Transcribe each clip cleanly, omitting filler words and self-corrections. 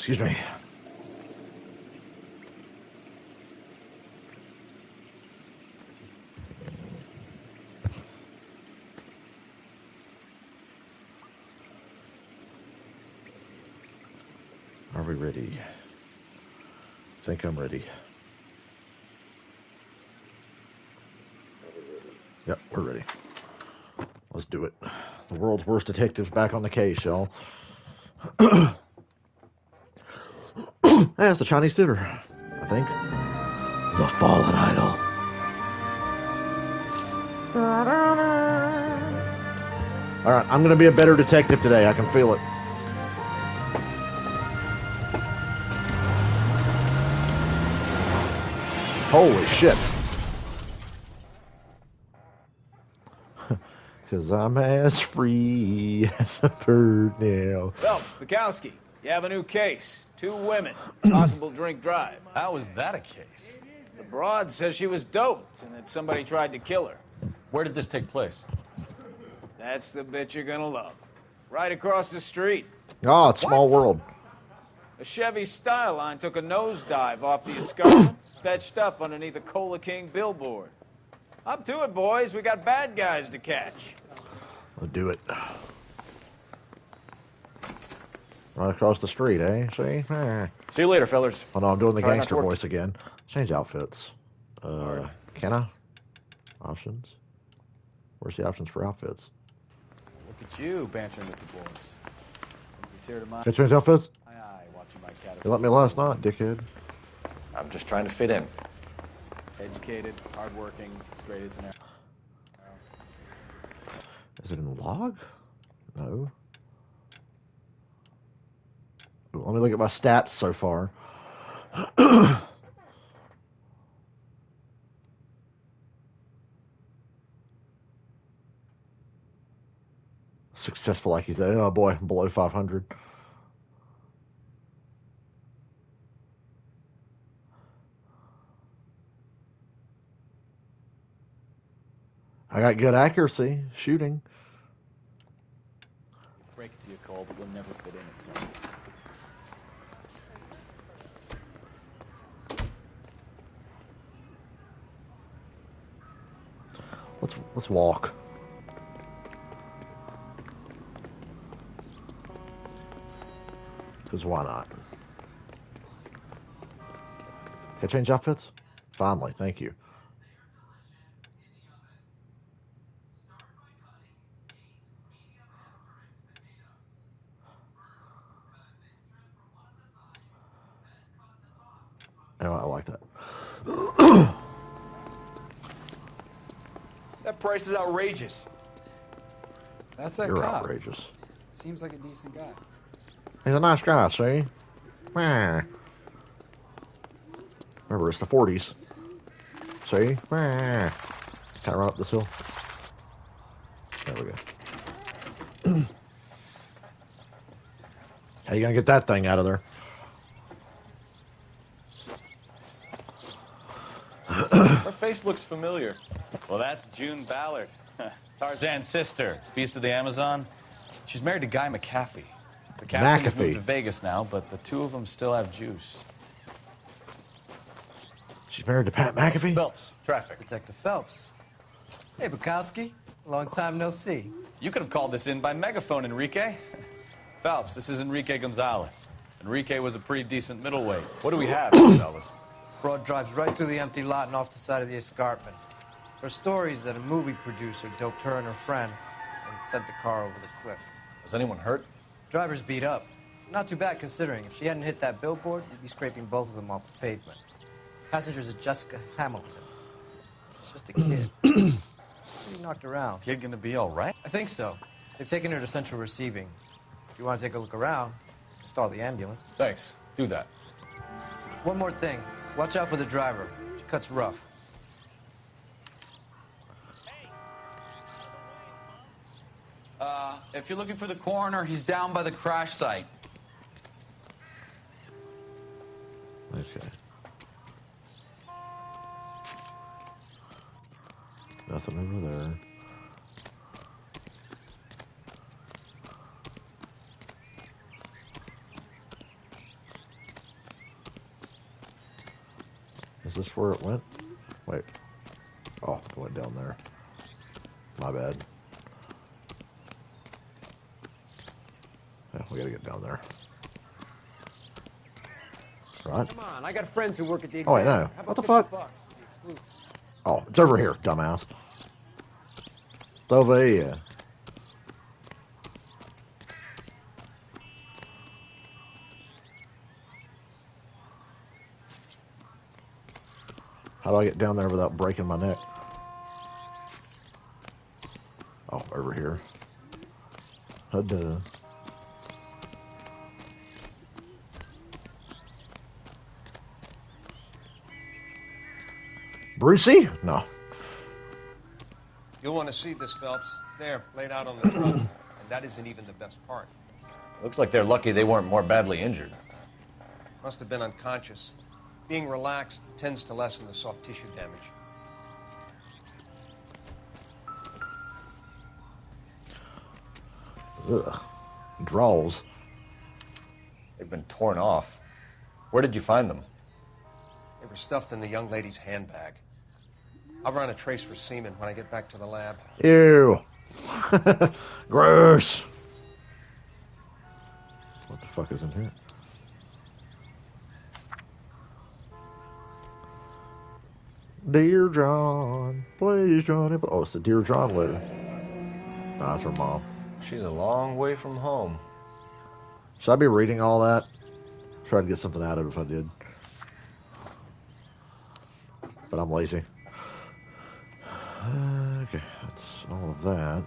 Excuse me. Are we ready? I think I'm ready. Yep, we're ready. Let's do it. The world's worst detectives back on the case, y'all. That's the Chinese theater, I think. The Fallen Idol. Alright, I'm gonna be a better detective today. I can feel it. Holy shit. Because I'm as free as a bird now. Phelps, Bukowski, you have a new case. 2 women, possible drink drive. How is that a case? The broad says she was doped and that somebody tried to kill her. Where did this take place? That's the bit you're gonna love. Right across the street. Oh, it's Small World. A Chevy Styline took a nosedive off the escarpment, fetched up underneath a Cola King billboard. Up to it, boys. We got bad guys to catch. We'll do it. Right across the street, eh? See? See you later, fellas. Oh no, I'm doing the Try not gangster to work. voice again. Change outfits. Can I? Options? Where's the options for outfits? Look at you bantering with the boys. Brings a tear to my Can I change outfits? eye, watching my cat. You let me last night, dickhead. I'm just trying to fit in. Educated, hardworking, straight as an arrow. Is it in log? No. Ooh, let me look at my stats so far. Successful accusation. Oh boy, below 500. I got good accuracy, shooting. Break it to you, Cole, but you'll never fit in it, son. Let's walk. Because why not? Can I change outfits? Finally, thank you. Oh, I like that. That price is outrageous. That's that You're cop. outrageous. Seems like a decent guy. He's a nice guy, see? Remember, it's the 40s. See? Can I run up this hill? There we go. How you gonna get that thing out of there? Her face looks familiar. Well, that's June Ballard, Tarzan's sister, Beast of the Amazon. She's married to Guy McAfee. The captain's McAfee. moved to Vegas now, but the two of them still have juice. She's married to Pat McAfee? Phelps, traffic. Detective Phelps. Hey, Bukowski. Long time no see. You could have called this in by megaphone, Enrique. Phelps, this is Enrique Gonzalez. Enrique was a pretty decent middleweight. What do we have, fellas? Broad drives right through the empty lot and off the side of the escarpment. Her stories that a movie producer doped her and her friend and sent the car over the cliff. Was anyone hurt? Driver's beat up. Not too bad considering. If she hadn't hit that billboard, you'd be scraping both of them off the pavement. Passenger's a Jessica Hamilton. She's just a kid. She's pretty knocked around. Kid gonna be all right? I think so. They've taken her to central receiving. If you want to take a look around, stall the ambulance. Thanks. Do that. One more thing. Watch out for the driver. She cuts rough. If you're looking for the coroner, he's down by the crash site. Okay. Nothing over there. Is this where it went? Wait. Oh, it went down there. My bad. Yeah, we gotta get down there. Right? Come on, I got friends who work at the Oh, exam. wait, no. How What about the fuck? $50? Oh, it's over here, dumbass. It's over here. How do I get down there without breaking my neck? Oh, over here. Duh. Brucey? No. You'll want to see this, Phelps. There, laid out on the front. And that isn't even the best part. Looks like they're lucky they weren't more badly injured. Must have been unconscious. Being relaxed tends to lessen the soft tissue damage. Ugh. Draws. They've been torn off. Where did you find them? They were stuffed in the young lady's handbag. I'll run a trace for semen when I get back to the lab. Ew. Gross. What the fuck is in here? Dear John, please, Johnny. Oh, it's the Dear John letter. Nah, that's her mom. She's a long way from home. Should I be reading all that? Try to get something out of it if I did. But I'm lazy. Okay, that's all of that.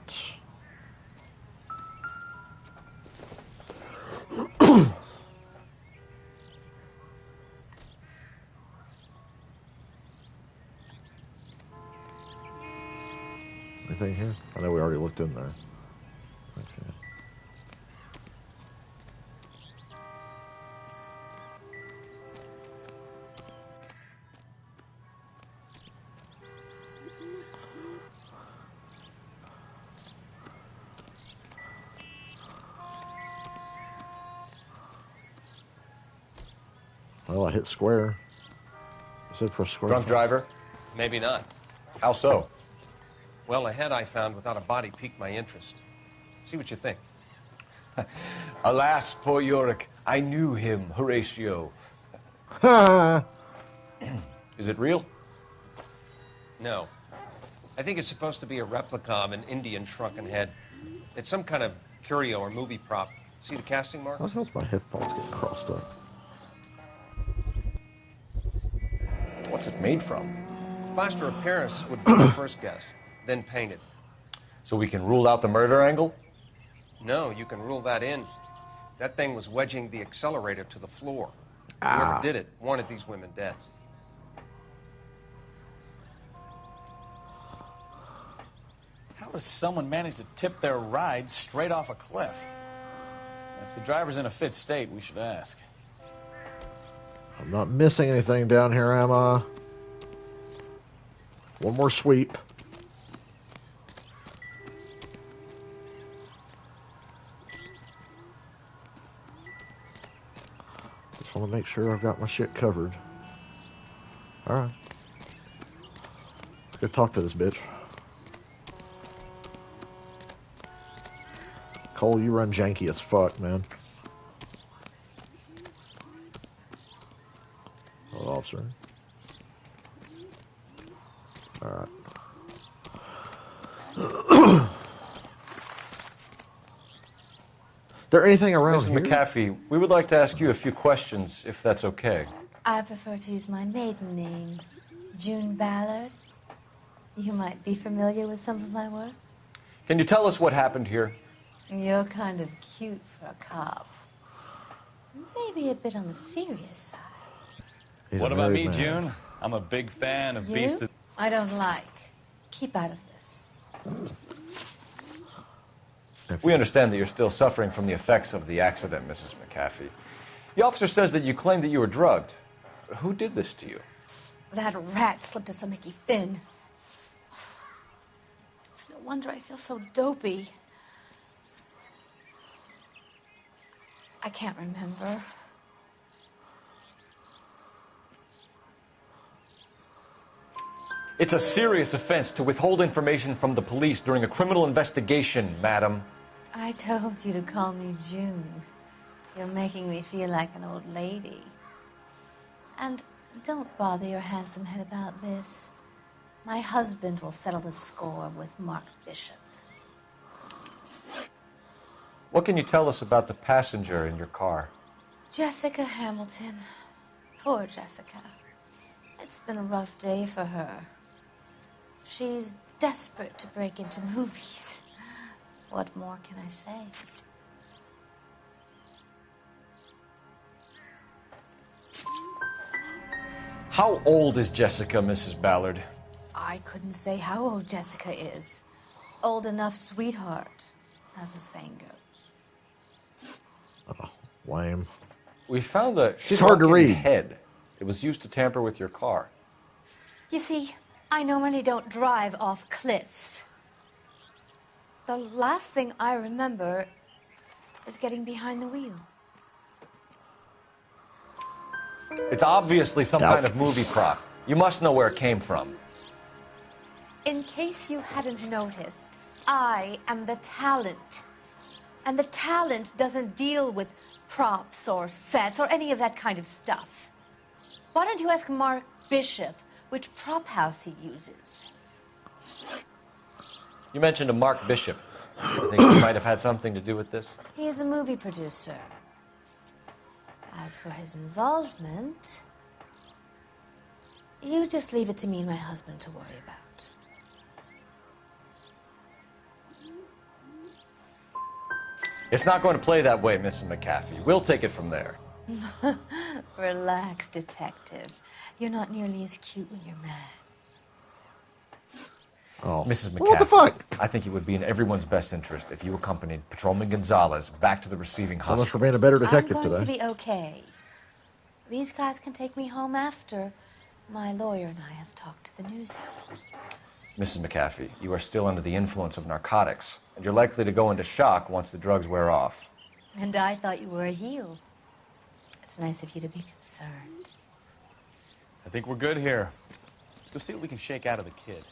Anything here? I know we already looked in there. Okay. Well, I hit square. I said press square. Drunk driver? Maybe not. How so? Well, a head I found without a body piqued my interest. See what you think. Alas, poor Yorick. I knew him, Horatio. Ha! Is it real? No. I think it's supposed to be a replica of an Indian shrunken head. It's some kind of curio or movie prop. See the casting marks? What the hell's my headphones getting crossed up? What's it made from? Plaster of Paris would be the first guess, then painted. So we can rule out the murder angle? No, you can rule that in. That thing was wedging the accelerator to the floor. Ah. Whoever did it wanted these women dead. How does someone manage to tip their ride straight off a cliff? If the driver's in a fit state, we should ask. I'm not missing anything down here, am I? One more sweep. Just want to make sure I've got my shit covered. Alright. Let's go talk to this bitch. Cole, you run janky as fuck, man. Hello, officer. Alright. There anything around Mrs. here? McAfee, we would like to ask you a few questions, if that's okay. I prefer to use my maiden name, June Ballard. You might be familiar with some of my work. Can you tell us what happened here? You're kind of cute for a cop. Maybe a bit on the serious side. He's What a about married me, man. June? I'm a big fan of You? Beast of... I don't like. Keep out of this. We understand that you're still suffering from the effects of the accident, Mrs. McAfee. The officer says that you claimed that you were drugged. Who did this to you? That rat slipped us a Mickey Finn. It's no wonder I feel so dopey. I can't remember. It's a serious offense to withhold information from the police during a criminal investigation, madam. I told you to call me June. You're making me feel like an old lady. And don't bother your handsome head about this. My husband will settle the score with Mark Bishop. What can you tell us about the passenger in your car? Jessica Hamilton. Poor Jessica. It's been a rough day for her. She's desperate to break into movies. What more can I say? How old is Jessica, Mrs. Ballard? I couldn't say how old Jessica is. Old enough, sweetheart, as the saying goes. Oh, lame. We found a She's hard to shrunken read. head. It was used to tamper with your car. You see, I normally don't drive off cliffs. The last thing I remember is getting behind the wheel. It's obviously some kind of movie prop. You must know where it came from. In case you hadn't noticed, I am the talent. And the talent doesn't deal with props or sets or any of that kind of stuff. Why don't you ask Mark Bishop which prop house he uses? You mentioned a Mark Bishop. You think he might have had something to do with this? He is a movie producer. As for his involvement, you just leave it to me and my husband to worry about. It's not going to play that way, Mrs. McAfee. We'll take it from there. Relax, detective. You're not nearly as cute when you're mad. Oh. Mrs. McAfee, What the fuck? I think it would be in everyone's best interest if you accompanied Patrolman Gonzalez back to the receiving So much hospital. for being a better detective I'm going today. to be okay. These guys can take me home after. My lawyer and I have talked to the news hours. Mrs. McAfee, you are still under the influence of narcotics, and you're likely to go into shock once the drugs wear off. And I thought you were a heel. It's nice of you to be concerned. I think we're good here. Let's go see what we can shake out of the kid.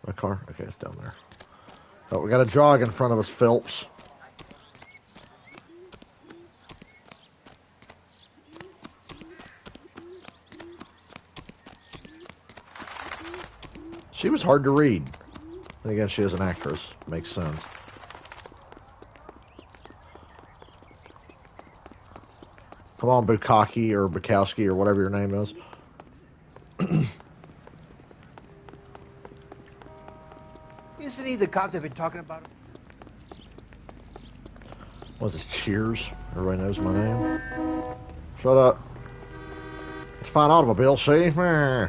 My car? Okay, it's down there. Oh, we got a jog in front of us, Phelps. She was hard to read. And again, she is an actress. Makes sense. Come on, Bukaki or Bukowski or whatever your name is. Isn't he the cop they've been talking about? What's this, Cheers? Everybody knows my name. Shut up. It's fine automobile, see? Meh.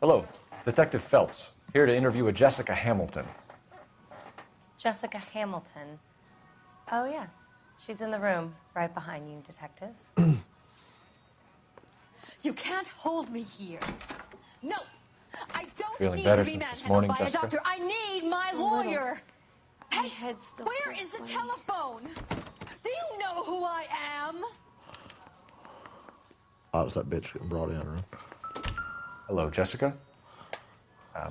Hello, Detective Phelps, here to interview a Jessica Hamilton. Jessica Hamilton. Oh, yes. She's in the room right behind you, Detective. You can't hold me here. No, I don't Feeling need better to be since this manhandled morning, by a Jessica? doctor. I need my lawyer. My head still Where feels is the funny. telephone? Do you know who I am? Oh, it was that bitch getting brought in, right? Hello, Jessica.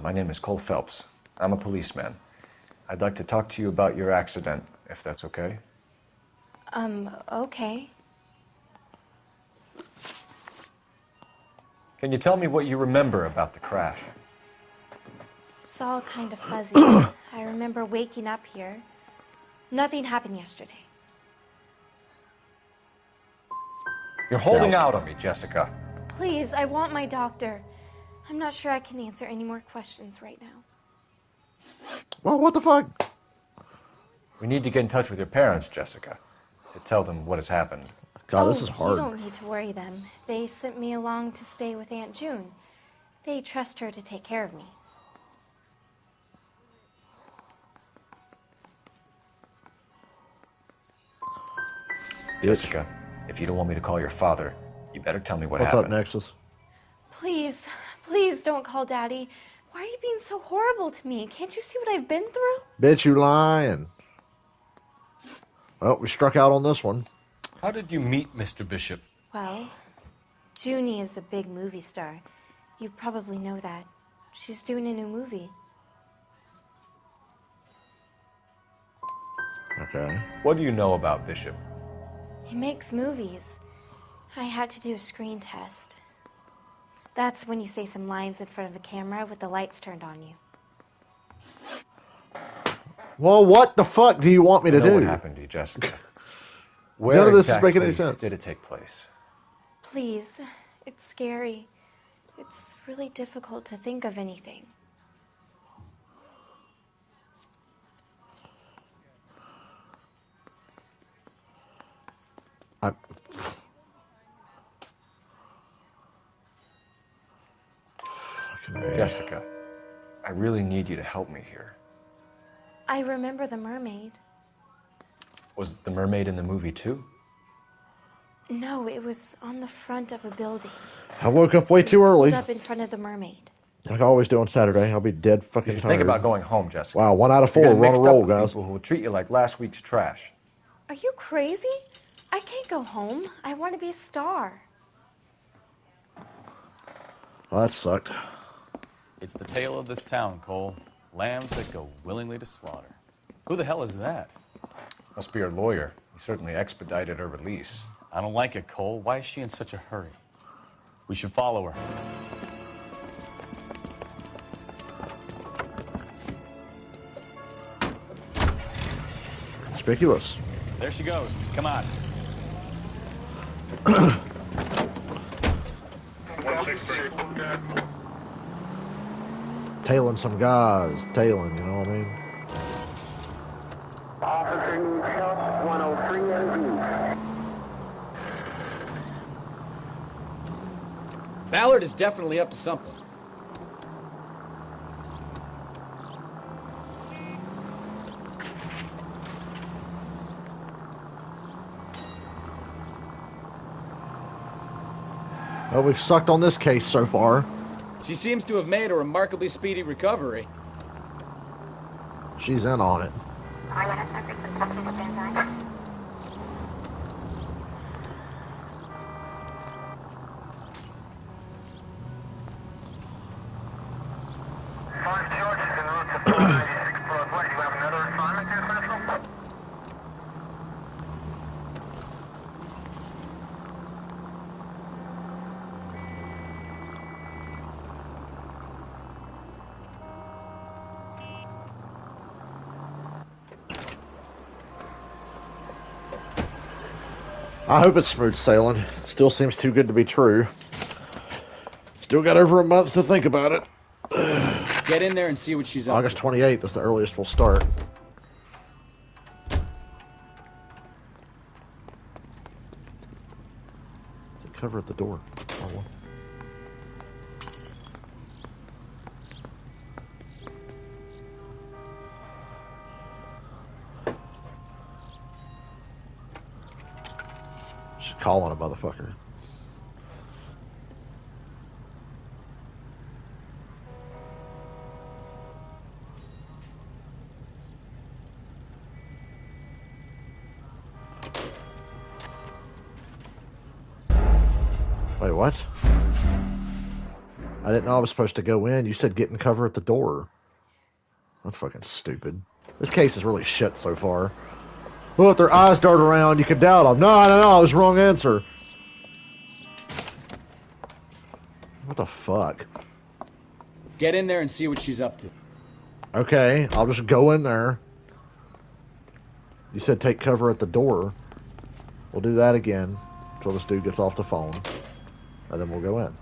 My name is Cole Phelps. I'm a policeman. I'd like to talk to you about your accident, if that's okay. Okay. Can you tell me what you remember about the crash? It's all kind of fuzzy. I remember waking up here. Nothing happened yesterday. You're holding out on me, Jessica. Please, I want my doctor. I'm not sure I can answer any more questions right now. Well, what the fuck? We need to get in touch with your parents, Jessica, to tell them what has happened. God, this is You hard. don't need to worry them. They sent me along to stay with Aunt June. They trust her to take care of me. Jessica, if you don't want me to call your father, you better tell me what What's happened. up, Nexus? Please, please don't call Daddy. Why are you being so horrible to me? Can't you see what I've been through? Bitch, you lying. Well, we struck out on this one. How did you meet Mr. Bishop? Well, Junie is a big movie star. You probably know that. She's doing a new movie. Okay. What do you know about Bishop? He makes movies. I had to do a screen test. That's when you say some lines in front of a camera with the lights turned on you. Well, what the fuck do you want me to I know do? what happened to you, Jessica. Where None of this exactly is making any sense. did it take place? Please, it's scary. It's really difficult to think of anything. Jessica, I really need you to help me here. I remember the mermaid. Was the mermaid in the movie too? No, it was on the front of a building. I woke up way too early. Pulled up in front of the mermaid. Like I always do on Saturday. I'll be dead fucking You should tired. think about going home, Jessica. Wow, 1 out of 4. You're getting We're on a mixed up roll, with guys. people who will treat you like last week's trash. Are you crazy? I can't go home. I want to be a star. Well, that sucked. It's the tale of this town, Cole. Lambs that go willingly to slaughter. Who the hell is that? Must be her lawyer. He certainly expedited her release. I don't like it, Cole. Why is she in such a hurry? We should follow her. Conspicuous. There she goes. Come on. Tailing some guys. Tailing, you know what I mean? Officer needs help, 103 in view. Ballard is definitely up to something. Well, we've sucked on this case so far. She seems to have made a remarkably speedy recovery. She's in on it. I hope it's smooth sailing. Still seems too good to be true. Still got over a month to think about it. Get in there and see what she's up August 28th is the earliest we'll start. Cover at the door. Oh, well. She's calling a motherfucker. Wait, what? I didn't know I was supposed to go in. You said get in cover at the door. That's fucking stupid. This case is really shit so far. Well, if their eyes dart around, you can doubt them. No, it was the wrong answer. What the fuck? Get in there and see what she's up to. Okay, I'll just go in there. You said take cover at the door. We'll do that again until this dude gets off the phone. And then we'll go in.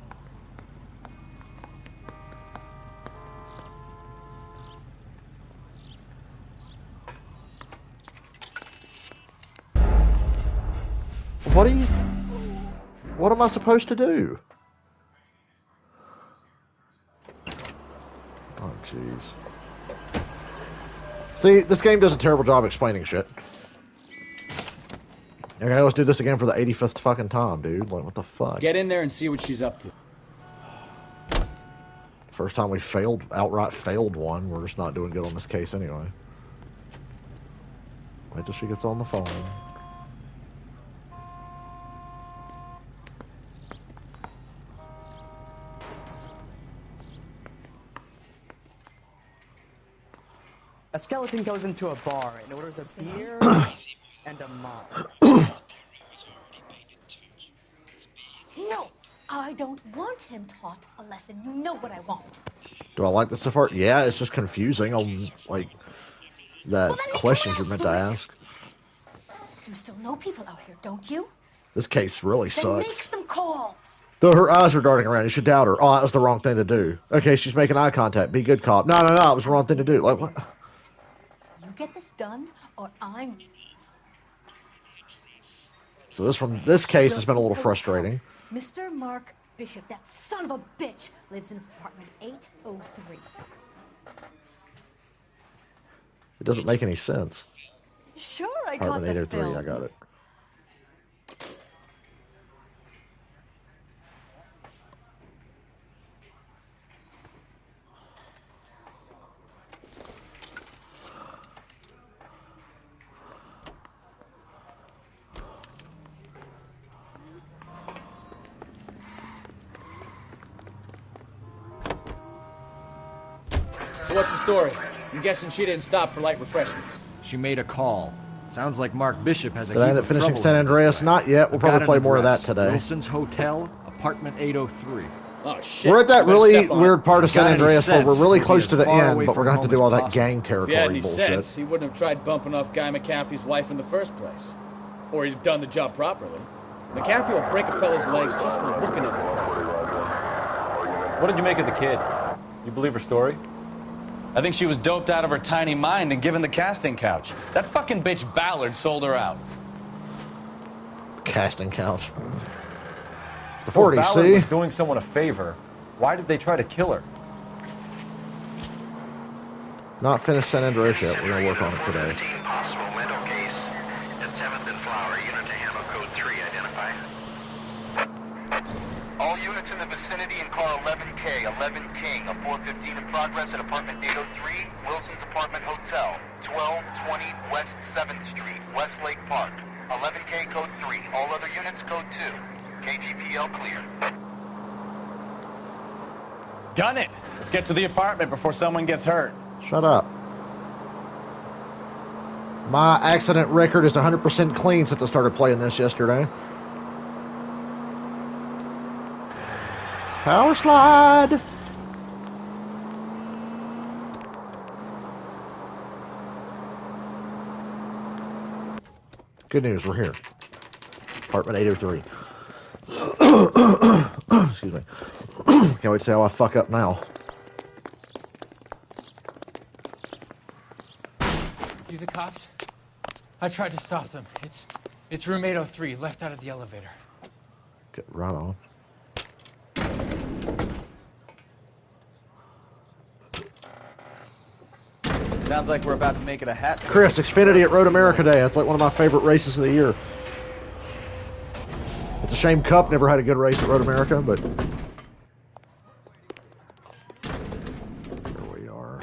What am I supposed to do? Oh, jeez. See, this game does a terrible job explaining shit. Okay, let's do this again for the 85th fucking time, dude. Like, what the fuck? Get in there and see what she's up to. First time we outright failed one. We're just not doing good on this case anyway. Wait till she gets on the phone. A skeleton goes into a bar and orders a beer and a mop. No, I don't want him taught a lesson. You know what I want. Do I like this so far? Yeah, it's just confusing on, like, that questions you're meant to ask. You still know people out here, don't you? This case really Then sucks. make some calls. Though her eyes are darting around, you should doubt her. Oh, that was the wrong thing to do. Okay, she's making eye contact. Be good cop. No, it was the wrong thing to do. Like, what? You get this done, or I'm... So this case has been a little frustrating. Mr. Mark Bishop, that son of a bitch, lives in apartment 803. It doesn't make any sense. Sure, I got Apartment the 803, film. I got it. So what's the story? I'm guessing she didn't stop for light refreshments. She made a call. Sounds like Mark Bishop has a Did I heap end up of finishing trouble San in Andreas? his way. Not yet. We'll I've got probably an play more of that address. today. Wilson's Hotel, apartment 803. Oh, shit. We're at that I better really step on it. weird part of If you've got San any Andreas where we're sense, really we'll be close as to the far end, away but we're from going to have to home do as all that possible. gang If he had territory any bullshit. sense, he wouldn't have tried bumping off Guy McCaffrey's wife in the first place. Or he'd have done the job properly. McCaffrey will break a fella's legs just for looking at him. What did you make of the kid? You believe her story? I think she was doped out of her tiny mind and given the casting couch. That fucking bitch Ballard sold her out. Casting couch. The If 40, Ballard see? was doing someone a favor, why did they try to kill her? Not finished San Andreas yet. We're going to work on it today. Possible mental case at 7th and Flower. Unit to handle code 3. Identify. All units in the vicinity in car 11K, 11 King, a 415 in progress at apartment 803, Wilson's Apartment Hotel, 1220 West 7th Street, Westlake Park. 11K code 3. All other units code 2. KGPL clear. Gun it! Let's get to the apartment before someone gets hurt. Shut up. My accident record is 100% clean since I started playing this yesterday. Power slide! Good news, we're here. Apartment 803. Excuse me. Can't wait to see how I fuck up now. You the cops? I tried to stop them. It's room 803, left out of the elevator. Get right on. Sounds like we're about to make it a hat trick. Chris, Xfinity at Road America Day. That's like one of my favorite races of the year. It's a shame Cup never had a good race at Road America, but here we are.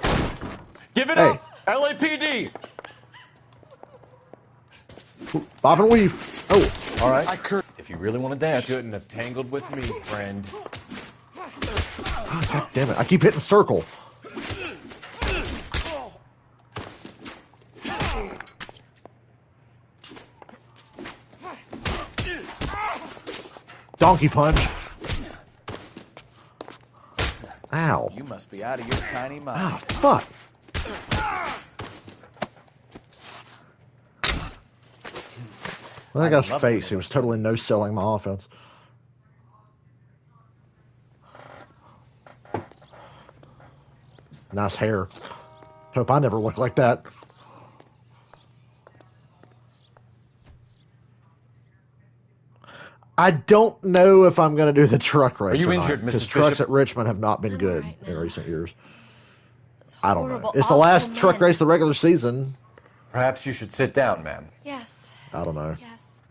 Give it Hey. up! LAPD! Bob and weave. Oh, all right. If you really want to dance, Shouldn't have tangled with me, friend. Oh, God damn it. I keep hitting circle. Donkey punch. Ow. You must be out of your tiny mind. Ah, fuck. Well, that guy's face. He was totally no-selling my offense. Nice hair. Hope I never look like that. I don't know if I'm going to do the truck race. Are you or not, injured, because Mrs. trucks Bishop? at Richmond have not been good in recent years. I don't know. horrible, It's the awful last truck men. race of the regular season. Perhaps you should sit down, ma'am. Yes. I don't know. Yes.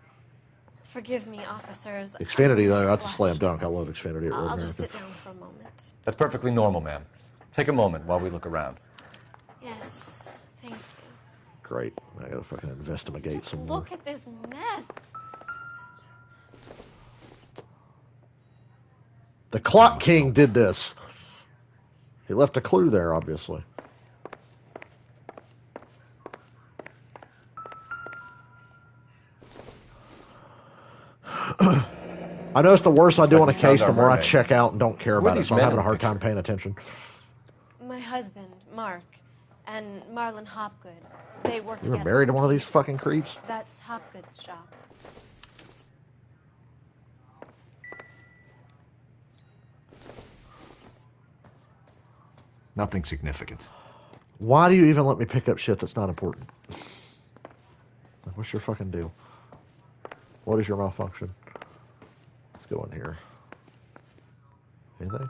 Forgive me, officers. Xfinity, though, that's a Flushed. slam dunk. I love Xfinity at Road I'll just America. sit down for a moment. That's perfectly normal, ma'am. Take a moment while we look around. Yes, thank you. Great. I gotta fucking investigate Just some more. look at this mess. The Clock King did this. He left a clue there, obviously. I know it's the worse I do on a case, the more I check out and don't care about it, so I'm having a hard time paying attention. My husband, Mark, and Marlon Hopgood, they work You were together. married to one of these fucking creeps? That's Hopgood's shop. Nothing significant. Why do you even let me pick up shit that's not important? Like, what's your fucking deal? What is your malfunction? Let's go in here. Anything?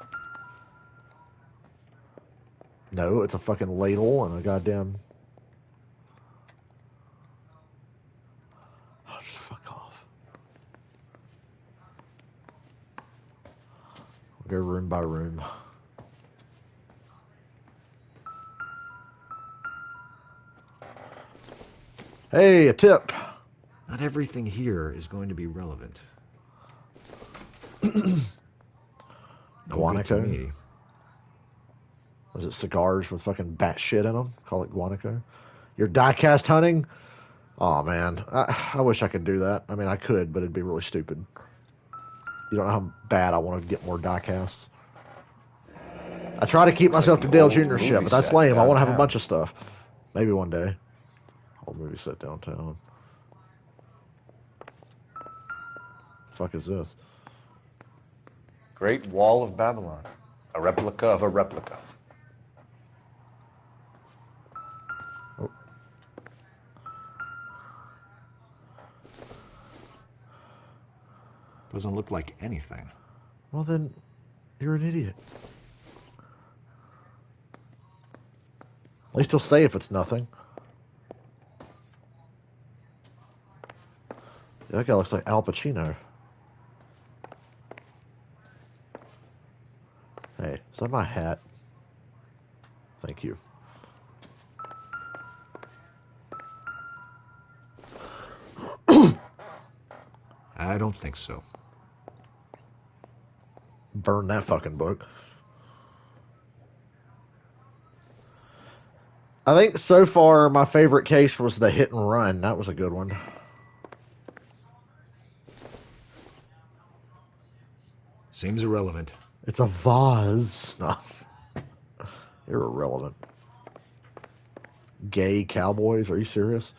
No, it's a fucking ladle and a goddamn... Oh, just fuck off. We'll go room by room. Hey, a tip. Not everything here is going to be relevant. No good to Guanaco? me. Was it cigars with fucking bat shit in them? Call it Guanaco? You're die-cast hunting? Oh, man. I wish I could do that. I mean, I could, but it'd be really stupid. You don't know how bad I want to get more die-casts. I try to keep myself to Dale Jr. shit, but that's lame. I want to have a bunch of stuff. Maybe one day. Old movie set downtown. Fuck is this? Great Wall of Babylon. A replica of a replica. Oh. Doesn't look like anything. Well, then, you're an idiot. At least he'll say if it's nothing. Yeah, that guy looks like Al Pacino. Hey, is that my hat? Thank you. I don't think so. Burn that fucking book. I think so far my favorite case was the hit and run. That was a good one. Seems irrelevant. It's a vase. No. You're irrelevant. Gay cowboys? Are you serious?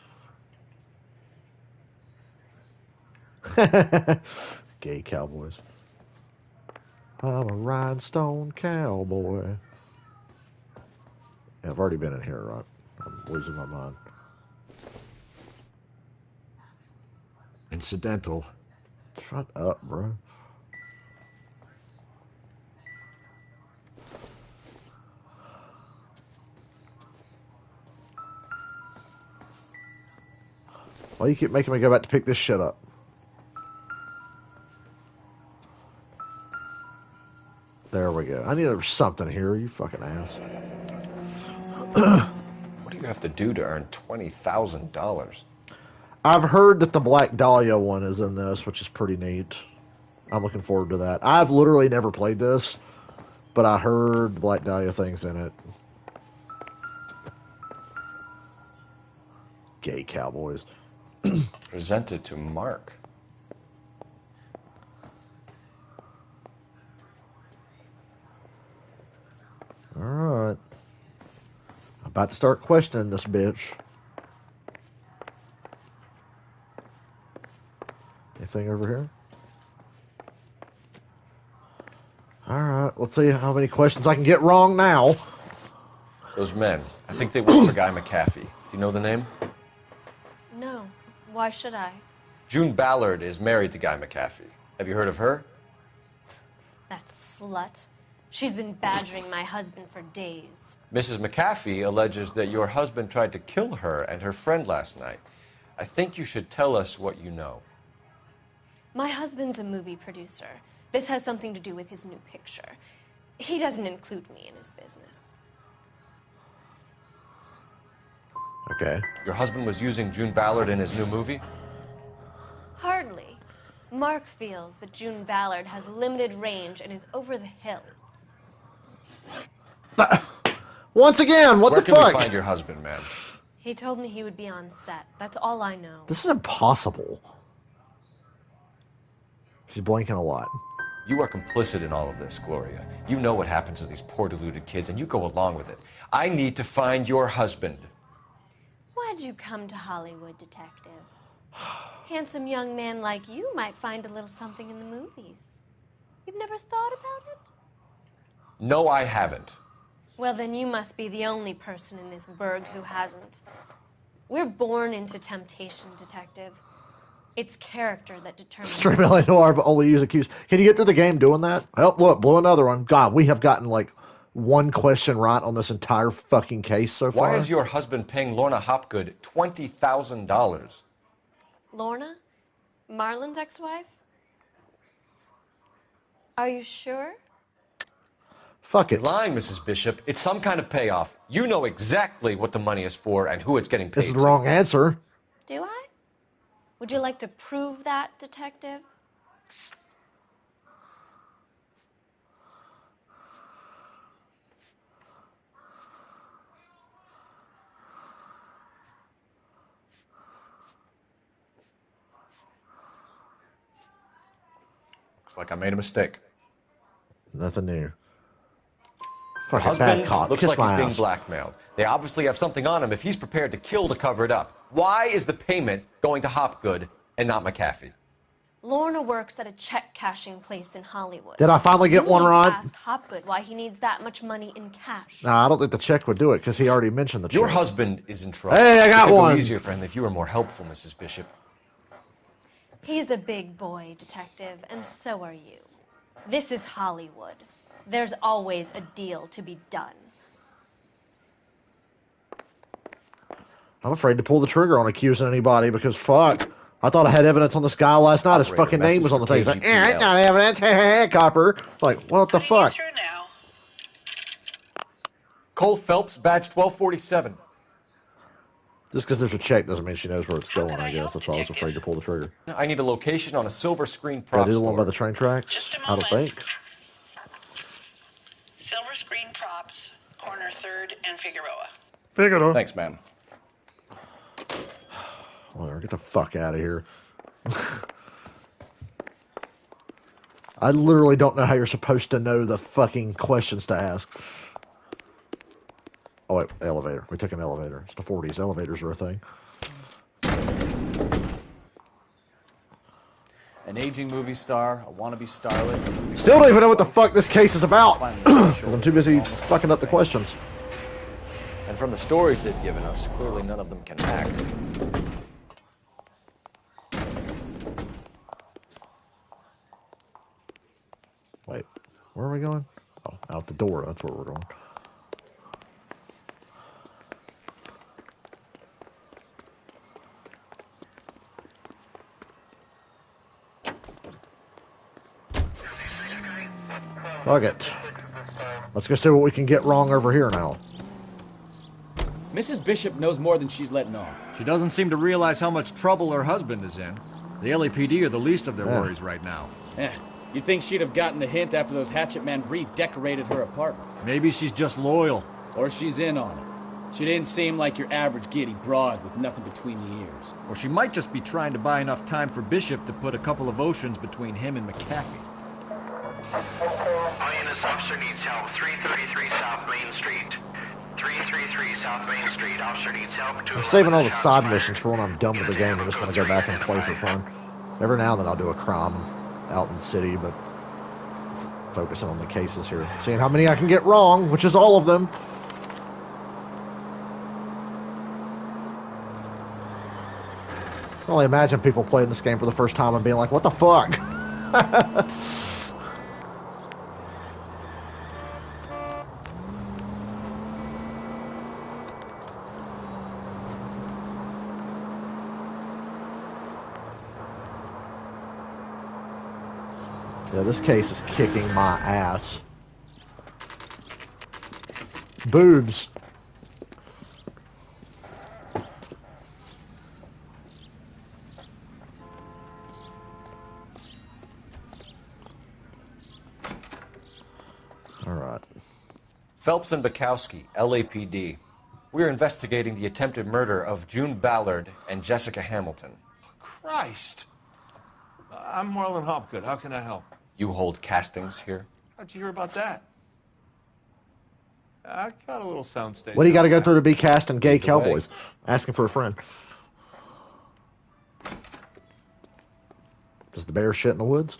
Gay cowboys. I'm a rhinestone cowboy. Yeah, I've already been in here, right? I'm losing my mind. Incidental. Shut up, bro. Why do you keep making me go back to pick this shit up? There we go. I knew there was something here, you fucking ass. What do you have to do to earn $20,000? I've heard that the Black Dahlia one is in this, which is pretty neat. I'm looking forward to that. I've literally never played this, but I heard the Black Dahlia things in it. Gay cowboys. Presented to Mark. Alright. I'm about to start questioning this bitch. Anything over here? Alright, let's see how many questions I can get wrong now. Those men, I think they work for Guy McAfee. Do you know the name? No. Why should I? June Ballard is married to Guy McAfee. Have you heard of her? That slut. She's been badgering my husband for days. Mrs. McAfee alleges that your husband tried to kill her and her friend last night. I think you should tell us what you know. My husband's a movie producer. This has something to do with his new picture. He doesn't include me in his business. Okay. Your husband was using June Ballard in his new movie? Hardly. Mark feels that June Ballard has limited range and is over the hill. Once again, what Where the can fuck? we find your husband, ma'am? He told me he would be on set. That's all I know. This is impossible. She's blinking a lot. You are complicit in all of this, Gloria. You know what happens to these poor deluded kids, and you go along with it. I need to find your husband. Why'd you come to Hollywood, detective? Handsome young man like you might find a little something in the movies. You've never thought about it? No, I haven't. Well, then you must be the only person in this burg who hasn't. We're born into temptation, detective. It's character that determines... Stream LA Noire, but only use accused. Can you get through the game doing that? Oh, look, blew another one. God, we have gotten like one question right on this entire fucking case so far. Why is your husband paying Lorna Hopgood $20,000? Lorna? Marlon's ex-wife? Are you sure? Fuck it. You're lying, Mrs. Bishop. It's some kind of payoff. You know exactly what the money is for and who it's getting paid This is the wrong answer. Do I? Would you like to prove that, detective? Looks like I made a mistake. Nothing new. Your Fucking husband bad cop. looks Kiss like my he's being ass. blackmailed. They obviously have something on him if he's prepared to kill to cover it up. Why is the payment going to Hopgood and not McAfee? Lorna works at a check-cashing place in Hollywood. Did I finally get one You need right? to ask Hopgood why he needs that much money in cash. Nah, I don't think the check would do it because he already mentioned the check. Your husband is in trouble. Hey, I got it could one. go easier for him if you were more helpful, Mrs. Bishop. He's a big boy, detective, and so are you. This is Hollywood. There's always a deal to be done. I'm afraid to pull the trigger on accusing anybody because fuck. I thought I had evidence on this guy last night. His Operator, fucking name was on the thing. message He's for like, KGPL. it's not evidence. Hey, copper. Like, what the fuck? Cole Phelps, badge 1247. Just because there's a check doesn't mean she knows where it's going, I guess. That's why I was afraid to pull the trigger. I need a location on a silver screen Did I prop do the one store. by the train tracks? I don't think. Silver Screen Props, corner 3rd and Figueroa. Figueroa. Thanks, ma'am. Whatever, get the fuck out of here. I literally don't know how you're supposed to know the fucking questions to ask. Oh, wait, elevator. We took an elevator. It's the 40s. Elevators are a thing. An aging movie star, a wannabe starlet. Still don't even know what the fuck this case is about. Because I'm too busy fucking up the questions. And from the stories they've given us, clearly none of them can act. Wait, where are we going? Oh, out the door. That's where we're going. Fuck it. Let's go see what we can get wrong over here now. Mrs. Bishop knows more than she's letting on. She doesn't seem to realize how much trouble her husband is in. The LAPD are the least of their Yeah. worries right now. You'd think she'd have gotten the hint after those hatchet men redecorated her apartment. Maybe she's just loyal. Or she's in on it. She didn't seem like your average giddy broad with nothing between the ears. Or she might just be trying to buy enough time for Bishop to put a couple of oceans between him and McAfee. All units, officer needs help. 333 South Main Street. 333 South Main Street. Officer needs help. I'm saving all the side missions for when I'm done with the game. I just want to go back and play for fun. Every now and then I'll do a crime out in the city, but focusing on the cases here. Seeing how many I can get wrong, which is all of them. I can only imagine people playing this game for the first time and being like, what the fuck? Yeah, this case is kicking my ass. Boobs. All right. Phelps and Bukowski, LAPD. We are investigating the attempted murder of June Ballard and Jessica Hamilton. Christ. I'm Marlon Hopgood. How can I help? You hold castings here? How'd you hear about that? I got a little soundstage. What do you got to go through to be casting gay Lead the way. cowboys? Asking for a friend. Does the bear shit in the woods?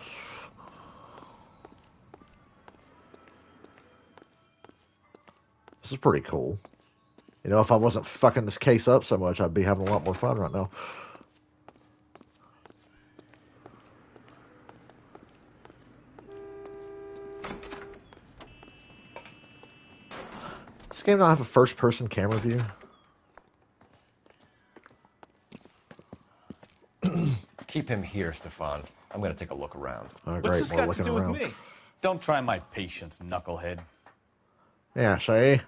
This is pretty cool. You know, if I wasn't fucking this case up so much, I'd be having a lot more fun right now. This game don't have a first-person camera view. Keep him here, Stefan. I'm going to take a look around. Oh, What's great. this We're got to looking do around. with me? Don't try my patience, knucklehead. Yeah, see?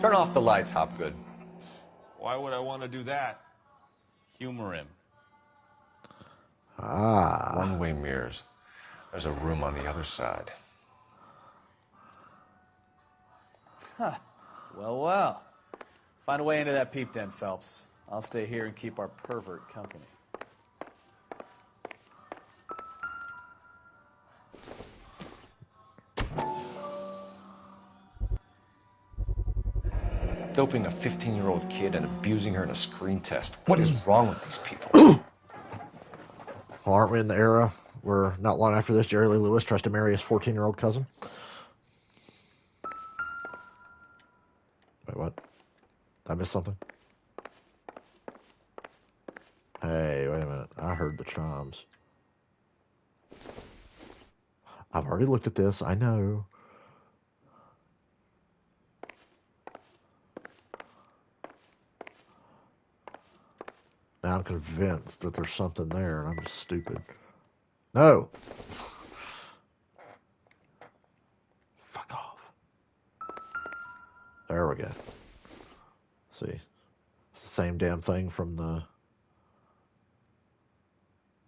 Turn off the lights, Hopgood. Why would I want to do that? Humor him. Ah. One-way mirrors. There's a room on the other side. Huh. Well, well. Find a way into that peep den, Phelps. I'll stay here and keep our pervert company. Doping a 15-year-old kid and abusing her in a screen test. What is wrong with these people? Well, aren't we in the era where not long after this, Jerry Lee Lewis tries to marry his 14-year-old cousin? Wait, what? Did I miss something? Hey, wait a minute. I heard the chimes. I've already looked at this. I know. Now I'm convinced that there's something there, and I'm just stupid. No! Fuck off. There we go. See. It's the same damn thing from the...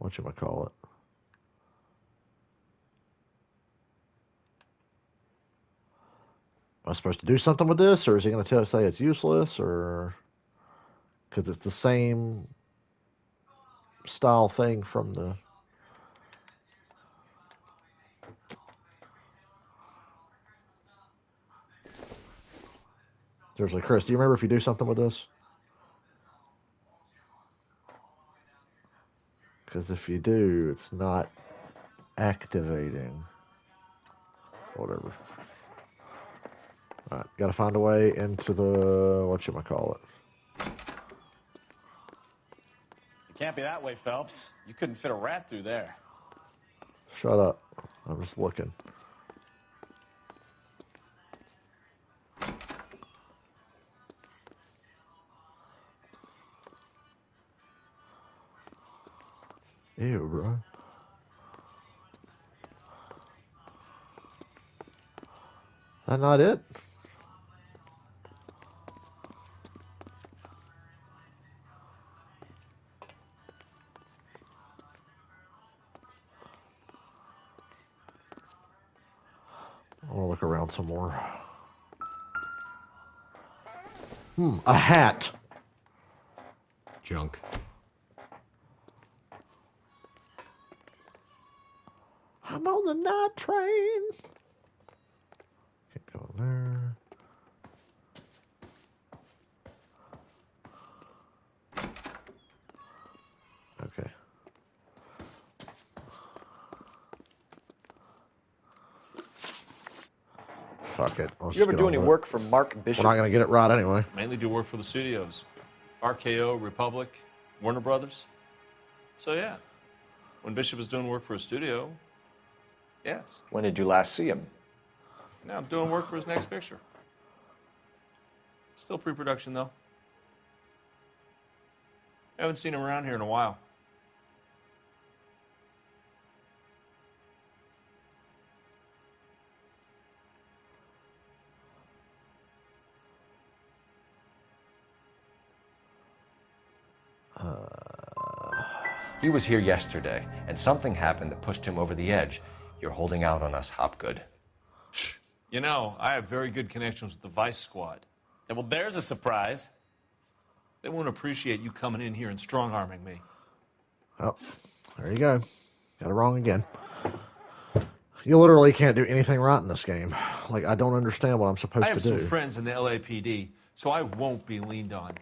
whatchamacallit. Am I supposed to do something with this, or is he going to say it's useless, or... because it's the same style thing from the... Seriously, Chris, do you remember if you do something with this? Because if you do, it's not activating. Whatever. Alright, gotta find a way into the... whatchamacallit. It can't be that way, Phelps. You couldn't fit a rat through there. Shut up. I'm just looking. Ew, bro. That not it? I want to look around some more. A hat. Junk. I'm on the night train. Can't go there. Okay. Fuck it. Let's You ever get do on any with it. work for Mark Bishop? We're not going to get it right anyway. Mainly do work for the studios. RKO, Republic, Warner Brothers. So yeah, when Bishop was doing work for a studio, yes. When did you last see him? Now I'm doing work for his next picture. Still pre-production, though. Haven't seen him around here in a while. He was here yesterday, and something happened that pushed him over the edge. You're holding out on us, Hopgood. You know, I have very good connections with the Vice Squad. Yeah, well, there's a surprise. They won't appreciate you coming in here and strong-arming me. Oh, there you go. Got it wrong again. You literally can't do anything right in this game. Like, I don't understand what I'm supposed I to have do. some friends in the LAPD, so I won't be leaned on.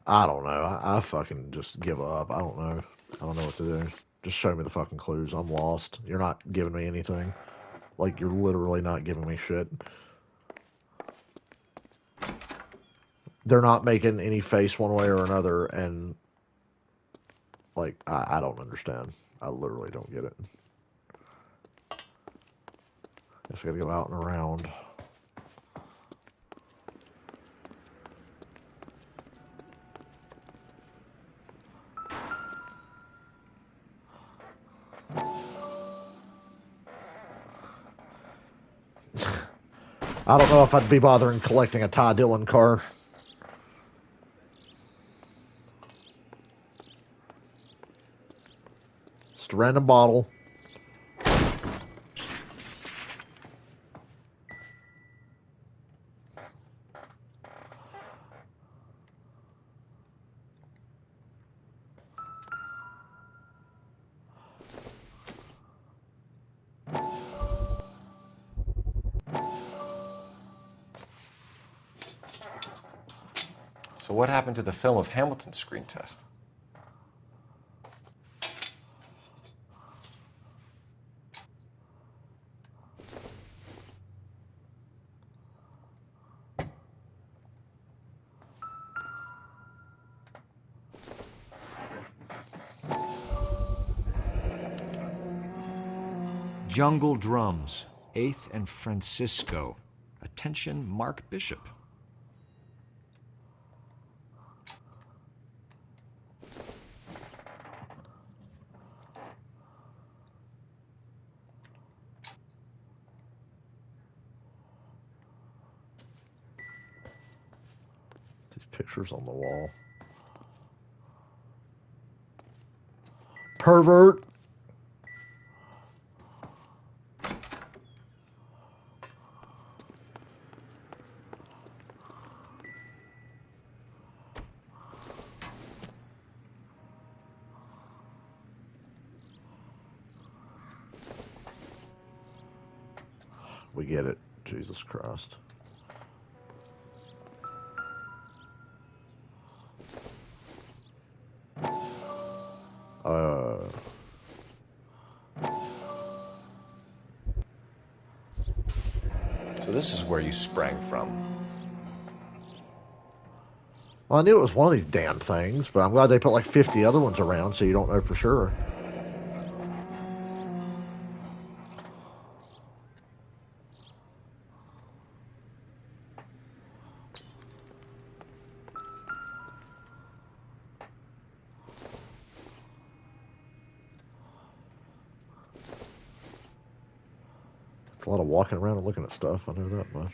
I don't know. I fucking just give up. I don't know. I don't know what to do. Just show me the fucking clues. I'm lost. You're not giving me anything. Like, you're literally not giving me shit. They're not making any face one way or another, and, like, I don't understand. I literally don't get it. Guess I gotta go out and around. I don't know if I'd be bothering collecting a Ty Dillon car. Just a random bottle. So what happened to the film of Hamilton's screen test? Jungle Drums, 8th and Francisco. Attention, Mark Bishop. These pictures on the wall. Pervert. We get it. Jesus Christ. So this is where you sprang from. Well, I knew it was one of these damn things, but I'm glad they put like 50 other ones around so you don't know for sure. It's a lot of walking around and looking at stuff. I know that much.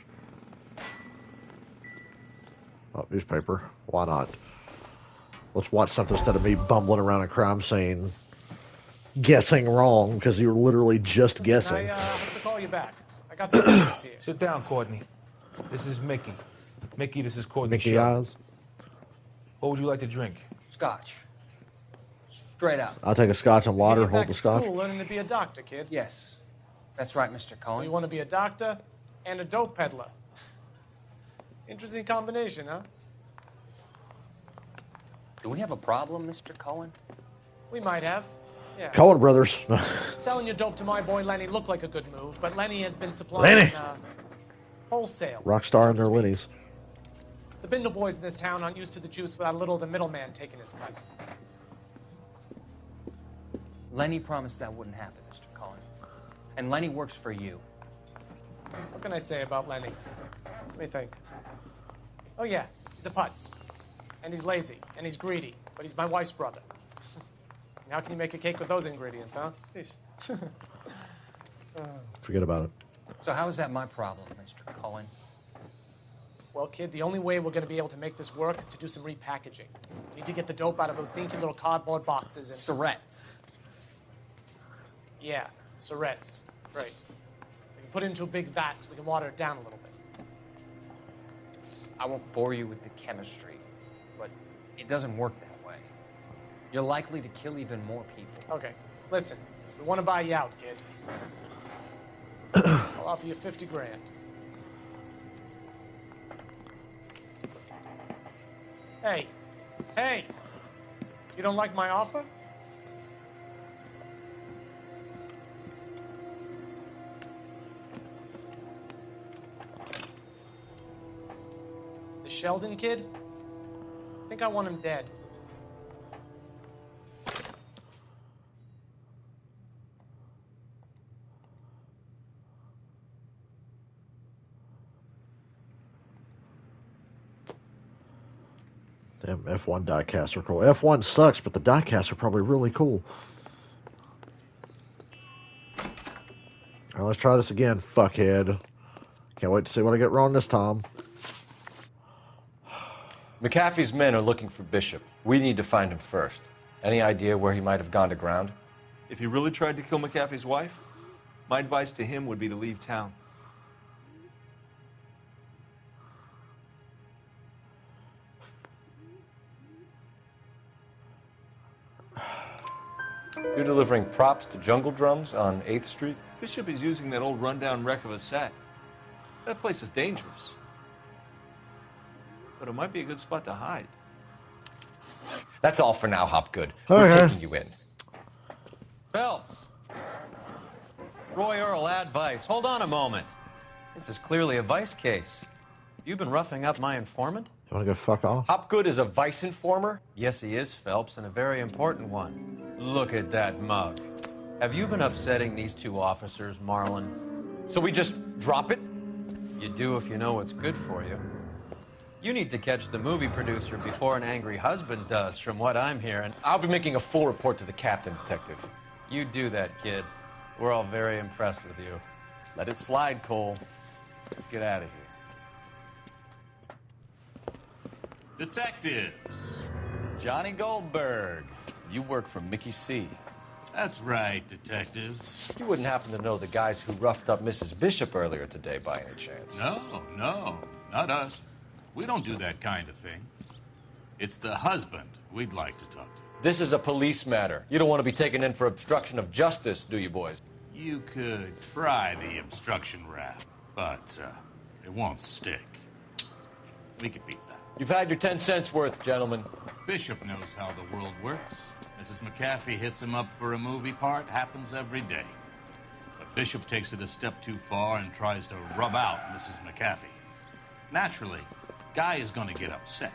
Oh, newspaper. Why not? Let's watch something instead of me bumbling around a crime scene, guessing wrong because you were literally just guessing. I have to call you back. I got some business here. Sit down, Courtney. This is Mickey. Mickey, this is Courtney. Mickey Shelby. eyes. What would you like to drink? Scotch. Straight out. I'll take a scotch and water. You're Hold back the at scotch. school learning to be a doctor, kid. Yes. That's right, Mr. So Cohen. you want to be a doctor and a dope peddler. Interesting combination, huh? Do we have a problem, Mr. Cohen? We might have. Yeah. Coen Brothers. Selling your dope to my boy Lenny looked like a good move, but Lenny has been supplying. Lenny. Wholesale. Rockstar so and to their speak. Linnies. The Bindle boys in this town aren't used to the juice without a little of the middleman taking his cut. Lenny promised that wouldn't happen, Mr. Cullen. And Lenny works for you. What can I say about Lenny? Let me think. Oh yeah, he's a putz. And he's lazy, and he's greedy, but he's my wife's brother. And how can you make a cake with those ingredients, huh? Jeez. Forget about it. So how is that my problem, Mr. Cullen? Well, kid, the only way we're going to be able to make this work is to do some repackaging. We need to get the dope out of those dinky little cardboard boxes and... Surrettes. Yeah, Surrettes. Right. We can put it into a big vat so we can water it down a little bit. I won't bore you with the chemistry, but it doesn't work that way. You're likely to kill even more people. Okay, listen. We want to buy you out, kid. I'll offer you 50 grand. Hey! You don't like my offer? The Sheldon kid? I think I want him dead. Damn, F1 diecasts are cool. F1 sucks, but the diecasts are probably really cool. All right, let's try this again, fuckhead. Can't wait to see what I get wrong this time. McAfee's men are looking for Bishop. We need to find him first. Any idea where he might have gone to ground? If he really tried to kill McAfee's wife, my advice to him would be to leave town. You're delivering props to Jungle Drums on 8th Street? Bishop is using that old rundown wreck of a set. That place is dangerous. But it might be a good spot to hide. That's all for now, Hopgood. Okay. We're taking you in. Phelps. Roy Earl, ad vice. Hold on a moment. This is clearly a vice case. You've been roughing up my informant? You want to go fuck off? Hopgood is a vice informer? Yes, he is, Phelps, and a very important one. Look at that mug. Have you been upsetting these two officers, Marlon? So we just drop it? You do if you know what's good for you. You need to catch the movie producer before an angry husband does, from what I'm hearing. I'll be making a full report to the captain, Detective. You do that, kid. We're all very impressed with you. Let it slide, Cole. Let's get out of here. Detectives. Johnny Goldberg. You work for Mickey C. That's right, detectives. You wouldn't happen to know the guys who roughed up Mrs. Bishop earlier today by any chance? No, not us. We don't do that kind of thing. It's the husband we'd like to talk to. This is a police matter. You don't want to be taken in for obstruction of justice, do you, boys? You could try the obstruction rap, but it won't stick. We could beat that. You've had your 10 cents worth, gentlemen. Bishop knows how the world works. Mrs. McAfee hits him up for a movie part. Happens every day. But Bishop takes it a step too far and tries to rub out Mrs. McAfee. Naturally, Guy is going to get upset.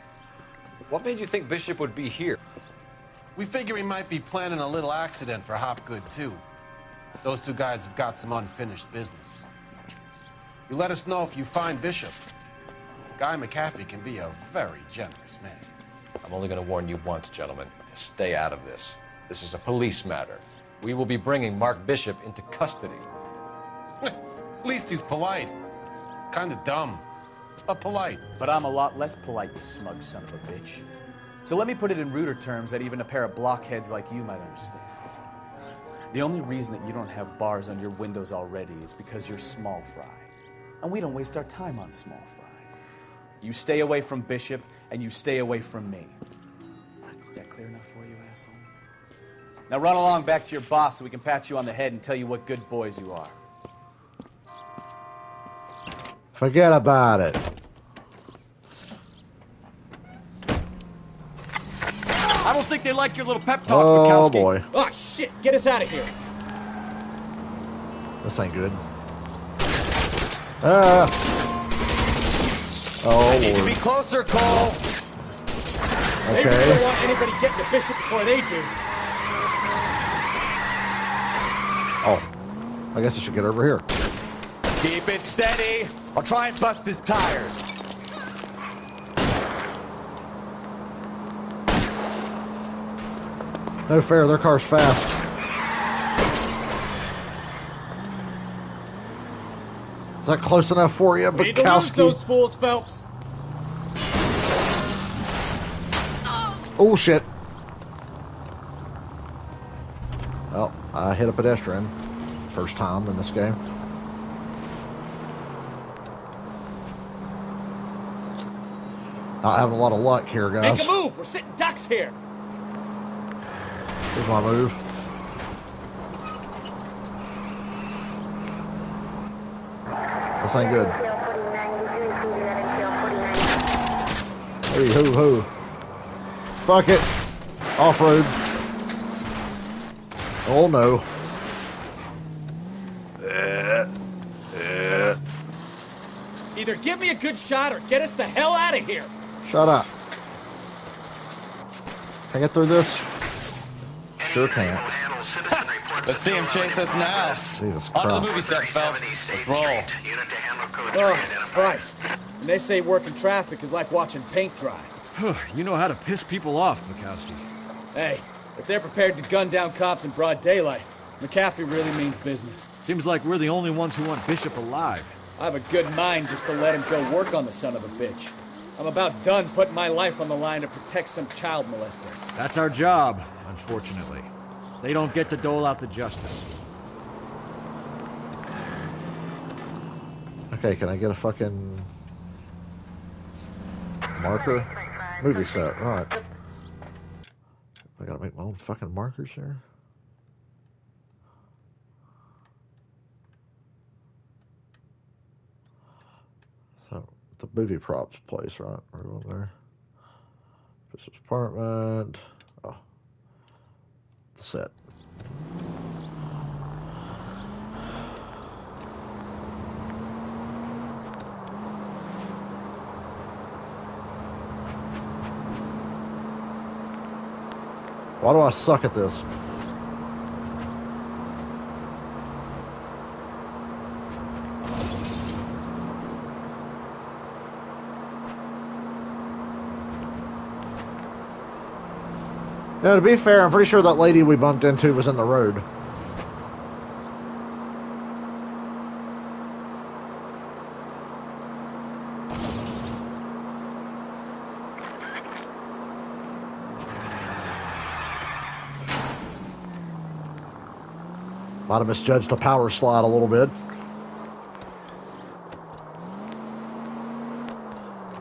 What made you think Bishop would be here? We figure he might be planning a little accident for Hopgood, too. Those two guys have got some unfinished business. You let us know if you find Bishop. Guy McAfee can be a very generous man. I'm only going to warn you once, gentlemen. Stay out of this. This is a police matter. We will be bringing Mark Bishop into custody. At least he's polite. Kind of dumb, but polite. But I'm a lot less polite, you smug son of a bitch. So let me put it in ruder terms that even a pair of blockheads like you might understand. The only reason that you don't have bars on your windows already is because you're small fry. And we don't waste our time on small fry. You stay away from Bishop, and you stay away from me. Is that clear enough for you, asshole? Now run along back to your boss so we can pat you on the head and tell you what good boys you are. Forget about it. I don't think they like your little pep talk, Oh, Bukowski. boy. Oh, shit! Get us out of here! This ain't good. Oh, I need to Lord. be closer, Cole. They really don't want anybody getting to Bishop before they do. Oh, I guess I should get over here. Keep it steady. I'll try and bust his tires. No fair, their car's fast. Is that close enough for you, We need to lose Bukowski? those fools, Phelps. Oh, shit. Well, I hit a pedestrian. First time in this game. Not having a lot of luck here, guys. Make a move. We're sitting ducks here. Here's my move. This ain't good. Hey, hoo, hoo. Fuck it. Off-road. Oh, no. Either give me a good shot or get us the hell out of here. Shut up. Can I get through this? Sure can't. Let's see him chase us now. Jesus On to the Christ. movie set, Phelps. Let's roll. Oh, Christ. And they say working traffic is like watching paint dry. You know how to piss people off, Bukowski. Hey, if they're prepared to gun down cops in broad daylight, McAfee really means business. Seems like we're the only ones who want Bishop alive. I have a good mind just to let him go work on the son of a bitch. I'm about done putting my life on the line to protect some child molester. That's our job, unfortunately. They don't get to dole out the justice. Okay, can I get a fucking marker? Movie set, alright. I gotta make my own fucking markers here. So, the movie props place, right? We're going there. Bishop's apartment. Oh. The set. Why do I suck at this? Now, to be fair, I'm pretty sure that lady we bumped into was in the road. Might have misjudged the power slide a little bit.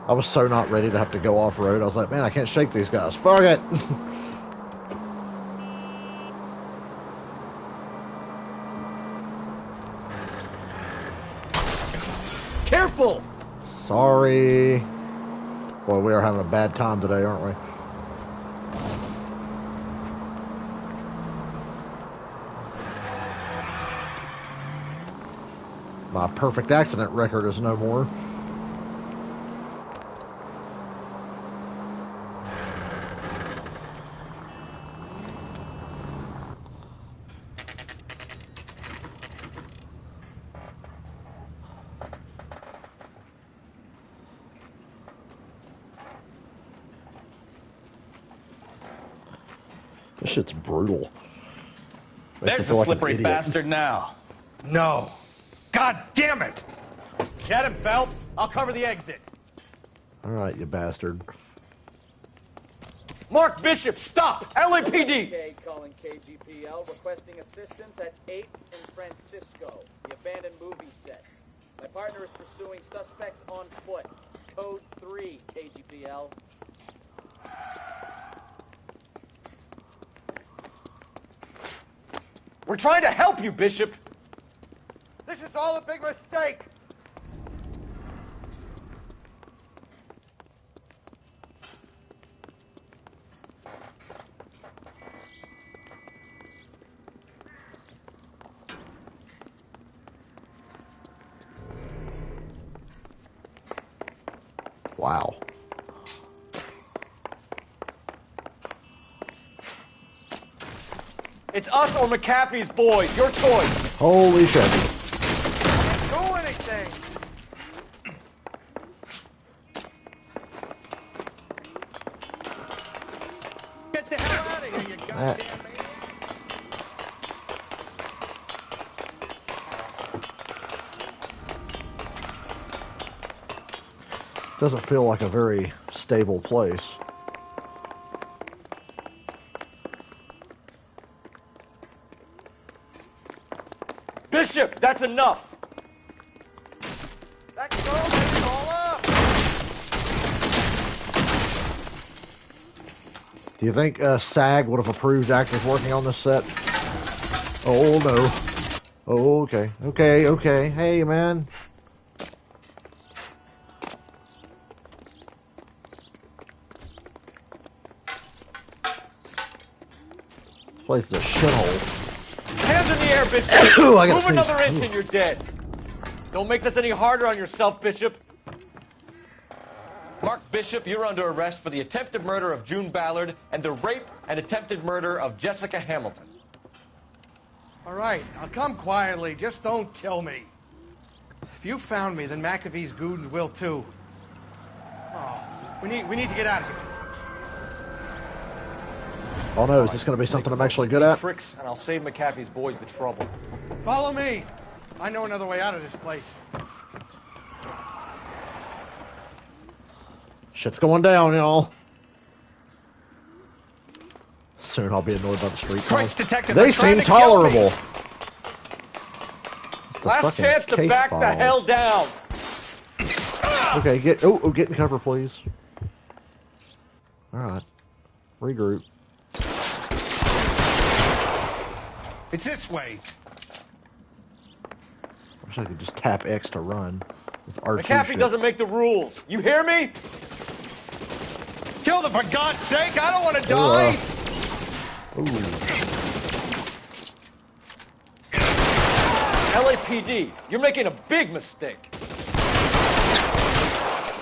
I was so not ready to have to go off-road. I was like, man, I can't shake these guys. Fuck it! Careful! Sorry. Boy, we are having a bad time today, aren't we? My perfect accident record is no more. This shit's brutal. Makes me There's feel the like an slippery idiot. bastard now. No. God damn it! Get him, Phelps. I'll cover the exit. All right, you bastard. Mark Bishop, stop! LAPD! Okay, calling KGPL, requesting assistance at 8th and Francisco, the abandoned movie set. My partner is pursuing suspects on foot. Code 3, KGPL. We're trying to help you, Bishop. This is all a big mistake. Wow. It's us or McAfee's boys. Your choice. Holy shit. Do anything. Get the hell out of here, you goddamn man. Doesn't feel like a very stable place. Bishop, that's enough. Let go, it's all up. Do you think SAG would have approved actors working on this set? Oh no. Oh, okay. Okay, okay. Hey, man. This place is a shithole. Hands in the air, Bishop. Ooh, I gotta Move sneeze. another inch Ooh. and you're dead. Don't make this any harder on yourself, Bishop. Mark Bishop, you're under arrest for the attempted murder of June Ballard and the rape and attempted murder of Jessica Hamilton. All right, now come quietly. Just don't kill me. If you found me, then McAfee's goons will too. Oh, we need to get out of here. Oh no, is this going to be something I'm actually good at? Tricks, and I'll save McAfee's boys the trouble. Follow me. I know another way out of this place. Shit's going down, y'all. Soon I'll be annoyed by the street cars. Christ, detective, They they're trying seem to kill me. tolerable. The Last fucking chance to case back the files. hell down. Okay, get in cover, please. All right, regroup. It's this way. I wish I could just tap X to run. This R2 McAfee shit. doesn't make the rules. You hear me? Kill them for God's sake. I don't want to Ooh, die. LAPD, you're making a big mistake.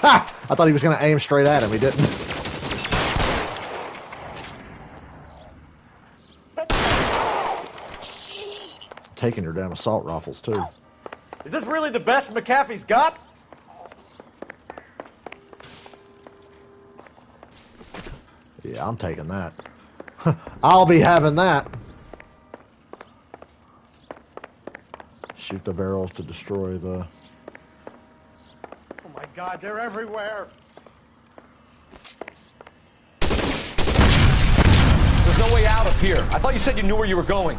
Ha! I thought he was going to aim straight at him. He didn't. Taking your damn assault rifles too. Is this really the best McAfee's got? Yeah, I'm taking that. I'll be having that. Shoot the barrels to destroy the... Oh my God, they're everywhere. There's no way out of here. I thought you said you knew where you were going.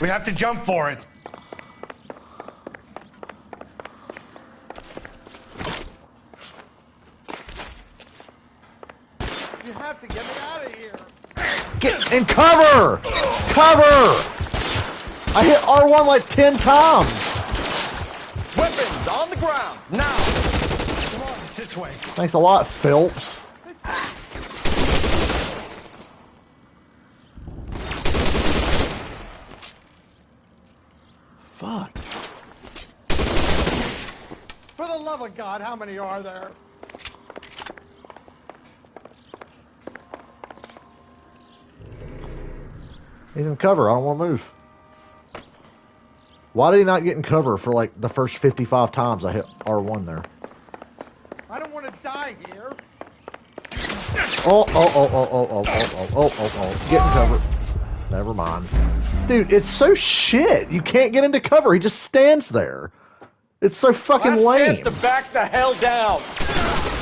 We have to jump for it. You have to get me out of here. Get in cover! Cover! I hit R1 like 10 times. Weapons on the ground, now! Come on, it's this way. Thanks a lot, Phelps. Fuck. For the love of God, how many are there? He's in cover. I don't want to move. Why did he not get in cover for like the first 55 times I hit R1 there? I don't want to die here. Oh. Get in cover. Never mind. Dude, it's so shit. You can't get into cover. He just stands there. It's so fucking Last lame. chance to back the hell down.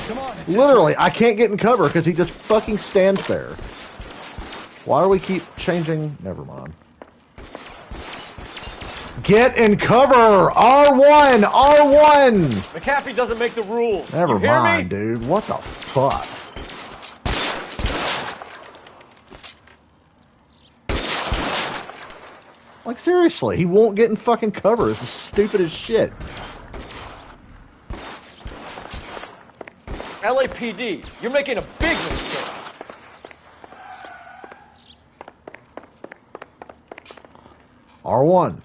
Come on. Literally, I can't get in cover because he just fucking stands there. Why do we keep changing? Never mind. Get in cover! R1! R1! McAfee doesn't make the rules. Never You hear mind, me? dude. What the fuck? Like, seriously, he won't get in fucking cover. It's stupid as shit. LAPD, you're making a big mistake. R1.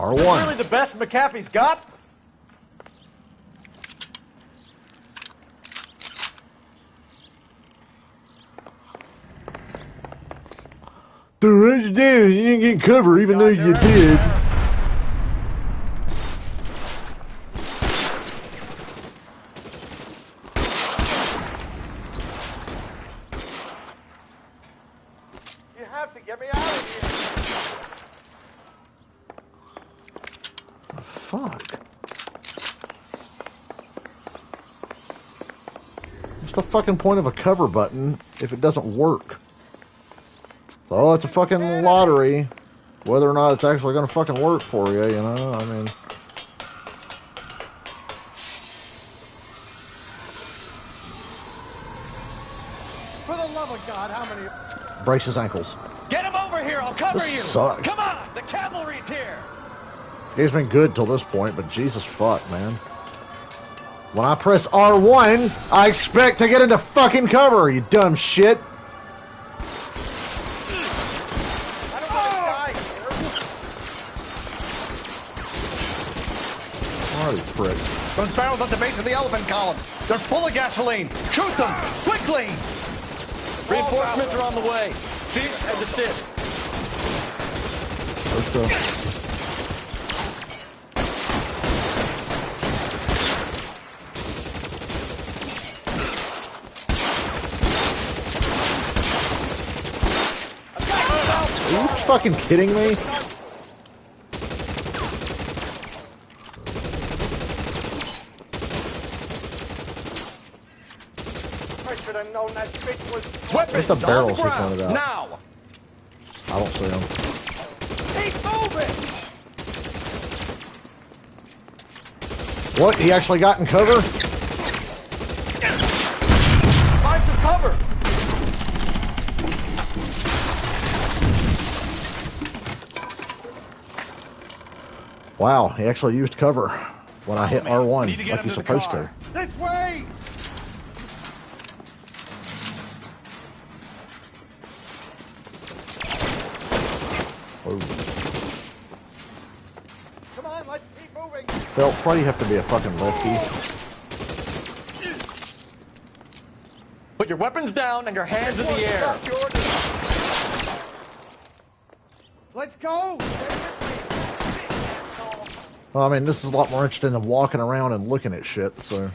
R1. This really the best McAfee's got? What you did? You didn't get cover, even though you did. You have to get me out of here. Fuck. What's the fucking point of a cover button if it doesn't work? So it's a fucking lottery, whether or not it's actually going to fucking work for you, you know? I mean... For the love of God, how many... Breaks his ankles. Get him over here. I'll cover This you. sucks. Come on. The cavalry's here. This game's been good till this point, but Jesus fuck, man. When I press R1, I expect to get into fucking cover, you dumb shit. Party prick. Those barrels at the base of the elephant column. They're full of gasoline. Shoot them! Quickly! Reinforcements are on the way. Cease and desist. Let's go. Are you fucking kidding me? I should have known that bitch was... Where's the barrels he pointed out? Now! I don't see them. Keep moving! What? He actually got in cover? Find some cover! Wow, he actually used cover when I hit R1 like he's supposed to. This way! Oh. Come on, let's keep moving! Phelps, why do you have to be a fucking lefty? Put your weapons down and your hands in the air. Let's go! Well, I mean, this is a lot more interesting than walking around and looking at shit, so...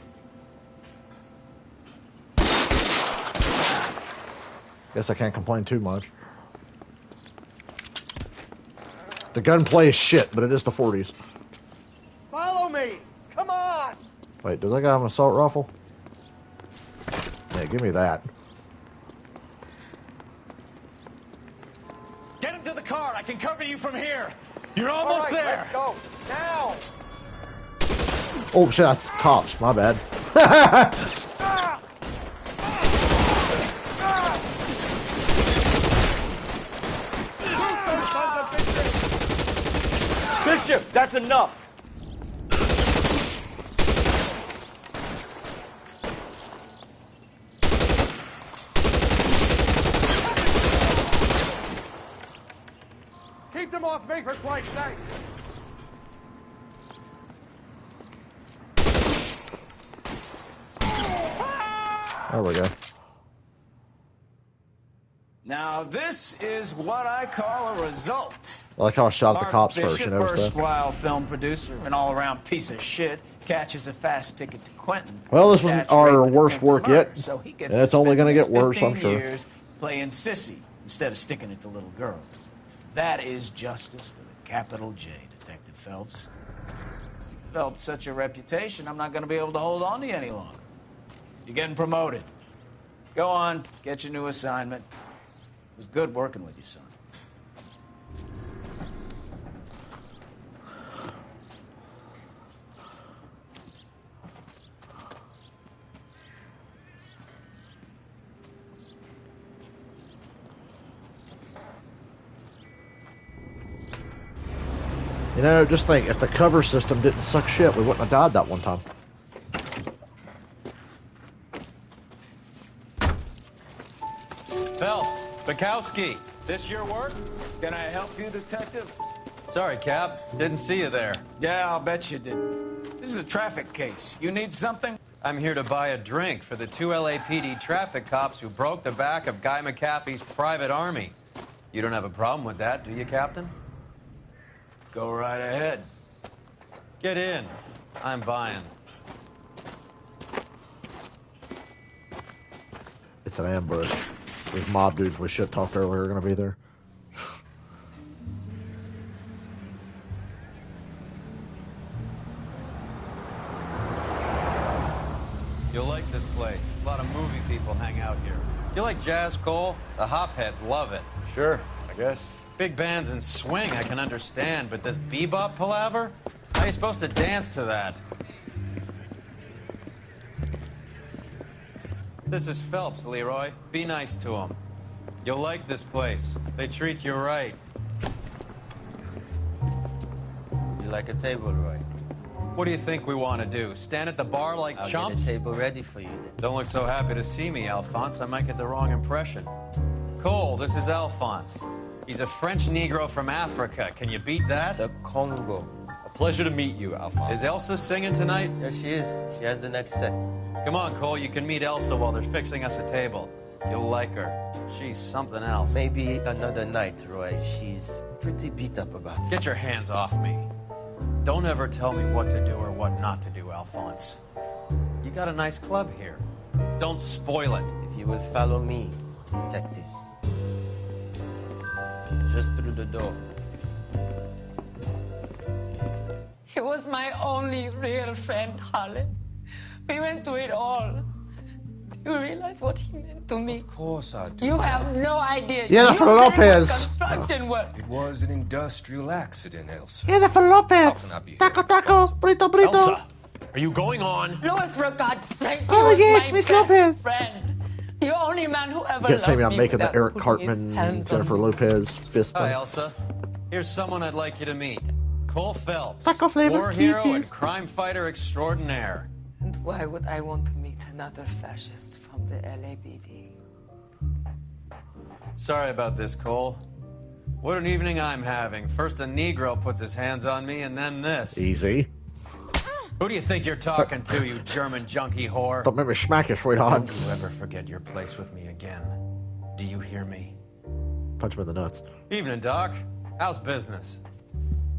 Guess I can't complain too much. The gunplay is shit, but it is the 40s. Follow me! Come on! Wait, does that guy have an assault rifle? Yeah, give me that. Get him to the car. I can cover you from here. You're almost there. Let's go! Now! Oh shit, that's cops. My bad. Bishop, that's enough. Keep them off me for Christ's sake! There we go. Now this is what I call a result. I like how I shot at the Mark cops Bishop, first, you notice that? erstwhile film producer, an all-around piece of shit, catches a fast ticket to Quentin. Well, this wasn't our worst work yet. So he gets And it's to only spend going to the get next worse, 15 I'm sure. years playing sissy instead of sticking it to little girls. That is justice with a capital J, Detective Phelps. Developed such a reputation, I'm not going to be able to hold on to you any longer. You're getting promoted. Go on, get your new assignment. It was good working with you, son. You know, just think, if the cover system didn't suck shit, we wouldn't have died that one time. Phelps, Bukowski, this your work? Can I help you, Detective? Sorry, Cap. Didn't see you there. Yeah, I'll bet you did. This is a traffic case. You need something? I'm here to buy a drink for the 2 LAPD traffic cops who broke the back of Guy McAfee's private army. You don't have a problem with that, do you, Captain? Go right ahead. Get in. I'm buying. It's an ambush. Those mob dudes we shit talked earlier are gonna be there. You'll like this place. A lot of movie people hang out here. You like jazz, Cole? The hopheads love it. Sure, I guess. Big bands and swing I can understand, but this bebop palaver? How are you supposed to dance to that? This is Phelps, Leroy. Be nice to him. You'll like this place. They treat you right. You like a table, Roy? What do you think we want to do? Stand at the bar like I'll chumps? get a table ready for you then. Don't look so happy to see me, Alphonse. I might get the wrong impression. Cole, this is Alphonse. He's a French Negro from Africa. Can you beat that? The Congo. A pleasure to meet you, Alphonse. Is Elsa singing tonight? Yes, she is. She has the next set. Come on, Cole. You can meet Elsa while they're fixing us a table. You'll like her. She's something else. Maybe another night, Roy. She's pretty beat up about it. Get your hands off me. Don't ever tell me what to do or what not to do, Alphonse. You got a nice club here. Don't spoil it. If you will follow me, detectives. Just through the door. He was my only real friend, Harlan. We went through it all. Do you realize what he meant to me? Of course I do. You have no idea. Jennifer You said it was Lopez. construction work. It was an industrial accident, Elsa. Jennifer Lopez. How can I be Taco, taco, burrito, burrito. Elsa, are you going on? Louis, for God's sake, Oh, he was yes, my Miss best Lopez. friend. The only man who ever You can't say me loved I'm me making the without Eric putting his Cartman, hands on Jennifer me. Lopez fist Hi, thing. Elsa. Here's someone I'd like you to meet. Cole Phelps. Taco flavor war hero pieces. and crime fighter extraordinaire. And why would I want to meet another fascist from the LAPD? Sorry about this, Cole. What an evening I'm having. First a Negro puts his hands on me, and then this. Easy. Who do you think you're talking to, you German junkie whore? Don't make me smack you, sweetheart. Don't you ever forget your place with me again. Do you hear me? Punch him in the nuts. Evening, Doc. How's business?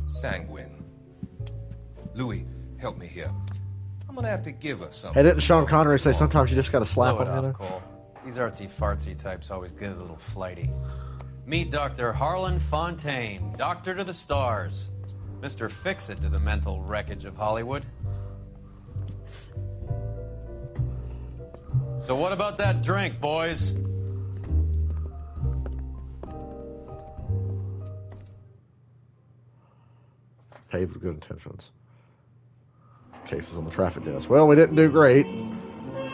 Sanguine. Louis, help me here. I'm gonna have to give her something. Hey, didn't Sean Connery say sometimes you just gotta slap Blow him it in off, there? Cole. These artsy-fartsy types always get a little flighty. Meet Dr. Harlan Fontaine, doctor to the stars. Mr. Fix-It to the mental wreckage of Hollywood. So what about that drink, boys? Paved with good intentions. Cases on the traffic desk. Well, we didn't do great.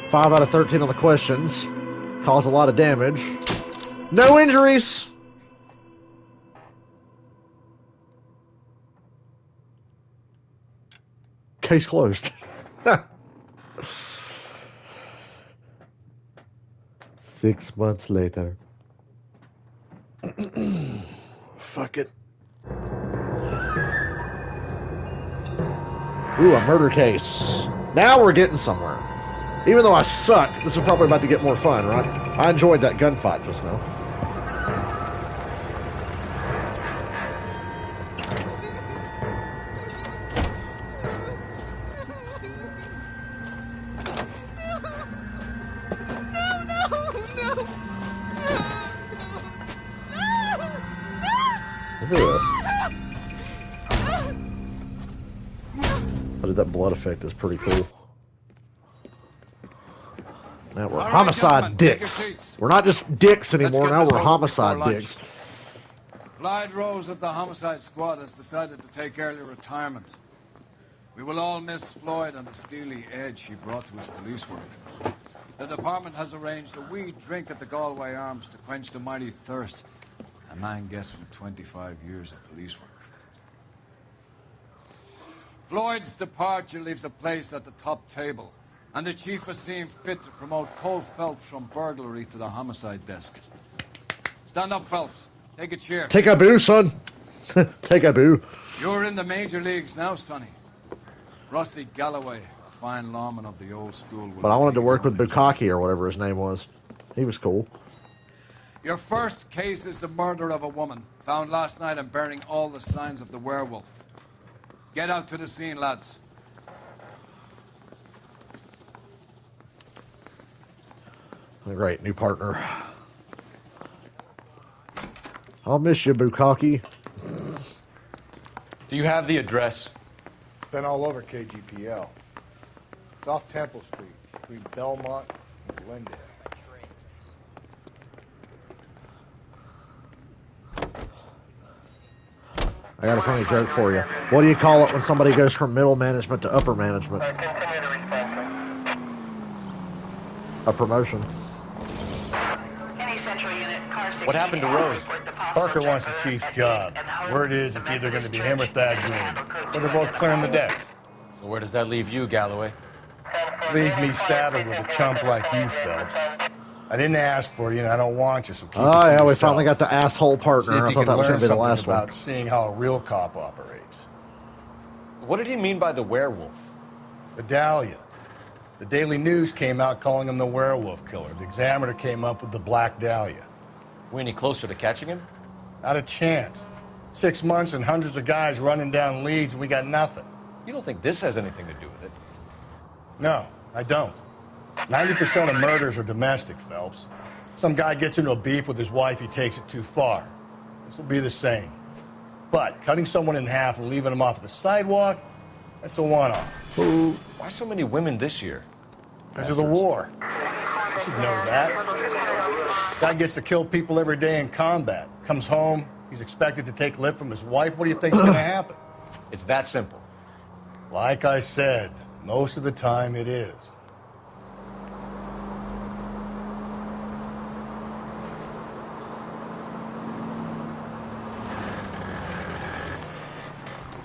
5 out of 13 on the questions. Caused a lot of damage. No injuries. Case closed. Six months later. Fuck it. Ooh, a murder case. Now we're getting somewhere. Even though I suck, this is probably about to get more fun, right? I enjoyed that gunfight just now. But that blood effect is pretty cool. Now we're All right, homicide gentlemen, take your dicks. seats. We're not just dicks anymore. Let's get Now this we're over homicide before lunch. dicks. Clyde Rose of the Homicide Squad has decided to take early retirement. We will all miss Floyd and the steely edge he brought to his police work. The department has arranged a wee drink at the Galway Arms to quench the mighty thirst a man gets from 25 years of police work. Floyd's departure leaves a place at the top table, and the chief has seen fit to promote Cole Phelps from burglary to the homicide desk. Stand up, Phelps. Take a chair. Take a boo, son. Take a boo. You're in the major leagues now, Sonny. Rusty Galloway, a fine lawman of the old school. Will But I be wanted to taking work over with in July. Bukkake or whatever his name was. He was cool. Your first case is the murder of a woman, found last night and bearing all the signs of the werewolf. Get out to the scene, lads. Great, new partner. I'll miss you, Bukkake. Do you have the address? Been all over KGPL. It's off Temple Street, between Belmont and Glendale. I got a funny joke for you. What do you call it when somebody goes from middle management to upper management? A promotion. What happened to Rose? Parker wants the chief's job. Word is it's either going to be him or Thad Green. So they're both clearing the decks. So where does that leave you, Galloway? Leaves me saddled with a chump like you, Phelps. I didn't ask for you, and I don't want you, so keep it Oh, to yeah, yourself. we finally got the asshole See partner. if I you thought can that was learn going to be the something last about one. seeing how a real cop operates. What did he mean by the werewolf? The Dahlia. The Daily News came out calling him the werewolf killer. The Examiner came up with the Black Dahlia. We any closer to catching him? Not a chance. 6 months and hundreds of guys running down leads, and we got nothing. You don't think this has anything to do with it? No, I don't. 90% of murders are domestic, Phelps. Some guy gets into a beef with his wife, he takes it too far. This will be the same. But cutting someone in half and leaving them off the sidewalk, that's a one-off. Why so many women this year? Because of the war. You should know that. Guy gets to kill people every day in combat. Comes home, he's expected to take lip from his wife. What do you think's going to happen? It's that simple. Like I said, most of the time it is.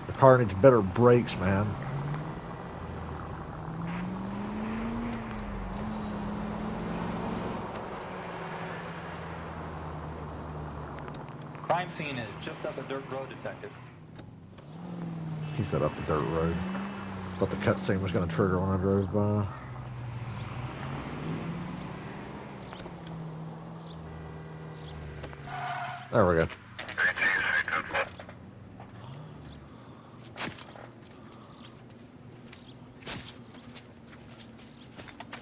The car needs better brakes, man. Crime scene is just up a dirt road, Detective. He said up the dirt road. Thought the cutscene was going to trigger when I drove by. There we go.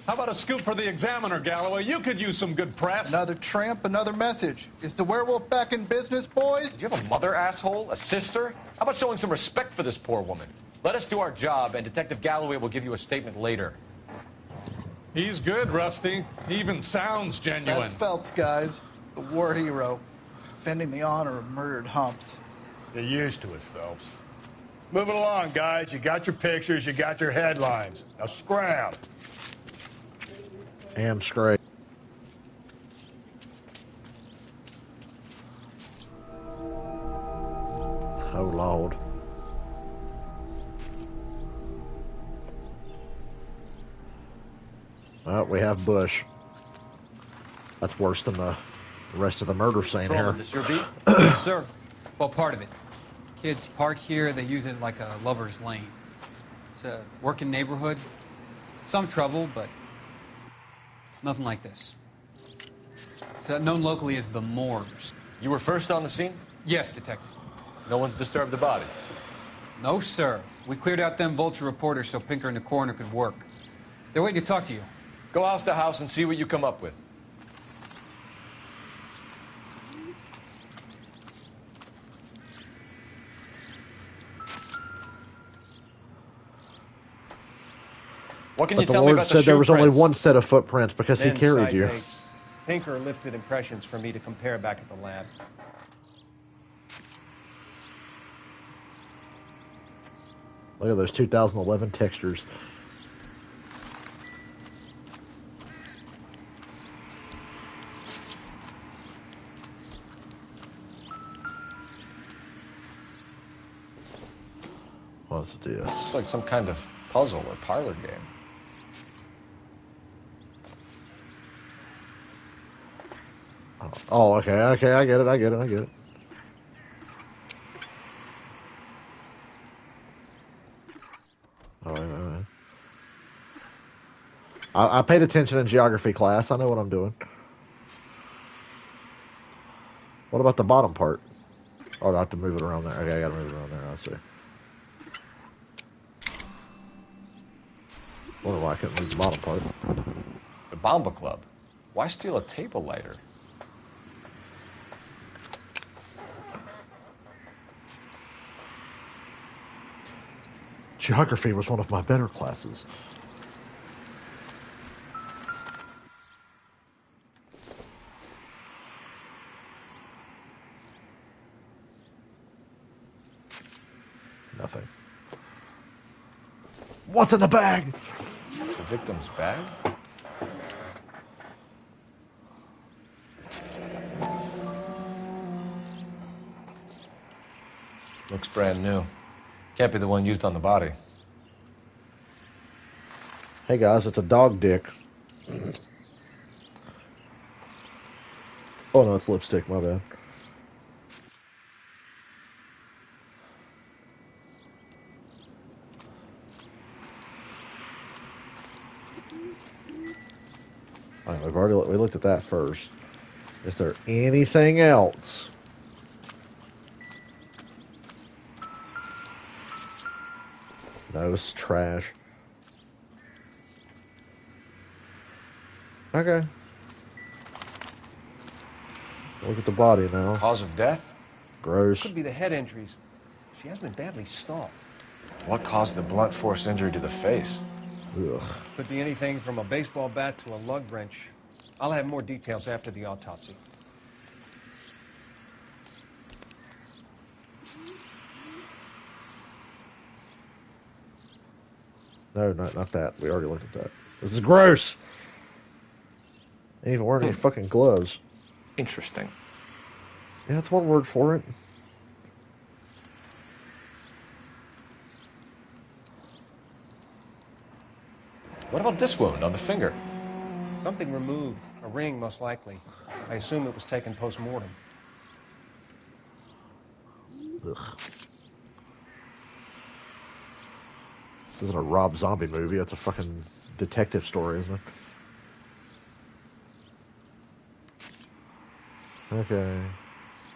How about a scoop for the Examiner, Galloway? You could use some good press. Another tramp, another message. Is the werewolf back in business, boys? Do you have a mother, asshole? A sister? How about showing some respect for this poor woman? Let us do our job, and Detective Galloway will give you a statement later. He's good, Rusty. He even sounds genuine. That's Phelps, guys. The war hero. Defending the honor of murdered humps. Get used to it, Phelps. Moving along, guys. You got your pictures, you got your headlines. Now scram. And straight. Oh, Lord. Well, we have Bush. That's worse than the rest of the murder scene here. This your beat? Yes, sir. Well, part of it. Kids park here, they use it like a lover's lane. It's a working neighborhood. Some trouble, but nothing like this. It's known locally as the Morgues. You were first on the scene? Yes, Detective. No one's disturbed the body? No, sir. We cleared out them vulture reporters so Pinker and the coroner could work. They're waiting to talk to you. Go house to house and see what you come up with. What can But you the tell me Lord about the said there shoe was only prints? one set of footprints because he Then carried side you. dates. Pinker lifted impressions for me to compare back at the lab. Look at those 2011 textures. What's this? It's like some kind of puzzle or parlor game. Oh, okay, I get it. I paid attention in geography class. I know what I'm doing. What about the bottom part? Oh, I have to move it around there. Okay, I gotta move it around there. I see. Wonder why I couldn't move the bottom part. The Bomba Club. Why steal a table lighter? Geography was one of my better classes. Nothing. What's in the bag? The victim's bag? Looks brand new. Can't be the one used on the body. Hey guys, it's a dog dick. Oh no, it's lipstick, my bad. Alright, we looked at that first. Is there anything else? No, it's trash. Okay. Look at the body now. Cause of death? Gross. Could be the head injuries. She has been badly stalked. What caused the blunt force injury to the face? Ugh. Could be anything from a baseball bat to a lug wrench. I'll have more details after the autopsy. No, not that. We already looked at that. This is gross. Ain't even wearing any fucking gloves. Interesting. Yeah, that's one word for it. What about this wound on the finger? Something removed. A ring, most likely. I assume it was taken post-mortem. Ugh. This isn't a Rob Zombie movie. It's a fucking detective story, isn't it? Okay.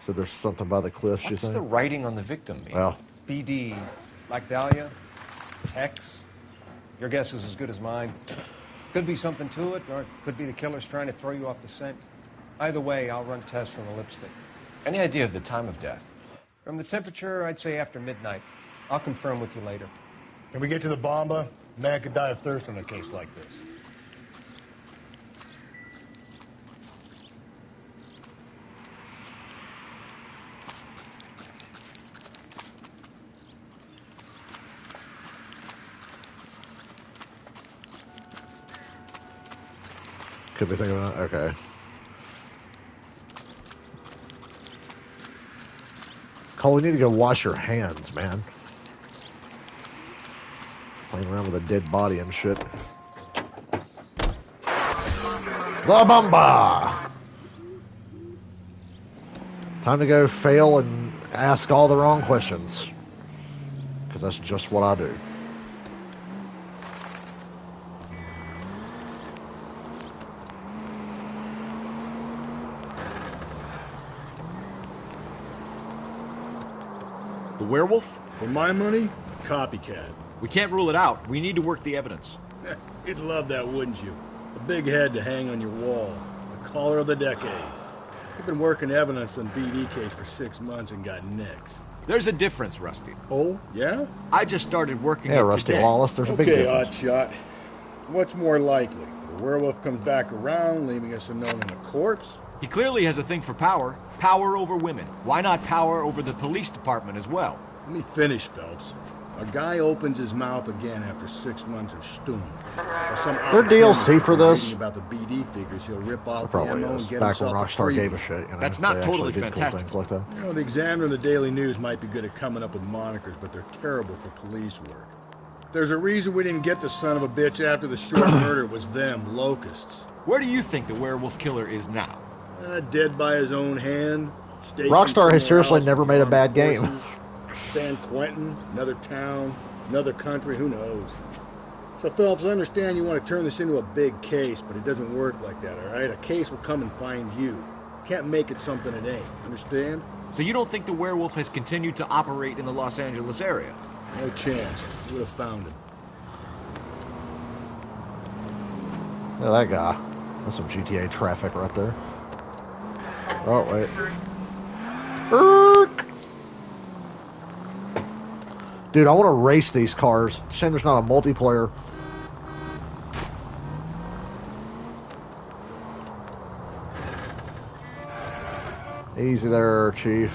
So there's something by the cliffs, you What's think? the writing on the victim mean? Well, BD. Black Dahlia. Tex. Your guess is as good as mine. Could be something to it, or it could be the killer's trying to throw you off the scent. Either way, I'll run tests from the lipstick. Any idea of the time of death? From the temperature, I'd say after midnight. I'll confirm with you later. Can we get to the Bomba? A man could die of thirst in a case like this. could be thinking about okay. Cole, you need to go wash your hands, man. Playing around with a dead body and shit. The Bomba! Time to go fail and ask all the wrong questions. Because that's just what I do. The werewolf? For my money, copycat. We can't rule it out. We need to work the evidence. You'd love that, wouldn't you? A big head to hang on your wall. The caller of the decade. You've been working evidence on BD case for 6 months and got nicks. There's a difference, Rusty. Oh, yeah? I just started working Yeah, it Rusty today. Wallace, there's a big difference. Okay, Oddshot. What's more likely? The werewolf comes back around, leaving us unknown in a corpse? He clearly has a thing for power. Power over women. Why not power over the police department as well? Let me finish, Phelps. A guy opens his mouth again after 6 months of stewing. Their DLC for this? About the BD figures, he'll rip off the Probably ammo is. and get Back when himself a Rockstar freebie. gave a shit. You know? That's not They totally actually did cool fantastic. things like that. You know, the Examiner and the Daily News might be good at coming up with monikers, but they're terrible for police work. There's a reason we didn't get the son of a bitch after the short murder was them, locusts. Where do you think the werewolf killer is now? Dead by his own hand. stationed Rockstar has somewhere seriously else never with made a armed bad game. forces. San Quentin, another town, another country, who knows? So, Phelps, I understand you want to turn this into a big case, but it doesn't work like that, all right? A case will come and find you. Can't make it something it ain't. Understand? So you don't think the werewolf has continued to operate in the Los Angeles area? No chance. You would have found him. Yeah, that guy. That's some GTA traffic right there. Oh, wait. Erk! Dude, I want to race these cars. Shame there's not a multiplayer. Easy there, Chief.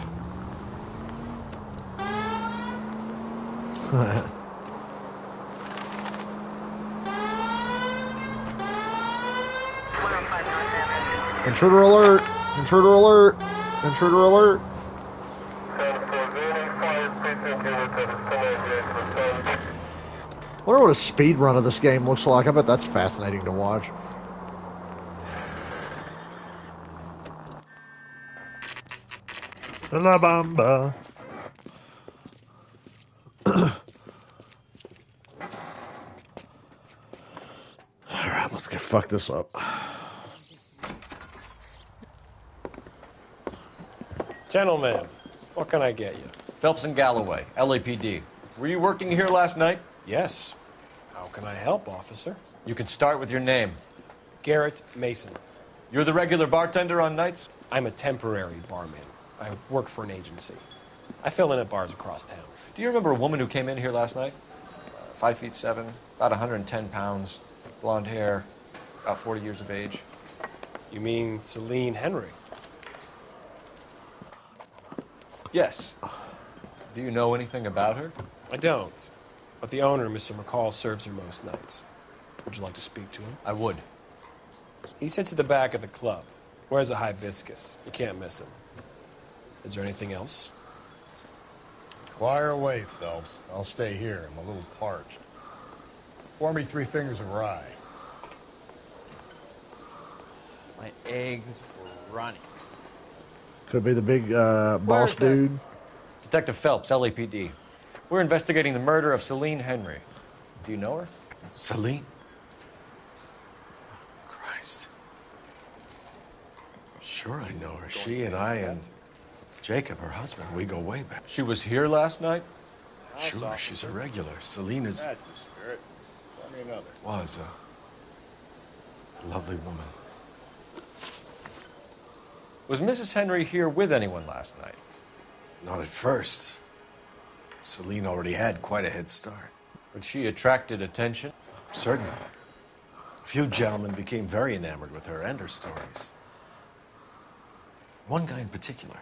Intruder alert! Intruder alert! Intruder alert! I wonder what a speed run of this game looks like. I bet that's fascinating to watch. La Bamba. Alright, let's get fuck this up. Gentlemen, what can I get you? Phelps and Galloway, LAPD. Were you working here last night? Yes. How can I help, officer? You can start with your name. Garrett Mason. You're the regular bartender on nights? I'm a temporary barman. I work for an agency. I fill in at bars across town. Do you remember a woman who came in here last night? 5'7", about 110 pounds, blonde hair, about 40 years of age. You mean Celine Henry? Yes. Do you know anything about her? I don't. But the owner, Mr. McCall, serves her most nights. Would you like to speak to him? I would. He sits at the back of the club. Wears a hibiscus. You can't miss him. Is there anything else? Fire away, Phelps. I'll stay here. I'm a little parched. Pour me 3 fingers of rye. My eggs were running. Could be the big boss dude. Detective Phelps, LAPD. We're investigating the murder of Celine Henry. Do you know her? Celine? Christ. Sure I know her. She and I and Jacob, her husband, we go way back. She was here last night? Sure, she's a regular. Celine is... That's the spirit. Tell me another. Was a lovely woman. Was Mrs. Henry here with anyone last night? Not at first. Celine already had quite a head start. But she attracted attention? Certainly. A few gentlemen became very enamored with her and her stories. One guy in particular.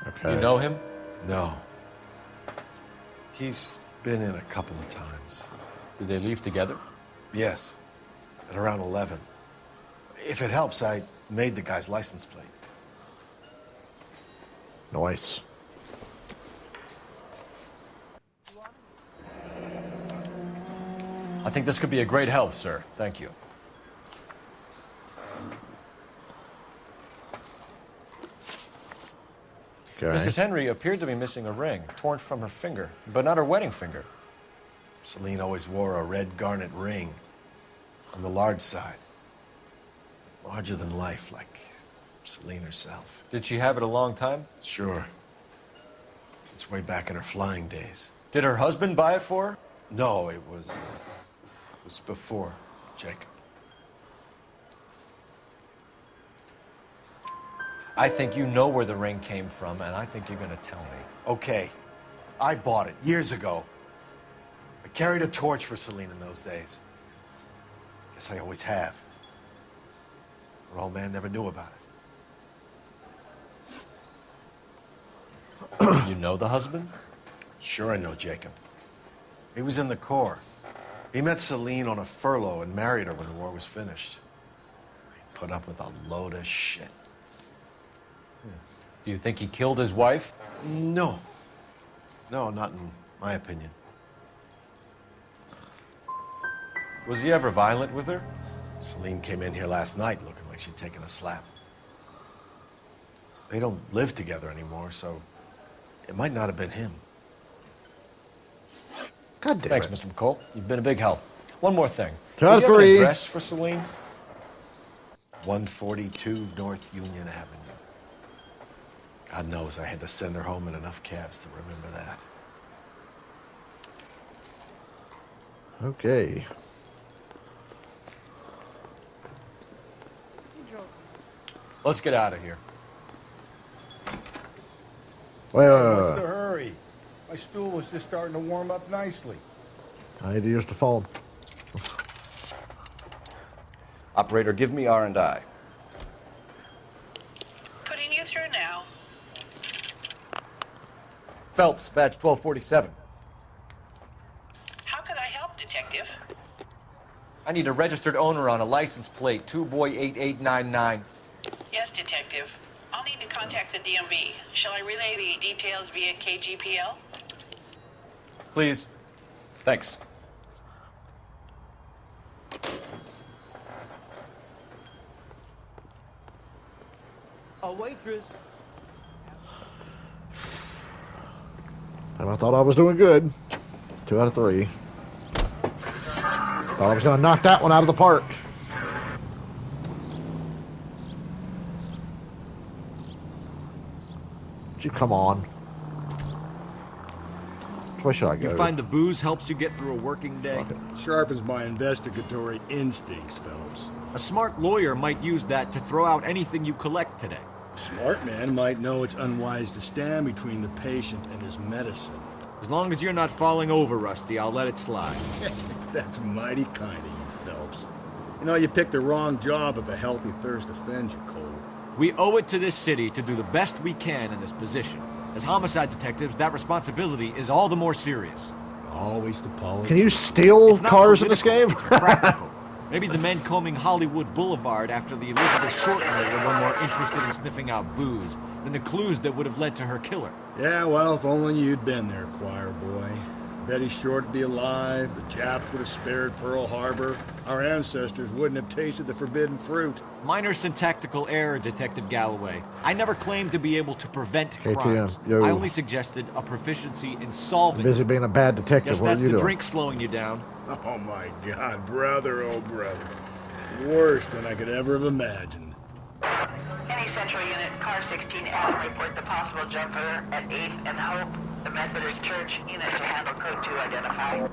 Okay. You know him? No. He's been in a couple of times. Did they leave together? Yes. At around 11. If it helps, I made the guy's license plate. Nice. I think this could be a great help, sir. Thank you. Okay. Mrs. Henry appeared to be missing a ring, torn from her finger, but not her wedding finger. Celine always wore a red garnet ring on the large side. Larger than life, like Celine herself. Did she have it a long time? Sure. Since way back in her flying days. Did her husband buy it for her? No, it was before Jacob. I think you know where the ring came from, and I think you're going to tell me. Okay. I bought it years ago. I carried a torch for Celine in those days. Guess I always have. Her old man never knew about it. You know the husband? Sure I know Jacob. He was in the Corps. He met Celine on a furlough and married her when the war was finished. He put up with a load of shit. Do you think he killed his wife? No. No, not in my opinion. Was he ever violent with her? Celine came in here last night looking like she'd taken a slap. They don't live together anymore, so it might not have been him. God damn Thanks, it. Mr. McCall. You've been a big help. One more thing. 2 out of Do you have 3. an address for Celine? 142 North Union Avenue. God knows I had to send her home in enough cabs to remember that. Okay. Let's get out of here. Wait, What's the hurry? My stool was just starting to warm up nicely. I need to use the phone. Operator, give me R&I. Putting you through now. Phelps, badge 1247. How could I help, Detective? I need a registered owner on a license plate, 2boy8899. Yes, Detective. I'll need to contact the DMV. Shall I relay the details via KGPL? Please. Thanks. A waitress. And I thought I was doing good. 2 out of 3. Thought I was going to knock that one out of the park. Would you come on? Which way should I go? You find the booze helps you get through a working day? Sharpens my investigatory instincts, Phelps. A smart lawyer might use that to throw out anything you collect today. A smart man might know it's unwise to stand between the patient and his medicine. As long as you're not falling over, Rusty, I'll let it slide. That's mighty kind of you, Phelps. You know, you picked the wrong job if a healthy thirst offends you, Cole. We owe it to this city to do the best we can in this position. As homicide detectives, that responsibility is all the more serious. Always the politics. Can you steal It's not cars in this game? political, it's practical. Maybe the men combing Hollywood Boulevard after the Elizabeth Short murder were more interested in sniffing out booze than the clues that would have led to her killer. Yeah, well, if only you'd been there, choir boy. Betty Short would be alive, the Japs would have spared Pearl Harbor, our ancestors wouldn't have tasted the forbidden fruit. Minor syntactical error, Detective Galloway. I never claimed to be able to prevent crimes. KTM, yo. I only suggested a proficiency in solving. Busy being a bad detective. Guess What that's are you the doing? drink slowing you down. Oh my God, brother, oh brother. Worse than I could ever have imagined. Any central unit, car 16 Adam reports a possible jumper at 8th and Hope. The Methodist Church unit to handle code 2 identify.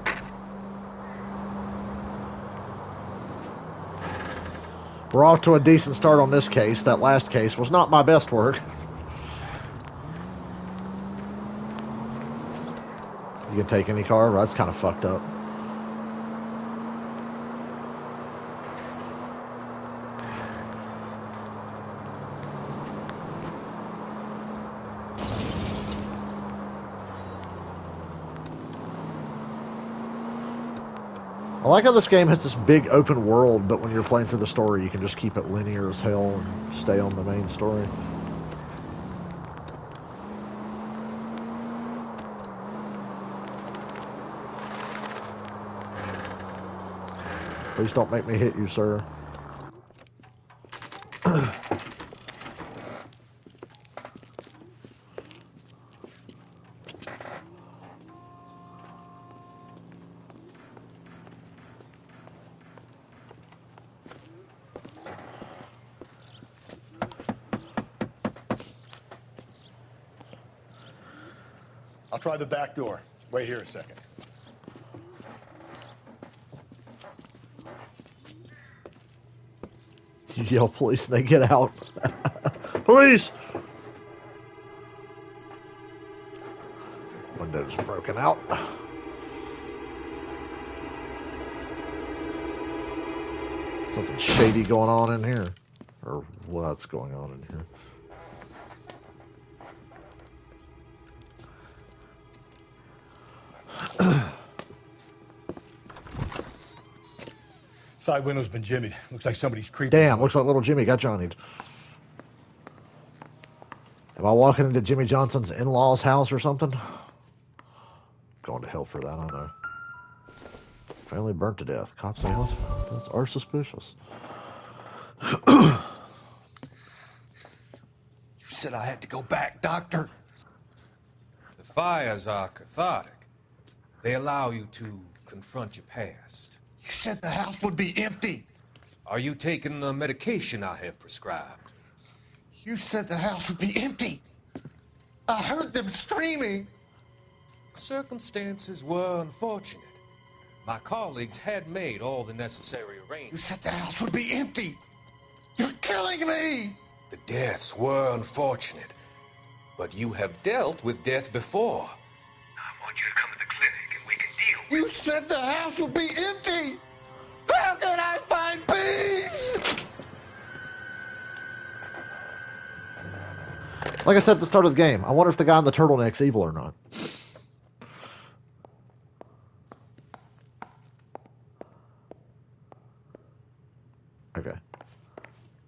We're off to a decent start on this case. That last case was not my best work. You can take any car? That's kind of fucked up. I like how this game has this big open world, but when you're playing through the story, you can just keep it linear as hell and stay on the main story. Please don't make me hit you, sir. I'll try the back door. Wait here a second. You yell police and they get out. Police! Window's broken out. Something shady going on in here. Or what's going on in here? Side window's been jimmied. Looks like somebody's creeping. Damn, looks like little Jimmy got Johnny'd. Am I walking into Jimmy Johnson's in-laws' house or something? Going to hell for that, I know. Family burnt to death. Cops say that's are suspicious. You said I had to go back, Doctor. The fires are cathartic. They allow you to confront your past. You said the house would be empty. Are you taking the medication I have prescribed? You said the house would be empty. I heard them screaming. Circumstances were unfortunate. My colleagues had made all the necessary You arrangements. said the house would be empty. You're killing me. The deaths were unfortunate, but you have dealt with death before. I want you to come to the clinic and we can deal with it. You said the house would be empty. How can I find peace? Like I said at the start of the game, I wonder if the guy in the turtleneck's evil or not. Okay.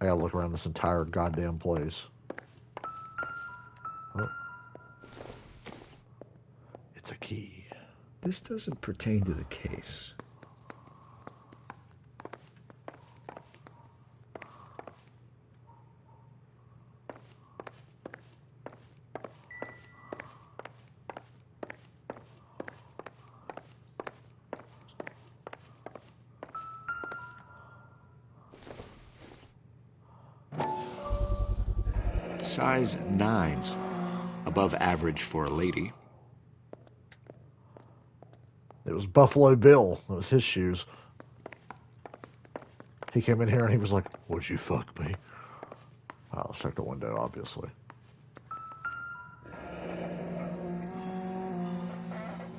I gotta look around this entire goddamn place. Oh. It's a key. This doesn't pertain to the case. Size 9's above average for a lady. It was Buffalo Bill. It was his shoes. He came in here and he was like, "Would you fuck me?" I'll check the window, obviously.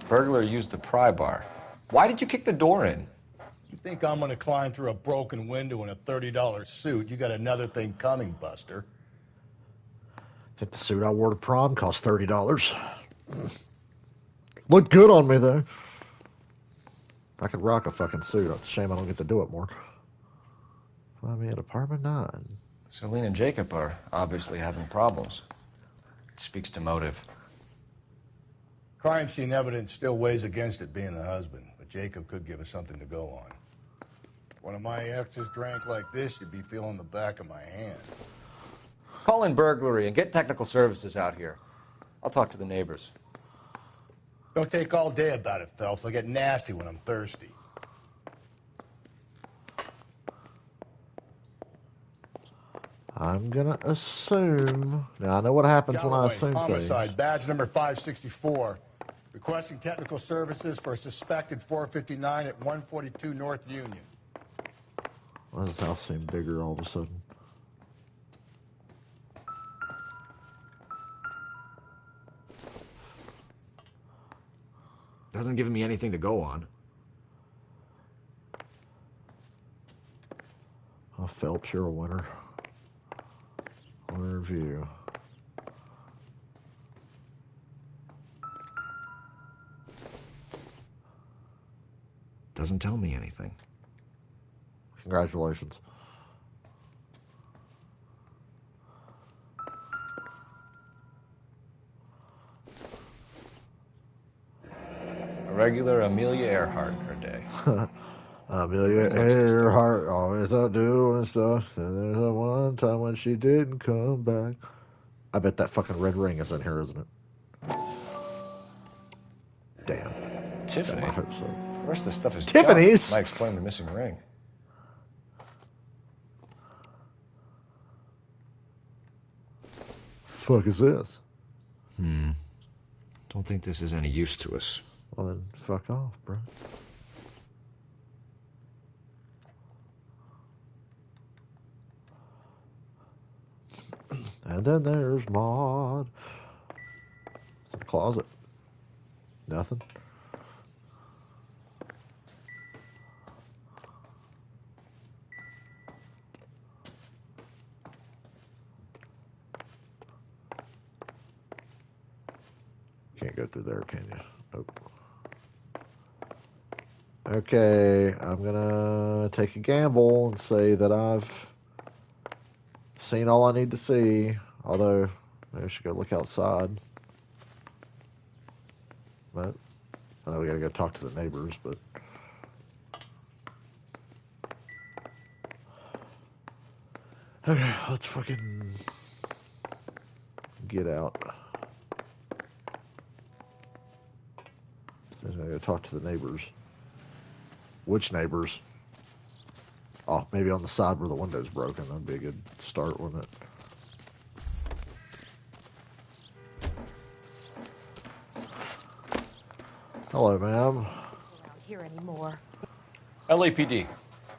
Burglar used the pry bar. Why did you kick the door in? You think I'm gonna climb through a broken window in a $30 suit? You got another thing coming, Buster. I think the suit I wore to prom cost $30. Looked good on me, though. I could rock a fucking suit. It's a shame I don't get to do it more. Find me at apartment 9. Celine and Jacob are obviously having problems. It speaks to motive. Crime scene evidence still weighs against it being the husband, but Jacob could give us something to go on. If one of my exes drank like this, you'd be feeling the back of my hand. Call in burglary and get technical services out here. I'll talk to the neighbors. Don't take all day about it, Phelps. I'll get nasty when I'm thirsty. I'm gonna assume. Now, I know what happens when I Galloway, assume homicide, things. badge number 564. Requesting technical services for a suspected 459 at 142 North Union. Why does this house seem bigger all of a sudden? Doesn't give me anything to go on. Oh, Phelps, you're a winner. Winner view. Doesn't tell me anything. Congratulations. A regular Amelia Earhart in her day. Amelia Earhart always out doing stuff. And there's a one time when she didn't come back. I bet that fucking red ring is in here, isn't it? Damn. Tiffany? I hope so. The rest of the stuff is Tiffany's? junk. Might explain the missing ring. Fuck is this? Don't think this is any use to us. Well then, fuck off, bro. And then there's Maud. It's in the closet. Nothing. Can't go through there, can you? Nope. Okay, I'm gonna take a gamble and say that I've seen all I need to see. Although, maybe I should go look outside. But I know we gotta go talk to the neighbors, but okay, let's fucking get out. There's I gotta talk to the neighbors. Which neighbors? Oh, maybe on the side where the window's broken. That'd be a good start, wouldn't it? Hello, ma'am. Here anymore. LAPD.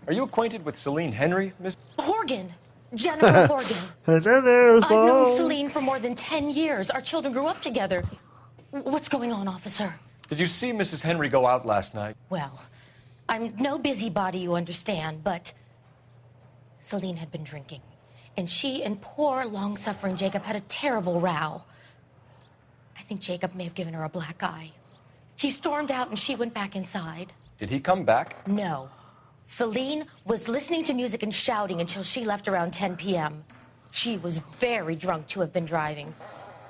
Are you acquainted with Celine Henry, Miss? Horgan. Jennifer Horgan. And then there's I've known Celine for more than 10 years. Our children grew up together. What's going on, officer? Did you see Mrs. Henry go out last night? Well, I'm no busybody, you understand, but Celine had been drinking. And she and poor, long-suffering Jacob had a terrible row. I think Jacob may have given her a black eye. He stormed out and she went back inside. Did he come back? No. Celine was listening to music and shouting until she left around 10 p.m. She was very drunk to have been driving.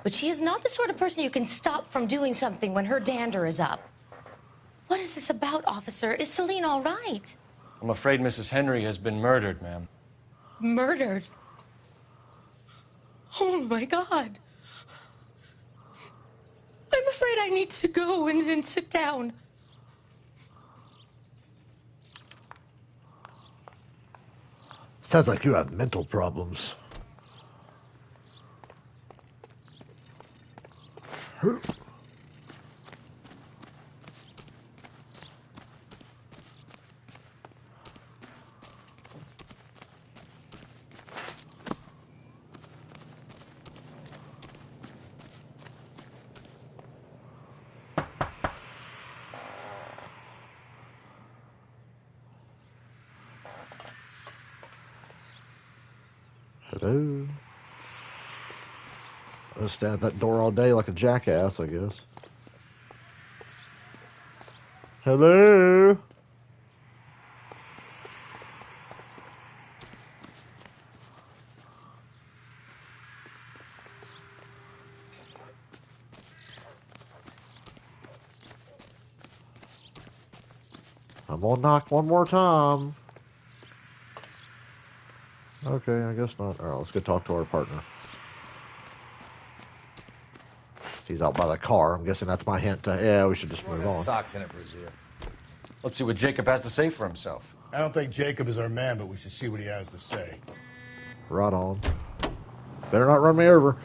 But she is not the sort of person you can stop from doing something when her dander is up. What is this about, officer? Is Celine all right? I'm afraid Mrs. Henry has been murdered, ma'am. Murdered? Oh, my God. I'm afraid I need to go and sit down. Sounds like you have mental problems. Hello. I'll stand at that door all day like a jackass, I guess. Hello. I'm gonna knock one more time. Okay, I guess not. Alright, let's go talk to our partner. He's out by the car. I'm guessing that's my hint to, yeah, we should just move on. Socks in it, Brazier. Let's see what Jacob has to say for himself. I don't think Jacob is our man, but we should see what he has to say. Right on. Better not run me over.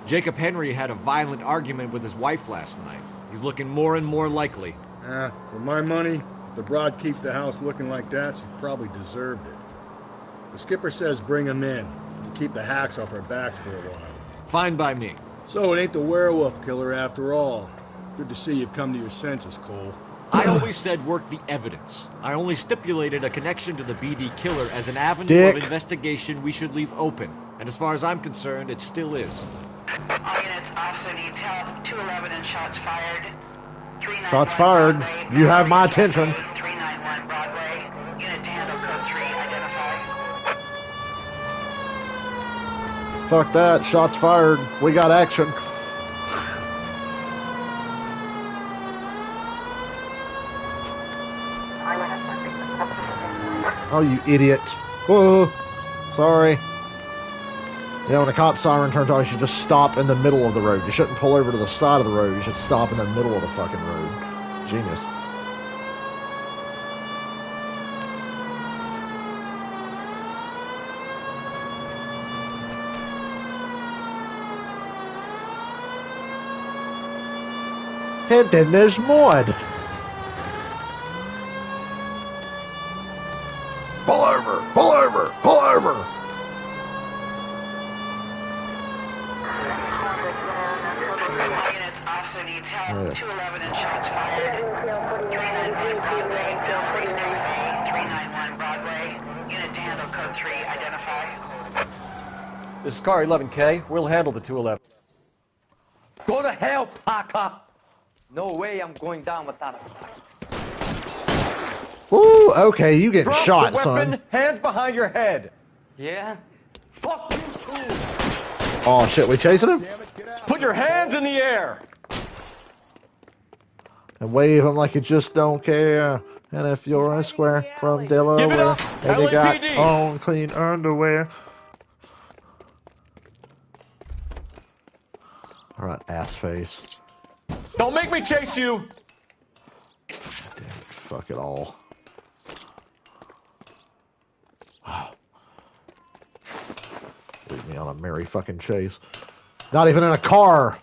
Jacob Henry had a violent argument with his wife last night. He's looking more and more likely. For my money, if the broad keeps the house looking like that, she probably deserved it. The skipper says bring him in to keep the hacks off our backs for a while. Fine by me. So it ain't the werewolf killer after all. Good to see you've come to your senses, Cole. I always said work the evidence. I only stipulated a connection to the BD killer as an avenue of investigation we should leave open. And as far as I'm concerned, it still is. All units, officer needs help. 211 and shots fired. 391 Shots fired. Broadway, You have my attention. 391 Broadway. Unit to handle code 3, identify. Fuck that. Shots fired. We got action. Oh, you idiot. Whoa. Sorry. Yeah, when a cop siren turns on, you should just stop in the middle of the road. You shouldn't pull over to the side of the road. You should stop in the middle of the fucking road. Genius. And then there's mud. Pull over! Pull over! Pull over! Officer needs help. 211 and shots fired. 391 Broadway. 391 Broadway. Unit to handle code 3, identify. This is car 11K. We'll handle the 211. Go to hell, Parker! No way I'm going down without a fight. Ooh, okay, you getting Drop shot, the weapon, son. hands behind your head. Yeah? Fuck you too! Oh shit, we chasing him? Put your hands in the air! And wave them like you just don't care. And if you're a square from Delaware, and you got LAPD. on clean underwear. Ass face. Don't make me chase you! Damn it, fuck it all. Leave me on a merry fucking chase. Not even in a car!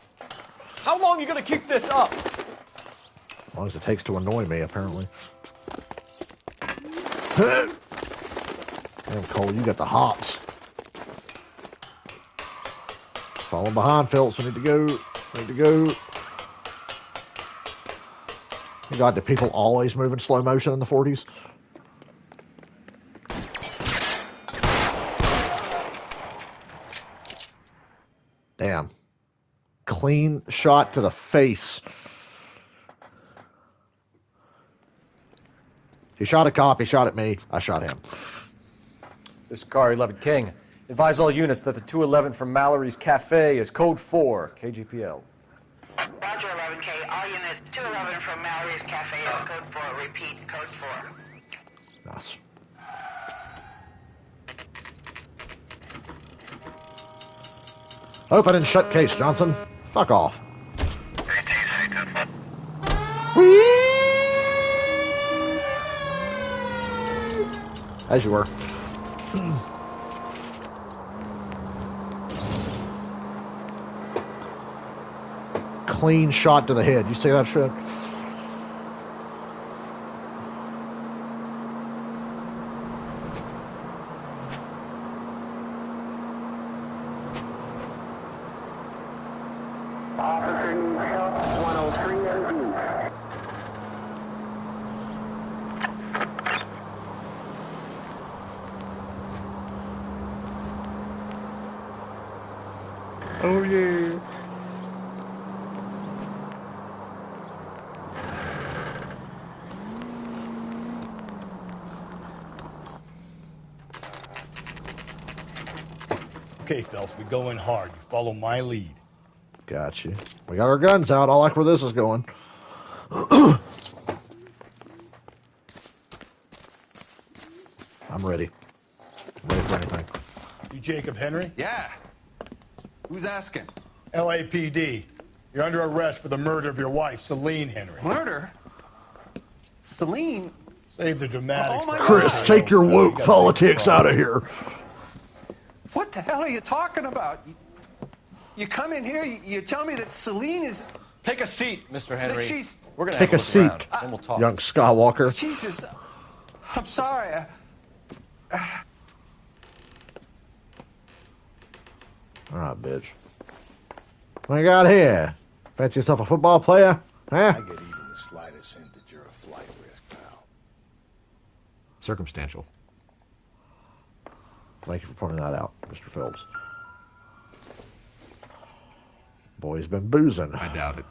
How long are you gonna keep this up? As long as it takes to annoy me, apparently. Damn, Cole, you got the hops. Falling behind, Phelps. We need to go. We need to go. God, did people always move in slow motion in the 40s? Damn. Clean shot to the face. He shot a cop. He shot at me. I shot him. This is Car 11 King. Advise all units that the 211 from Mallory's Cafe is code 4, KGPL. Roger, 11K. All units, 211 from Mallory's Cafe is code 4. Repeat, code 4. Nice. Hope I didn't shut case, Johnson. Fuck off. As you were. Clean shot to the head. You see that shit? Officer needs help. 103 MD. Oh yeah. Okay, Phelps, we go in hard. You follow my lead. Got you. We got our guns out. I like where this is going. I'm ready. I'm ready for anything. You Jacob Henry? Yeah. Who's asking? LAPD. You're under arrest for the murder of your wife, Celine Henry. Murder? Celine? Save the dramatics. Oh my Chris, God. take your woke politics out of here. What the hell are you talking about? You come in here, you tell me that Celine is... Take a seat, Mr. Henry. she's... We're gonna Take have a a look seat, around, then we'll talk. young Skywalker. Jesus. I'm sorry. All right, bitch. What you got here? Fancy yourself a football player? Huh? I get even the slightest hint that you're a flight risk, pal. Circumstantial. Thank you for pointing that out, Mr. Phelps. Boy's been boozing. I doubt it.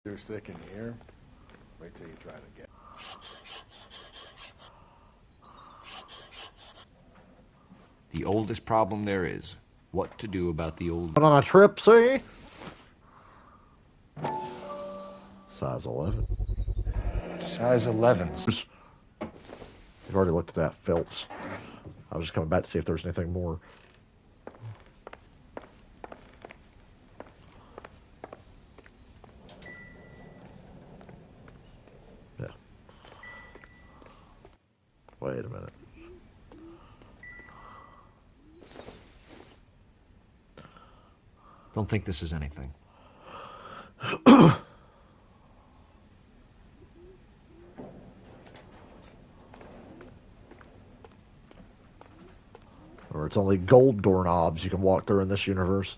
You're thick in here. Wait till you try to get. The oldest problem there is. What to do about the old... Went on a trip, see? Size 11. Size 11s. You've already looked at that, Phelps. I was just coming back to see if there was anything more. Yeah. Wait a minute. Don't think this is anything. Or it's only gold doorknobs you can walk through in this universe.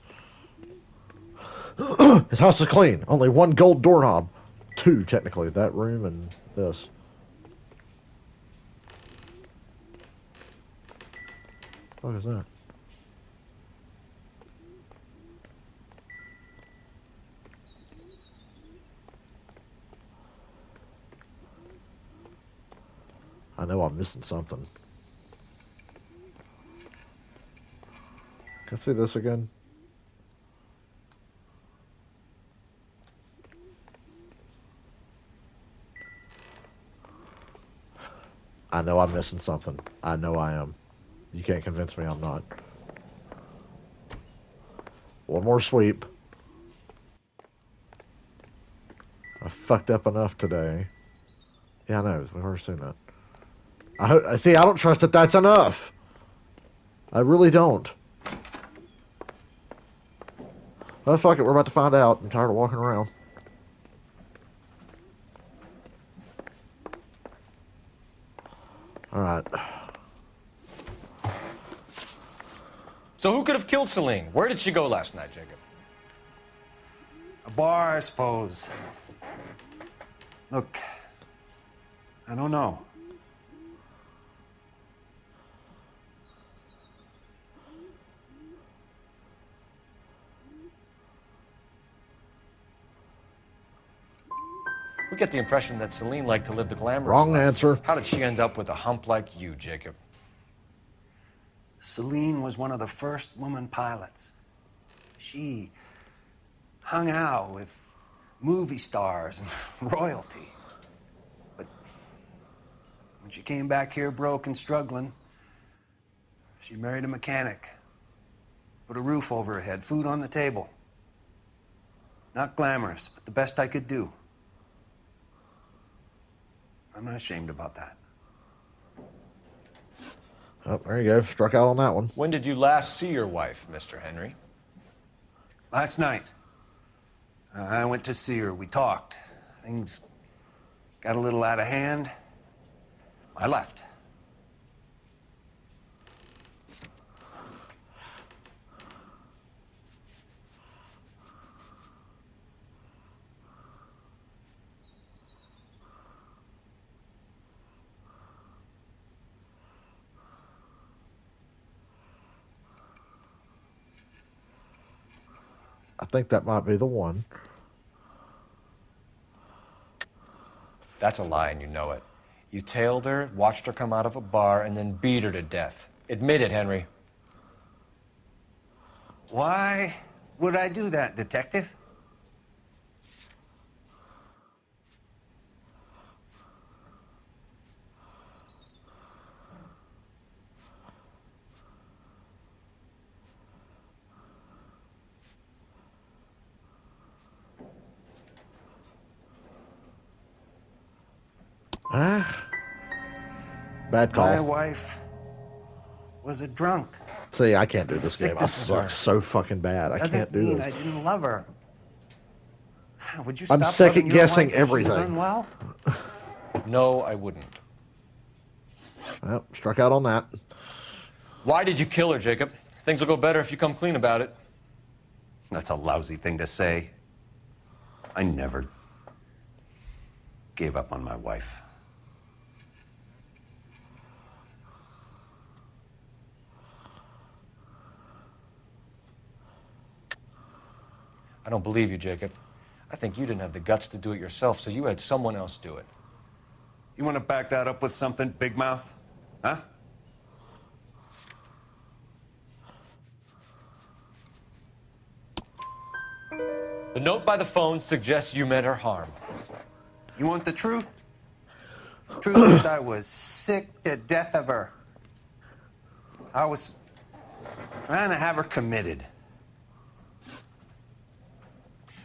His house is clean. Only one gold doorknob. Two, technically. That room and this. What is that? I know I'm missing something. Can I see this again? I know I'm missing something. I know I am. You can't convince me I'm not. One more sweep. I fucked up enough today. Yeah, I know. We've already seen that. I see. I don't trust that that's enough. I really don't. Oh, fuck it. We're about to find out. I'm tired of walking around. Alright. So who could have killed Celine? Where did she go last night, Jacob? A bar, I suppose. Look, I don't know. We get the impression that Celine liked to live the glamorous Wrong life. answer. How did she end up with a hump like you, Jacob? Celine was one of the first woman pilots. She hung out with movie stars and royalty. But when she came back here broke and struggling, she married a mechanic. Put a roof over her head, food on the table. Not glamorous, but the best I could do. I'm not ashamed about that. Oh, there you go. Struck out on that one. When did you last see your wife, Mr. Henry? Last night. I went to see her. We talked. Things got a little out of hand. I left. I think that might be the one. That's a lie, and you know it. You tailed her, watched her come out of a bar, and then beat her to death. Admit it, Henry. Why would I do that, Detective? Bad call. My wife was a drunk. See, I can't do this game. I Sickness with her. suck so fucking bad. I Doesn't can't do mean this. I didn't love her. Would you I'm stop second loving your guessing wife if she was everything. unwell? No, I wouldn't. Well, struck out on that. Why did you kill her, Jacob? Things will go better if you come clean about it. That's a lousy thing to say. I never gave up on my wife. I don't believe you, Jacob. I think you didn't have the guts to do it yourself, so you had someone else do it. You want to back that up with something, Big Mouth? Huh? The note by the phone suggests you meant her harm. You want the truth? Truth is, I was sick to death of her. I was trying to have her committed.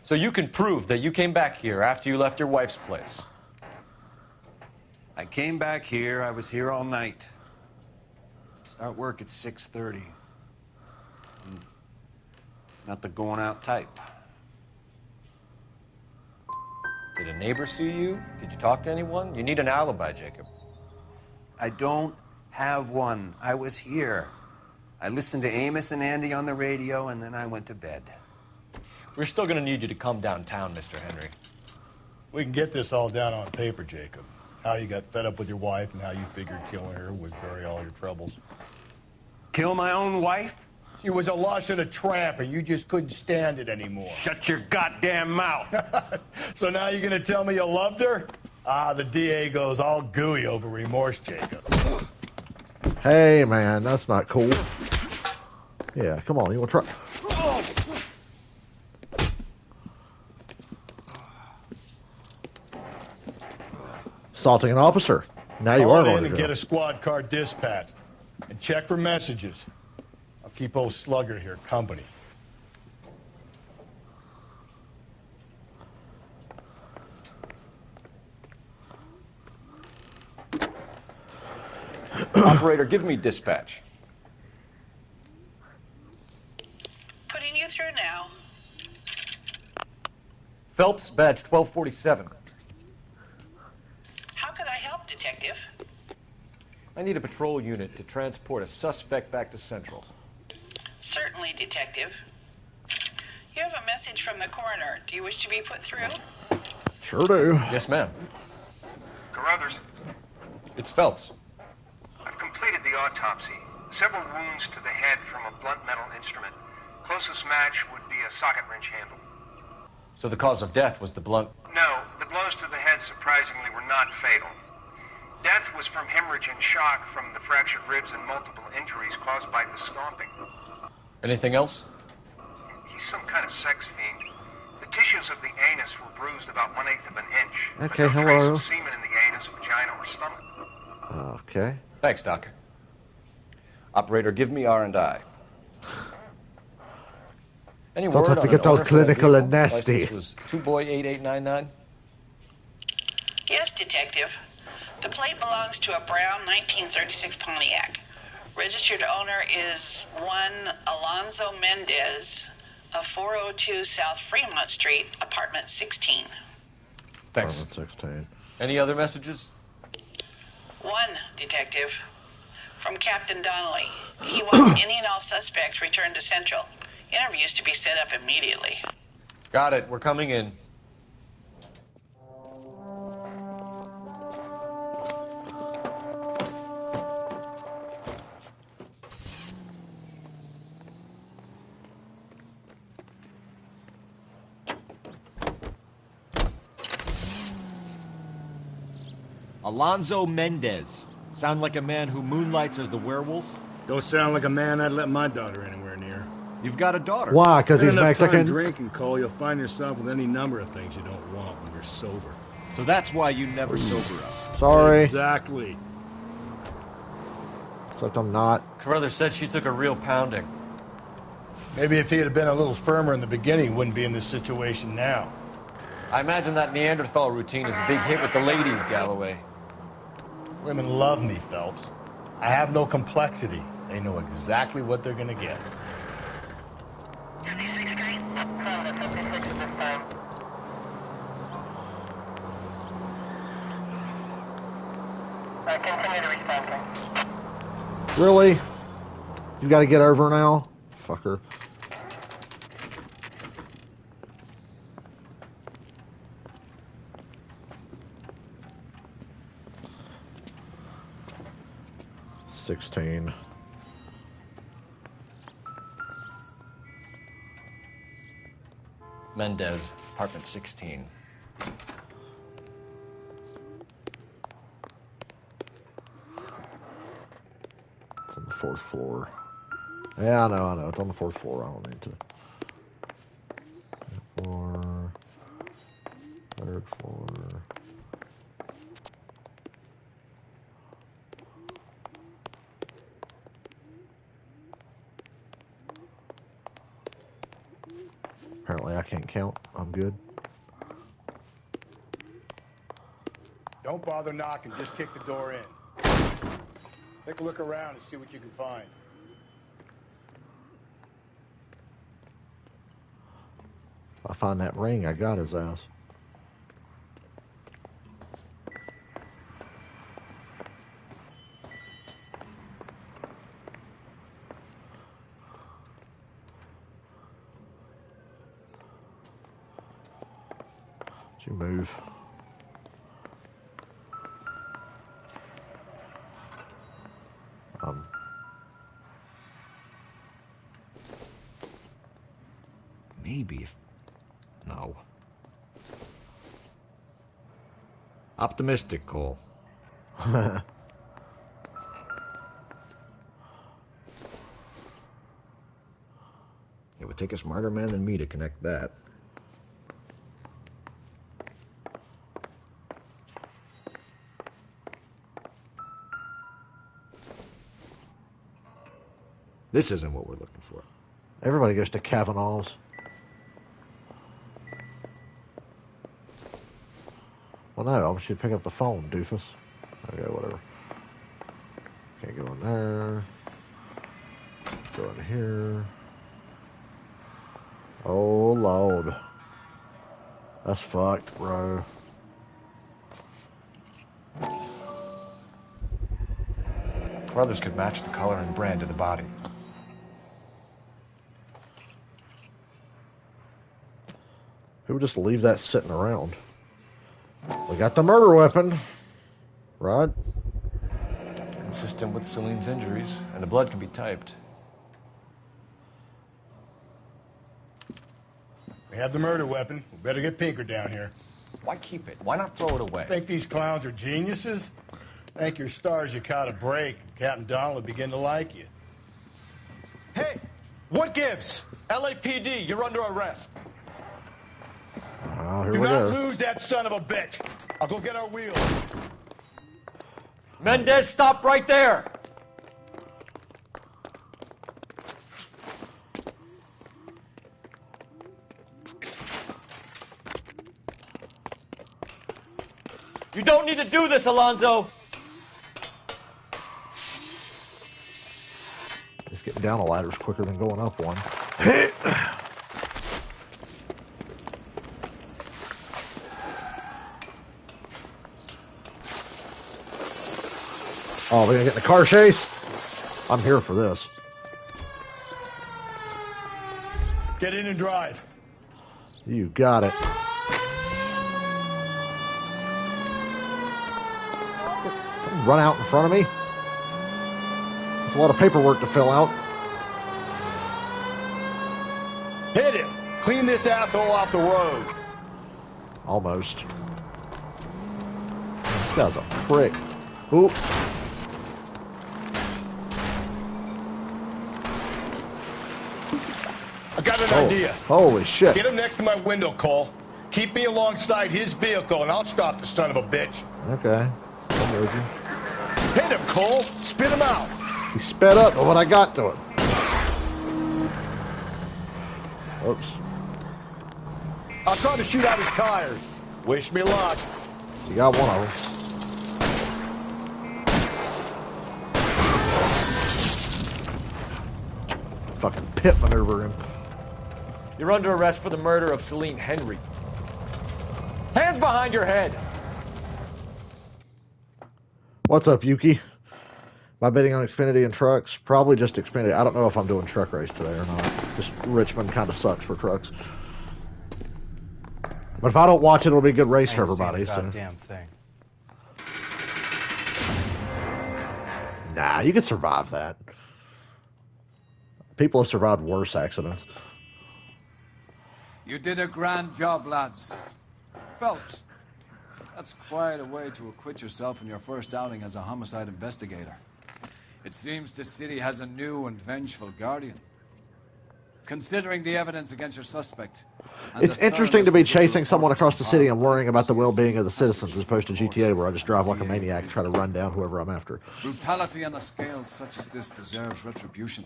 So you can prove that you came back here after you left your wife's place. I came back here. I was here all night. Start work at 6:30. Not the going out type. Did a neighbor see you? Did you talk to anyone? You need an alibi, Jacob. I don't have one. I was here. I listened to Amos and Andy on the radio, and then I went to bed. We're still going to need you to come downtown, Mr. Henry. We can get this all down on paper, Jacob. How you got fed up with your wife and how you figured killing her would bury all your troubles. Kill my own wife? She was a lush and a tramp, and you just couldn't stand it anymore. Shut your goddamn mouth. So now you're going to tell me you loved her? Ah, the DA goes all gooey over remorse, Jacob. Hey, man, that's not cool. Yeah, come on, you want to try? Assaulting an officer. Now you Call are it going in to and jail. get a squad car dispatched. And check for messages. I'll keep old Slugger here company. Operator, give me dispatch. Putting you through now. Phelps, badge 1247. How could I help, Detective? I need a patrol unit to transport a suspect back to Central. Certainly, Detective. You have a message from the coroner. Do you wish to be put through? Sure do. Yes, ma'am. Carruthers, It's Phelps. I've completed the autopsy. Several wounds to the head from a blunt metal instrument. Closest match would be a socket wrench handle. So the cause of death was the blunt... No, the blows to the head surprisingly were not fatal. Death was from hemorrhage and shock from the fractured ribs and multiple injuries caused by the stomping. Anything else? He's some kind of sex fiend. The tissues of the anus were bruised about 1/8 of an inch. Okay, but no trace hello. of semen in the anus, vagina, or stomach. Okay. Thanks, Doc. Operator, give me R&I. Any Don't word have on to an get all owner for that clinical and vehicle? nasty. License was 2boy8899. Yes, Detective. The plate belongs to a brown 1936 Pontiac. Registered owner is one Alonzo Mendez of 402 South Fremont Street, apartment 16. Thanks. Apartment 16. Any other messages? One, Detective. From Captain Donnelly. He wants any and all suspects returned to Central. Interviews to be set up immediately. Got it. We're coming in. Alonzo Mendez. Sound like a man who moonlights as the werewolf? Don't sound like a man I'd let my daughter anywhere near. You've got a daughter. Why? Because he's Spend enough time Mexican? drinking, Cole, you'll find yourself with any number of things you don't want when you're sober. So that's why you never sober up. Sorry. Exactly. Except I'm not. Carruthers said she took a real pounding. Maybe if he had been a little firmer in the beginning, he wouldn't be in this situation now. I imagine that Neanderthal routine is a big hit with the ladies, Galloway. Women love me, Phelps. I have no complexity. They know exactly what they're gonna get. Continue to respond. Really? You got to get over now? Fucker. $16. Mendez, apartment 16. It's on the 4th floor. Yeah, I know. It's on the 4th floor. I don't need to. 4th floor. 3rd floor. Apparently I can't count. I'm good. Don't bother knocking, just kick the door in. Take a look around and see what you can find. If I find that ring, I got his ass. Did you move? Maybe if... No. Optimistic, Cole. It would take a smarter man than me to connect that. This isn't what we're looking for. Everybody goes to Kavanaugh's. Well, no, I should pick up the phone, doofus. Okay, whatever. Can't go in there. Go in here. Oh, Lord. That's fucked, bro. Brothers could match the color and brand of the body. Who would just leave that sitting around? We got the murder weapon. Right? Consistent with Celine's injuries, and the blood can be typed. We have the murder weapon. We better get Pinker down here. Why keep it? Why not throw it away? Think these clowns are geniuses? Thank your stars you caught a break. Captain Donald will begin to like you. Hey, what gives? LAPD, you're under arrest. Here Do we not go. lose that son of a bitch. I'll go get our wheels. Mendez, stop right there. You don't need to do this, Alonzo. Just getting down a ladder's quicker than going up one. Oh, we're gonna get in the car chase? I'm here for this. Get in and drive. You got it. Run out in front of me. That's a lot of paperwork to fill out. Hit him. Clean this asshole off the road. Almost. This guy's a prick. Ooh. I got an idea. Holy shit. Get him next to my window, Cole. Keep me alongside his vehicle, and I'll stop the son of a bitch. Okay. I'm with you. Hit him, Cole. Spit him out. He sped up when I got to it. Oops. I'll try to shoot out his tires. Wish me luck. You got one of them. Fucking pit maneuver him. You're under arrest for the murder of Celine Henry. Hands behind your head. What's up, Yuki? Am I bidding on Xfinity and trucks? Probably just Xfinity. I don't know if I'm doing truck race today or not. Just Richmond kind of sucks for trucks. But if I don't watch it, it'll be a good race for everybody. So. Goddamn thing. Nah, you can survive that. People have survived worse accidents. You did a grand job, lads. Phelps, that's quite a way to acquit yourself in your first outing as a homicide investigator. It seems the city has a new and vengeful guardian. Considering the evidence against your suspect... It's interesting to be chasing someone across the city and worrying about the well-being of the citizens as opposed to GTA where I just drive like a maniac and try to run down whoever I'm after. Brutality on a scale such as this deserves retribution.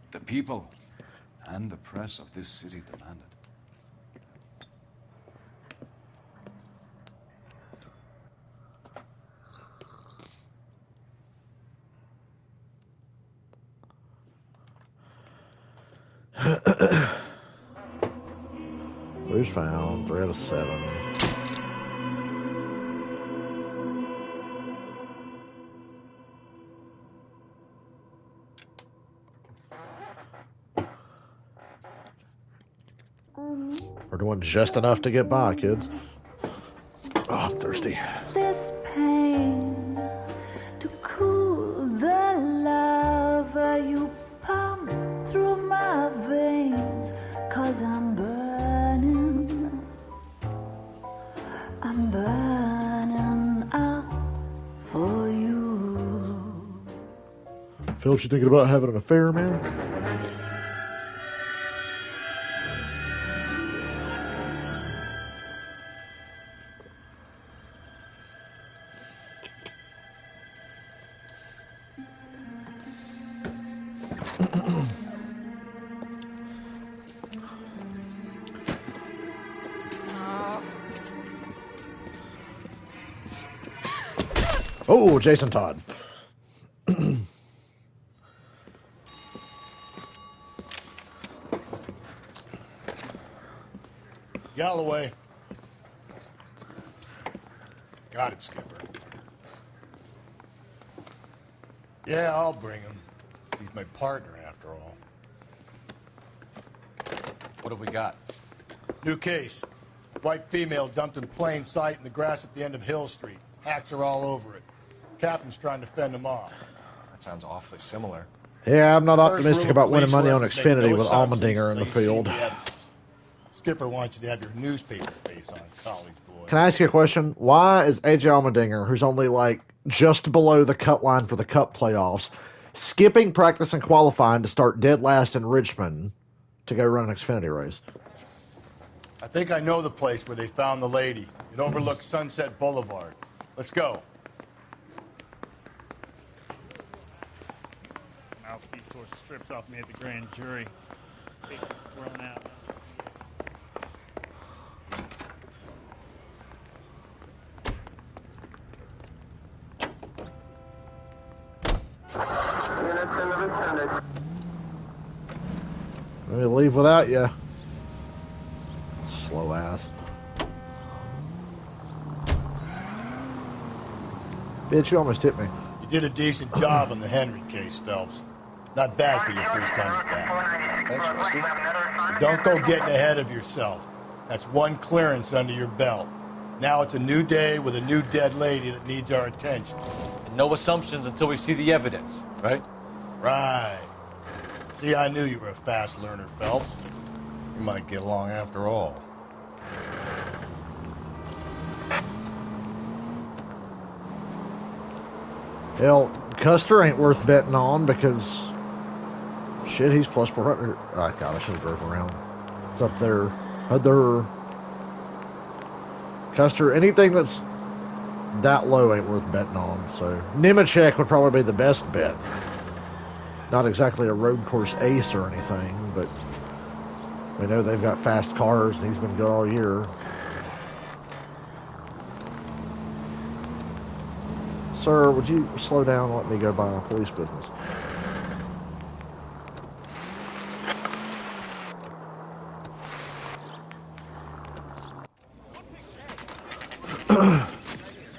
The people and the press of this city demand it. Who's found? 3 out of 7. We're doing just enough to get by, kids. Oh, I'm thirsty. This pain to cool the lava you pump through my veins, 'cause I'm burning up for you. Phil, you thinking about having an affair, man? Oh, Jason Todd. Galloway. Got it, Skipper. Yeah, I'll bring him. He's my partner, after all. What have we got? New case. White female dumped in plain sight in the grass at the end of Hill Street. Hacks are all over it. Captain's trying to fend them off. That sounds awfully similar. Yeah, I'm not First optimistic rule of about winning police money on work is make Xfinity no with assumptions Allmendinger in the until you've seen field. the evidence. Skipper wants you to have your newspaper face on, college boy. Can I ask you a question? Why is AJ Allmendinger, who's only like just below the cut line for the Cup playoffs, skipping practice and qualifying to start dead last in Richmond to go run an Xfinity race? I think I know the place where they found the lady. It overlooks Sunset Boulevard. Let's go. Mouthpiece tore strips off me at the grand jury. Case was thrown out. Let me leave without you. Slow ass. Bitch, you almost hit me. You did a decent job on the Henry case, Phelps. Not bad for your first time at that. Thanks, Rusty. But don't go getting ahead of yourself. That's one clearance under your belt. Now it's a new day with a new dead lady that needs our attention. And no assumptions until we see the evidence, right? Right. See, I knew you were a fast learner, Phelps. You might get along after all. Hell, Custer ain't worth betting on because shit, he's plus 400. Oh, God, I should have drove around. It's up there. Other Custer, anything that's that low ain't worth betting on. So Nemechek would probably be the best bet. Not exactly a road course ace or anything, but we know they've got fast cars and he's been good all year. Sir, would you slow down and let me go by my police business?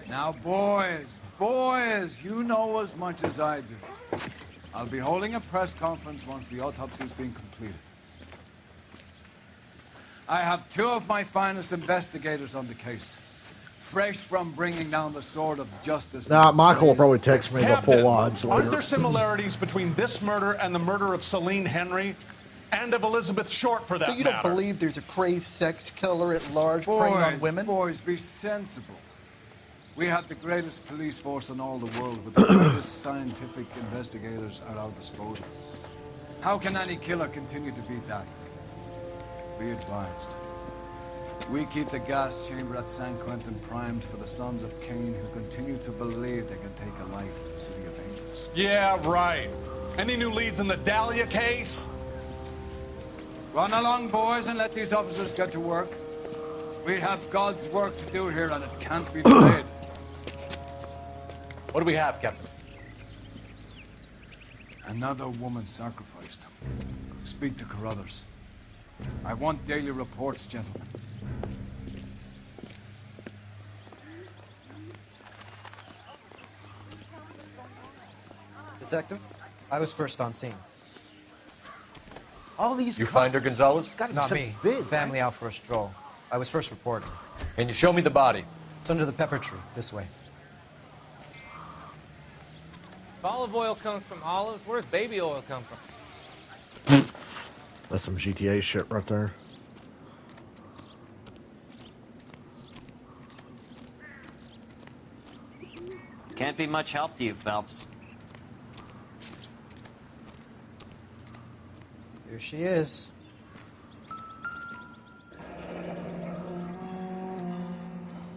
Now, boys, you know as much as I do. I'll be holding a press conference once the autopsy's been completed. I have two of my finest investigators on the case, fresh from bringing down the sword of justice. Now, Michael will probably text me the full odds later. Aren't there similarities between this murder and the murder of Celine Henry and of Elizabeth Short, for that So you don't matter? believe there's a crazed sex killer at large preying on women? Boys, be sensible. We have the greatest police force in all the world with the greatest scientific investigators at our disposal. How can any killer continue to be that? Be advised. We keep the gas chamber at San Quentin primed for the sons of Cain who continue to believe they can take a life in the city of angels. Yeah, right. Any new leads in the Dahlia case? Run along, boys, and let these officers get to work. We have God's work to do here, and it can't be delayed. What do we have, Captain? Another woman sacrificed. Speak to Carruthers. I want daily reports, gentlemen. Detective, I was first on scene. All these You find her, Gonzalez? Not me. Family out for a stroll. I was first reporting. Can you show me the body? It's under the pepper tree, this way. If olive oil comes from olives, where's baby oil come from? That's some GTA shit right there. Can't be much help to you, Phelps. Here she is.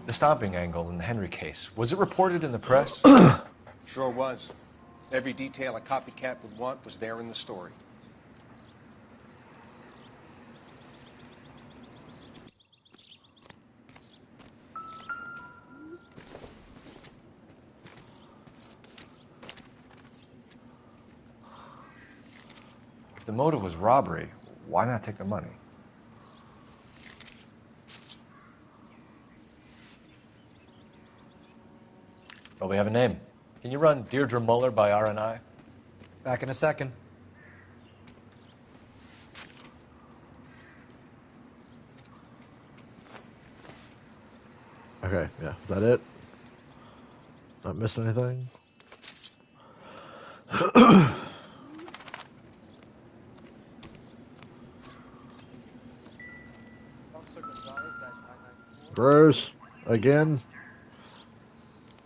The stopping angle in the Henry case. Was it reported in the press? Sure was. Every detail a copycat would want was there in the story. the motive was robbery, why not take the money? Well, we have a name. Can you run Deirdre Muller by RNI? Back in a second. Okay, yeah. Is that it? Not missing anything? Gross. Again.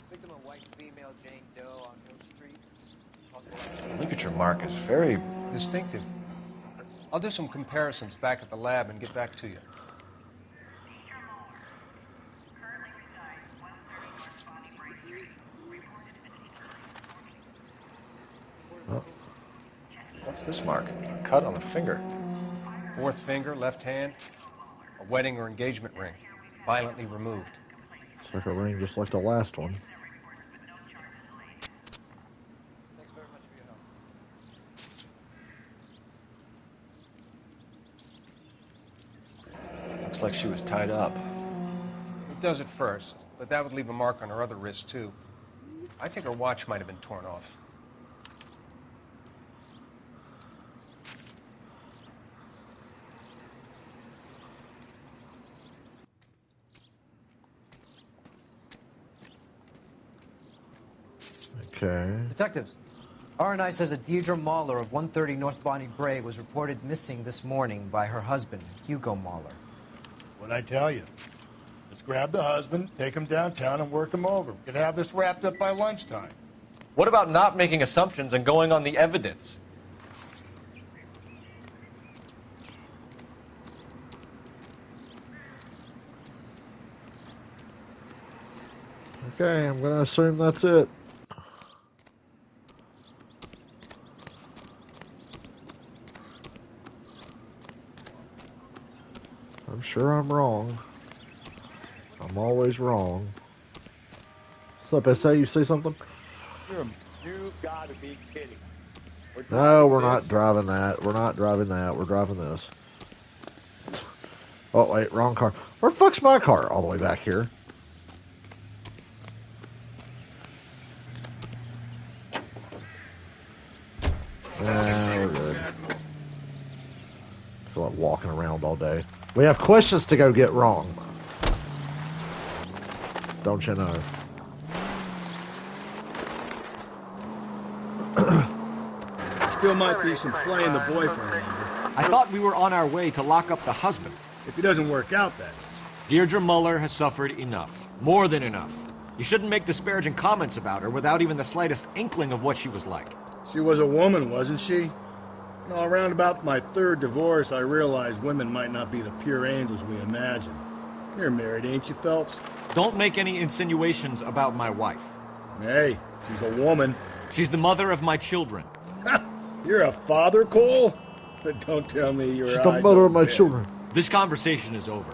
Victim a white female Jane Doe on Hill Street. The ligature mark is very distinctive. I'll do some comparisons back at the lab and get back to you. Oh. What's this mark? A cut on the finger. Fourth finger, left hand. A wedding or engagement ring. Violently removed. It's like a ring just like the last one. Thanks very much for your help. Looks like she was tied up. It does at first, but that would leave a mark on her other wrist, too. I think her watch might have been torn off. Okay. Detectives, RNI says that Deirdre Mahler of 130 North Bonnie Bray was reported missing this morning by her husband, Hugo Mahler. What'd I tell you? Let's grab the husband, take him downtown, and work him over. We could have this wrapped up by lunchtime. What about not making assumptions and going on the evidence? Okay, I'm gonna assume that's it. I'm sure I'm wrong. I'm always wrong. What's up, SA? You see something? You gotta be kidding. No, we're not driving that. We're not driving that. We're driving this. Oh, wait, wrong car. Where the fuck's my car? All the way back here. We're good. I feel like walking around all day. We have questions to go get wrong. Don't you know? Still might be some playing the boyfriend. I thought we were on our way to lock up the husband. If it doesn't work out, that is. Deirdre Muller has suffered enough. More than enough. You shouldn't make disparaging comments about her without even the slightest inkling of what she was like. She was a woman, wasn't she? You know, around about my third divorce, I realized women might not be the pure angels we imagine. You're married, ain't you, Phelps? Don't make any insinuations about my wife. Hey, she's a woman. She's the mother of my children. You're a father, Cole? Don't tell me you're She's the mother of my children. This conversation is over.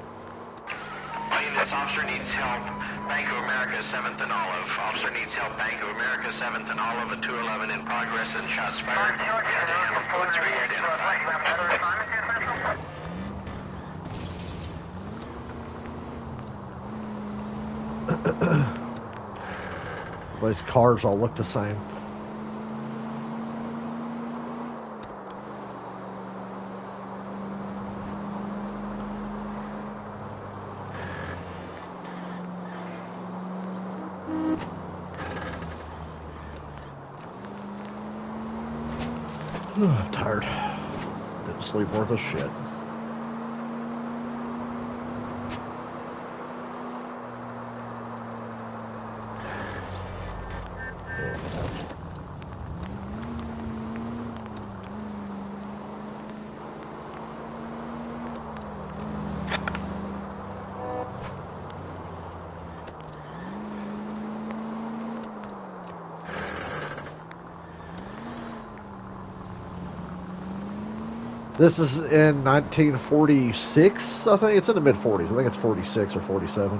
This officer needs help. Bank of America, 7th and Olive. Officer needs help. Bank of America, 7th and Olive, at 211 in progress and shots fired. Code 3 identified. These cars all look the same. I'm tired. Didn't sleep worth a shit. This is in 1946, I think. It's in the mid-40s. I think it's 46 or 47.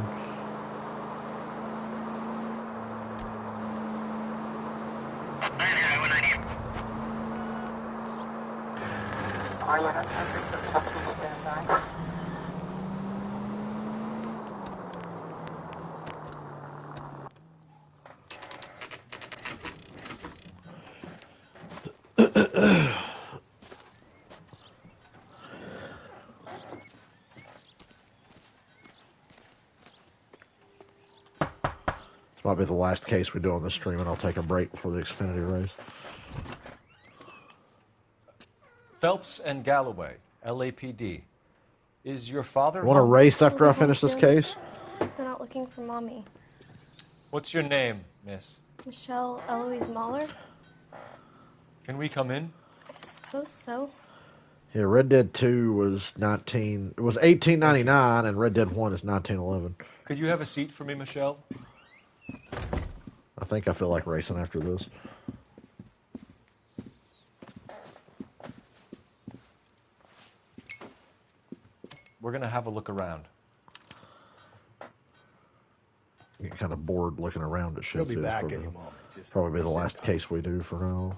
This might be the last case we do on this stream, and I'll take a break before the Xfinity race. Phelps and Galloway, LAPD. Is your father Want to home? race after I finish this case? He's been out looking for Mommy. What's your name, miss? Michelle Eloise Mahler? Can we come in? I suppose so. Yeah, Red Dead 2 was 1899, and Red Dead 1 is 1911. Could you have a seat for me, Michelle? I think I feel like racing after this. We're going to have a look around. I get kind of bored looking around at shit. He'll be too. back It's any moment. Just probably be the sit last down. case we do for now.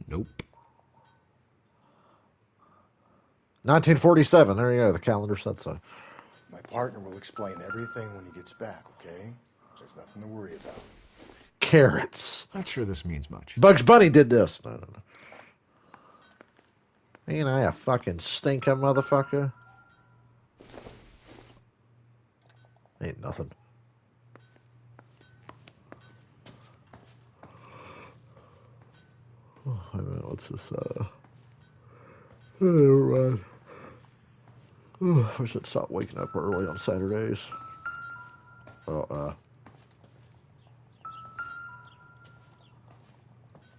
Nope. 1947. There you go. The calendar said so. My partner will explain everything when he gets back, okay? There's nothing to worry about. Carrots. Not sure this means much. Bugs Bunny did this. No. Ain't I a fucking stinker motherfucker? Ain't nothing. Oh, wait a minute, what's this, never mind. Oh, I should stop waking up early on Saturdays.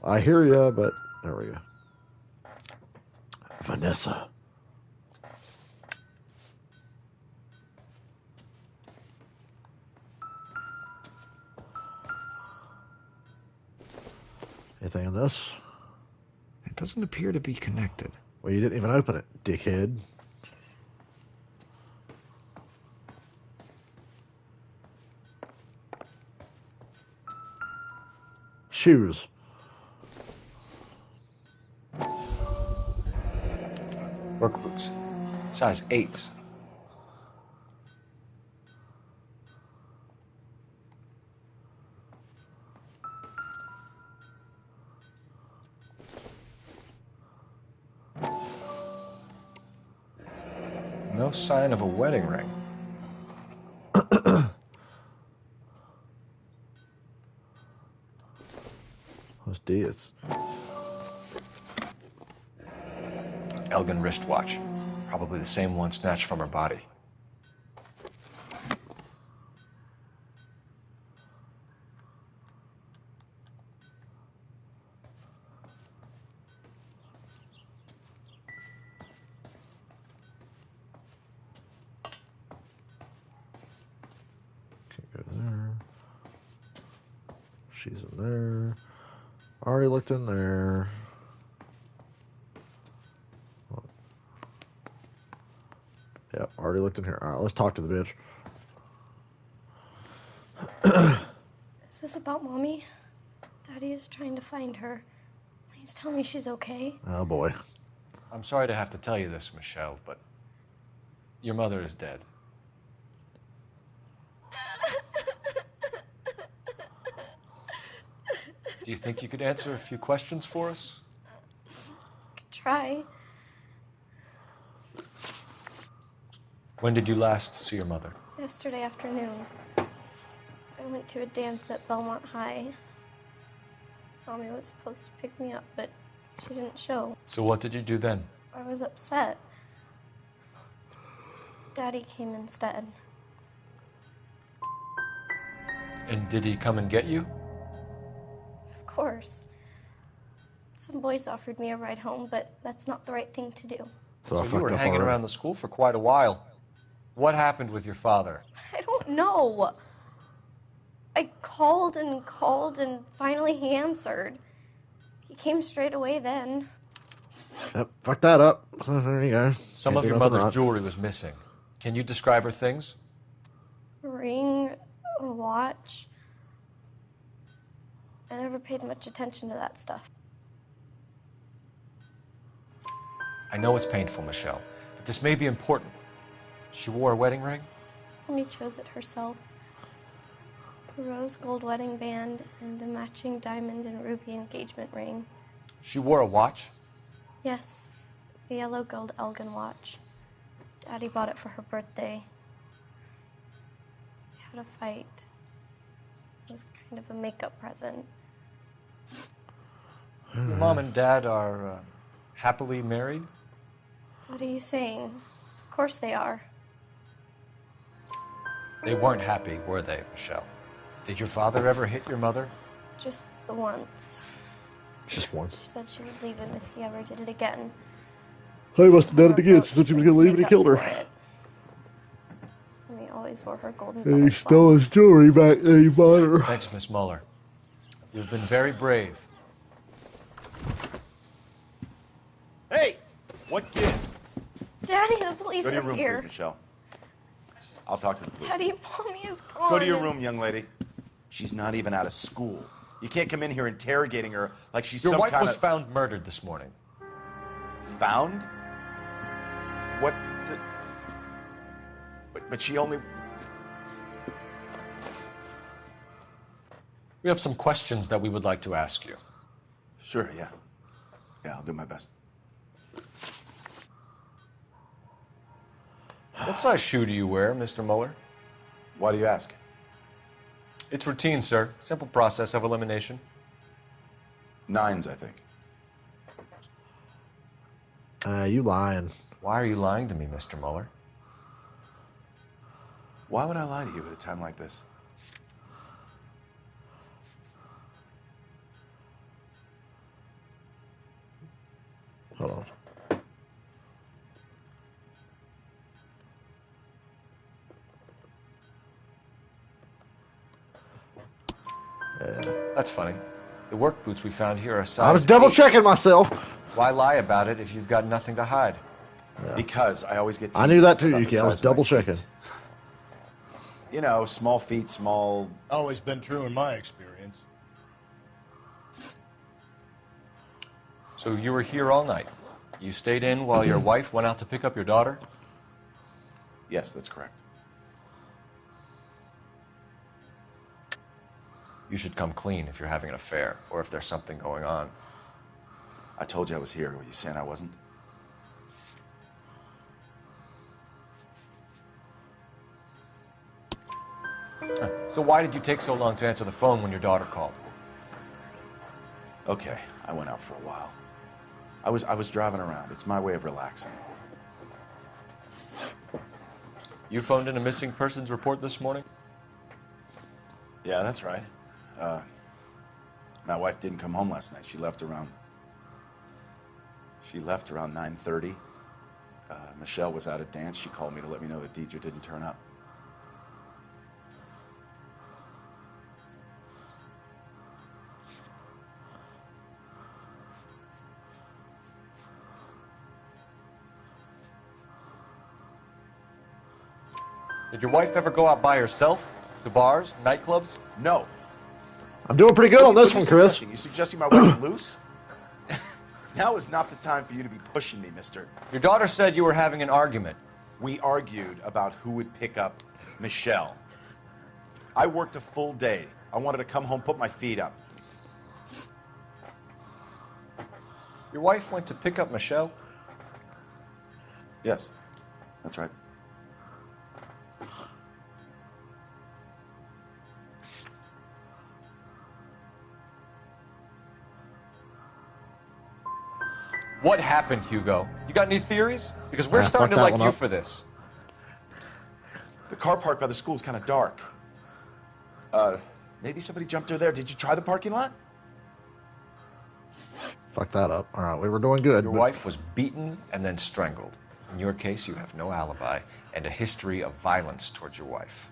I hear ya, but there we go. Vanessa. Anything in this? It doesn't appear to be connected. Well, you didn't even open it, dickhead. Shoes. Work boots. Size 8s. No sign of a wedding ring. What's this? Elgin wristwatch. Probably the same one snatched from her body. Can't go there. She's in there. Already looked in there. Yep, already looked in here. All right, let's talk to the bitch. Is this about Mommy? Daddy is trying to find her. Please tell me she's okay. Oh, boy. I'm sorry to have to tell you this, Michelle, but your mother is dead. Do you think you could answer a few questions for us? Try. When did you last see your mother? Yesterday afternoon. I went to a dance at Belmont High. Mommy was supposed to pick me up, but she didn't show. So what did you do then? I was upset. Daddy came instead. And did he come and get you? Of course. Some boys offered me a ride home, but that's not the right thing to do. So you were hanging around the school for quite a while. What happened with your father? I don't know. I called and finally he answered. He came straight away then. Yep, fuck that up. There you go. Some Can't of do your nothing mother's right. jewelry was missing. Can you describe her things? A ring, a watch. I never paid much attention to that stuff. I know it's painful, Michelle, but this may be important. She wore a wedding ring? Mommy chose it herself. A rose gold wedding band and a matching diamond and ruby engagement ring. She wore a watch? Yes, the yellow gold Elgin watch. Daddy bought it for her birthday. We had a fight. It was kind of a makeup present. Your mom and dad are happily married? What are you saying? Of course they are. They weren't happy, were they, Michelle? Did your father ever hit your mother? Just the once. Just once. She said she would leave him if he ever did it again. He must have done it again. She said she was going to leave and he killed her. And he always wore her golden And he butterfly. stole his jewelry back and he bought her. Thanks, Miss Muller. You've been very brave. Hey! What gives? Daddy, the police Go to your are room, here. please, Michelle. I'll talk to the police. Daddy, Mommy is gone. Go to your room, young lady. She's not even out of school. You can't come in here interrogating her like she's Your some wife kind was of... found murdered this morning. Found? What? But she only... We have some questions that we would like to ask you. Sure, yeah. Yeah, I'll do my best. What size shoe do you wear, Mr. Muller? Why do you ask? It's routine, sir. Simple process of elimination. 9s, I think. You lying. Why are you lying to me, Mr. Muller? Why would I lie to you at a time like this? Hold on. That's funny. The work boots we found here are size I was double 8. checking myself. Why lie about it if you've got nothing to hide? Yeah. Because I always get I knew that too, about the Yuki. I was size of my double feet. checking. You know, small feet, small... Always been true in my experience. So you were here all night. You stayed in while your wife went out to pick up your daughter? Yes, that's correct. You should come clean if you're having an affair or if there's something going on. I told you I was here. Were you saying I wasn't? So why did you take so long to answer the phone when your daughter called? Okay, I went out for a while. I was driving around. It's my way of relaxing. You phoned in a missing persons report this morning? Yeah, that's right. My wife didn't come home last night. She left around 9:30. Michelle was out at dance. She called me to let me know that Deidre didn't turn up. Did your wife ever go out by herself? To bars, nightclubs? No. I'm doing pretty good on this one, Chris. You suggesting my wife's loose? Now is not the time for you to be pushing me, mister. Your daughter said you were having an argument. We argued about who would pick up Michelle. I worked a full day. I wanted to come home, put my feet up. Your wife went to pick up Michelle? Yes, that's right. What happened, Hugo? You got any theories? Because we're starting to like you for this. The car park by the school is kind of dark. Maybe somebody jumped her there. Did you try the parking lot? Fuck that up. All right, we were doing good. Your wife was beaten and then strangled. In your case, you have no alibi and a history of violence towards your wife.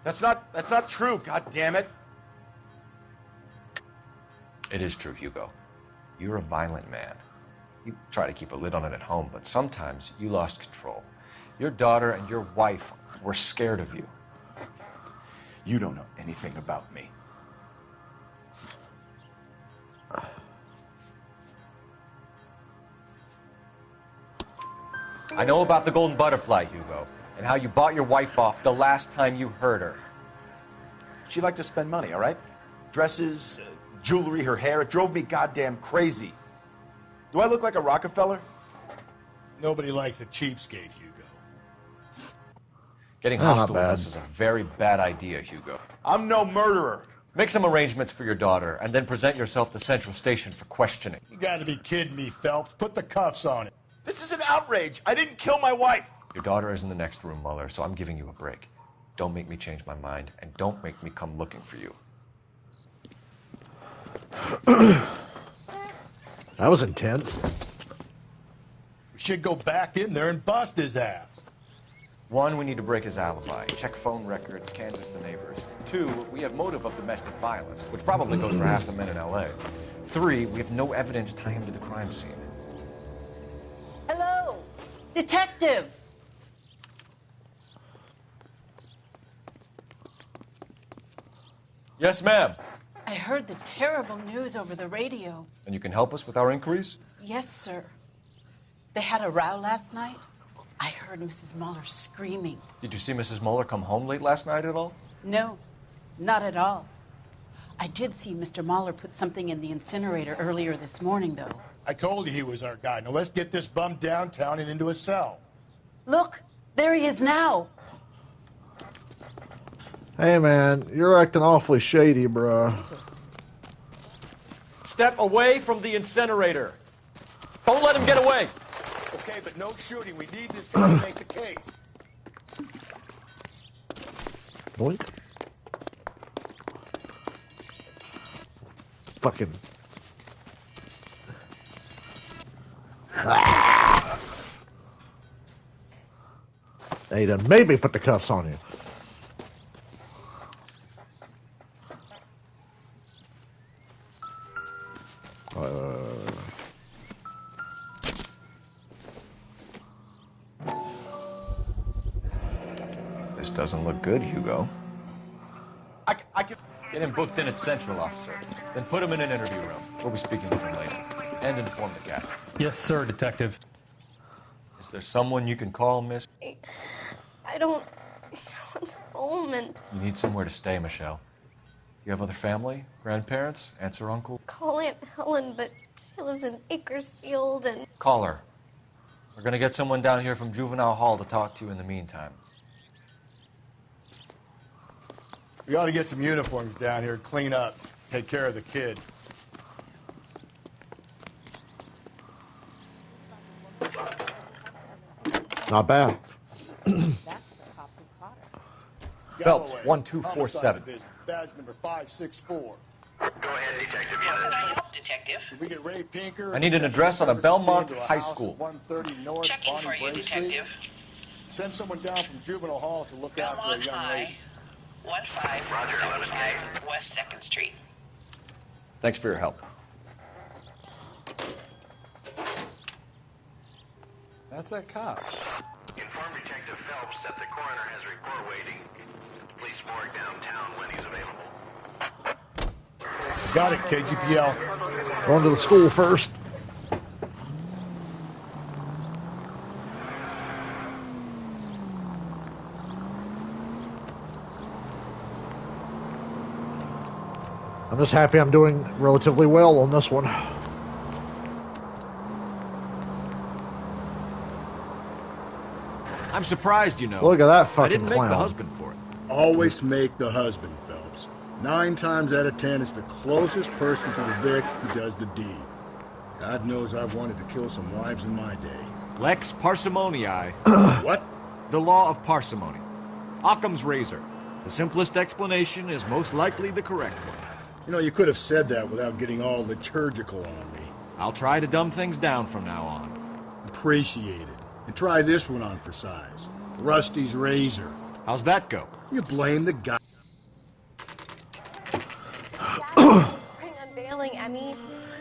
That's not true, god damn it. It is true, Hugo. You're a violent man. You try to keep a lid on it at home, but sometimes you lost control. Your daughter and your wife were scared of you. You don't know anything about me. I know about the golden butterfly, Hugo, and how you bought your wife off the last time you heard her. She liked to spend money, all right? Dresses, jewelry, her hair. It drove me goddamn crazy. Do I look like a Rockefeller? Nobody likes a cheapskate, Hugo. Getting Not hostile with bad. us is a very bad idea, Hugo. I'm no murderer. Make some arrangements for your daughter, and then present yourself to Central Station for questioning. You gotta be kidding me, Phelps. Put the cuffs on it. This is an outrage. I didn't kill my wife. Your daughter is in the next room, Mueller, so I'm giving you a break. Don't make me change my mind, and don't make me come looking for you. That was intense. We should go back in there and bust his ass. 1, we need to break his alibi, check phone records, canvass the neighbors. 2, we have motive of domestic violence, which probably goes for half the men in L.A. 3, we have no evidence tying him to the crime scene. Hello, detective. Yes, ma'am. I heard the terrible news over the radio. And you can help us with our inquiries? Yes, sir. They had a row last night. I heard Mrs. Mueller screaming. Did you see Mrs. Mueller come home late last night at all? No, not at all. I did see Mr. Mueller put something in the incinerator earlier this morning, though. I told you he was our guy. Now let's get this bum downtown and into a cell. Look, there he is now. Hey, man, you're acting awfully shady, bruh. Step away from the incinerator. Don't let him get away. Okay, but no shooting. We need this guy to make the case. Boink. Fucking. Ah. Hey, done maybe put the cuffs on you. This doesn't look good, Hugo. I can... Get him booked in at Central, officer. Then put him in an interview room. We'll be speaking with him later. And inform the captain. Yes, sir, detective. Is there someone you can call, miss? I don't want home and You need somewhere to stay, Michelle. You have other family? Grandparents? Aunts or uncle? call Aunt Helen, but she lives in Bakersfield and Call her. We're gonna get someone down here from Juvenile Hall to talk to you in the meantime. We ought to get some uniforms down here, clean up, take care of the kid. Not bad. Phelps, Galloway, 1247. homicide division, badge number 564. Go ahead, detective. How can I help, detective? Did we get Ray Pinker? I need an address on a Belmont High School. 130 North Checking Bonnie for you, Bray Street. detective. Send someone down from Juvenile Hall to look after a Belmont young High, lady. 1575 West 2nd Street. Thanks for your help. That's that cop. Inform Detective Phelps that the coroner has a report waiting at the police morgue downtown when he's available. Got it, KGPL. Going to the school first. I'm just happy I'm doing relatively well on this one. I'm surprised, you know. Look at that I fucking didn't make clown. the husband for it. Always make the husband, Phelps. 9 times out of 10, it's the closest person to the Vic who does the deed. God knows I've wanted to kill some wives in my day. Lex parsimoniae. What? The law of parsimony. Occam's razor. The simplest explanation is most likely the correct one. You know, you could have said that without getting all liturgical on me. I'll try to dumb things down from now on. Appreciate it. And try this one on for size. Rusty's razor. How's that go? You blame the guy. unveiling, Emmy.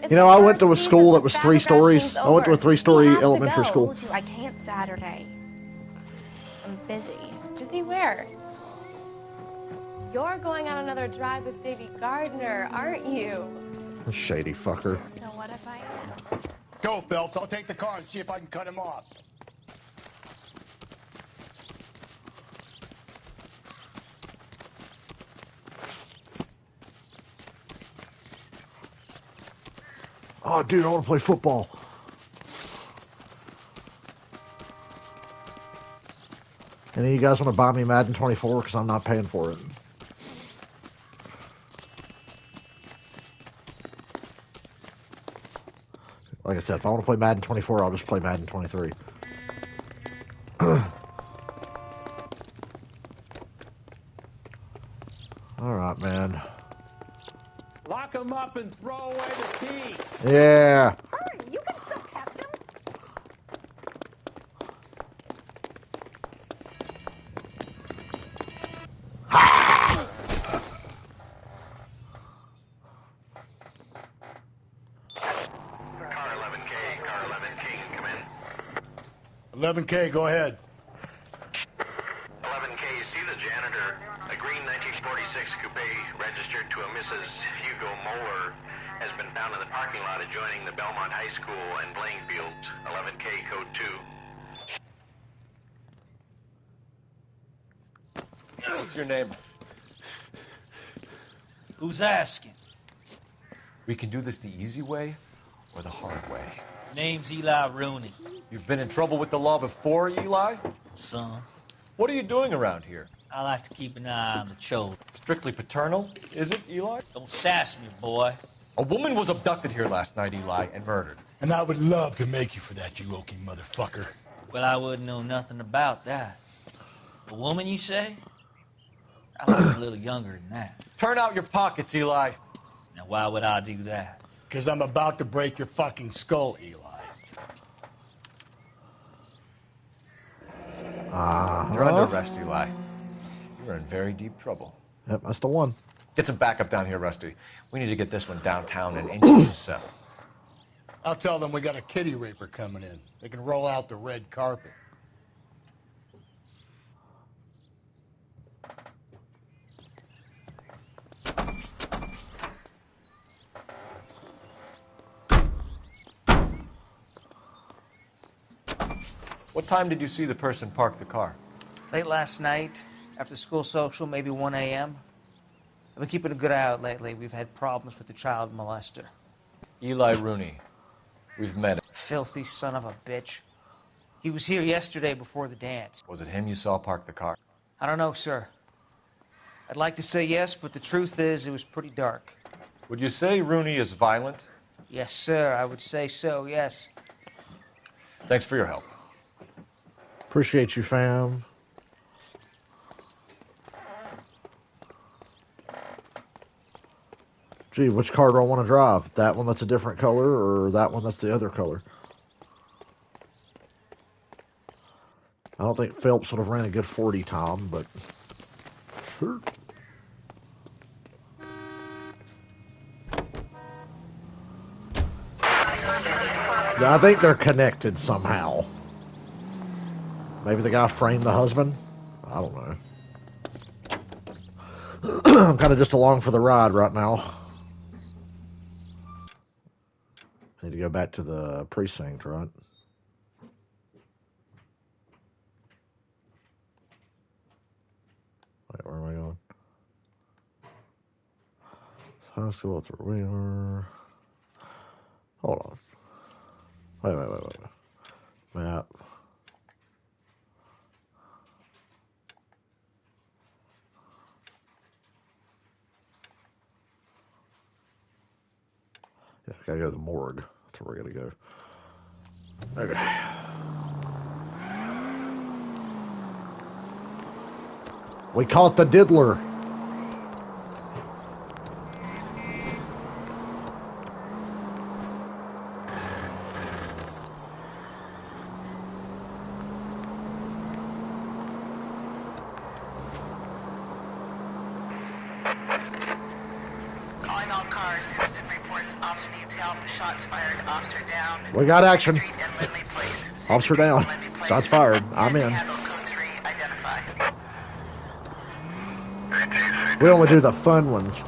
You know, I went to a school that was 3 stories. I went to a 3-story elementary school. I can't Saturday. I'm busy. Busy where? You're going on another drive with Davy Gardner, aren't you? Shady fucker. So what if I am? Go, Phelps. I'll take the car and see if I can cut him off. Oh, dude, I want to play football. Any of you guys want to buy me Madden 24? Because I'm not paying for it. Like I said, if I want to play Madden 24, I'll just play Madden 23. Alright, man. Lock him up and throw away the key. Yeah. Hurry, you can still catch him. Car 11K, car 11K, come in. 11K, go ahead. 11K, see the janitor. A green 1946 coupe registered to a Mrs. Hugo Moeller has been found in the parking lot adjoining the Belmont High School and playing fields. 11K, code 2. What's your name? Who's asking? We can do this the easy way or the hard way. Name's Eli Rooney. You've been in trouble with the law before, Eli? Son. What are you doing around here? I like to keep an eye on the children. Strictly paternal, is it, Eli? Don't sass me, boy. A woman was abducted here last night, Eli, and murdered. And I would love to make you for that, you oaky motherfucker. Well, I wouldn't know nothing about that. A woman, you say? I like her a little younger than that. Turn out your pockets, Eli. Now, why would I do that? Because I'm about to break your fucking skull, Eli. You're under arrest, Eli. You're in very deep trouble. Yep, that's the one. Get some backup down here, Rusty. We need to get this one downtown and into his cell. I'll tell them we got a kitty raper coming in. They can roll out the red carpet. What time did you see the person park the car? Late last night, after school social, maybe 1 a.m. I've been keeping a good eye out lately. We've had problems with the child molester. Eli Rooney. We've met him. Filthy son of a bitch. He was here yesterday before the dance. Was it him you saw park the car? I don't know, sir. I'd like to say yes, but the truth is it was pretty dark. Would you say Rooney is violent? Yes, sir. I would say so, yes. Thanks for your help. Appreciate you, fam. Gee, which car do I want to drive? That one that's a different color or that one that's the other color? I don't think Phelps would have ran a good 40 time, but sure. Yeah, I think they're connected somehow. Maybe the guy framed the husband? I don't know. I'm kind of just along for the ride right now. Need to go back to the precinct, right? Wait, where am I going? High school, that's where we are. Hold on. Wait. Map. Yeah, gotta go to the morgue. That's where we gotta go. Okay. We caught the diddler. Calling all cars. Citizen reports officer needs help. Shots fired. Officer down. We got action. Street and Lindley Place. Officer down. Shots fired. I'm in. Handle code 3 identified. We only do the fun ones.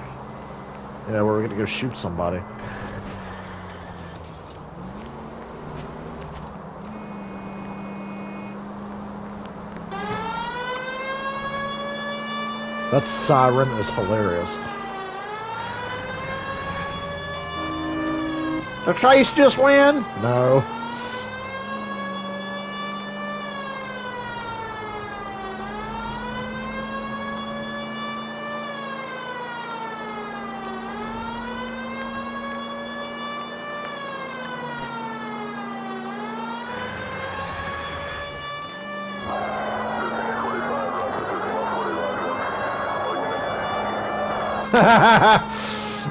You know, where we're gonna go shoot somebody. That siren is hilarious. The chase just win? No.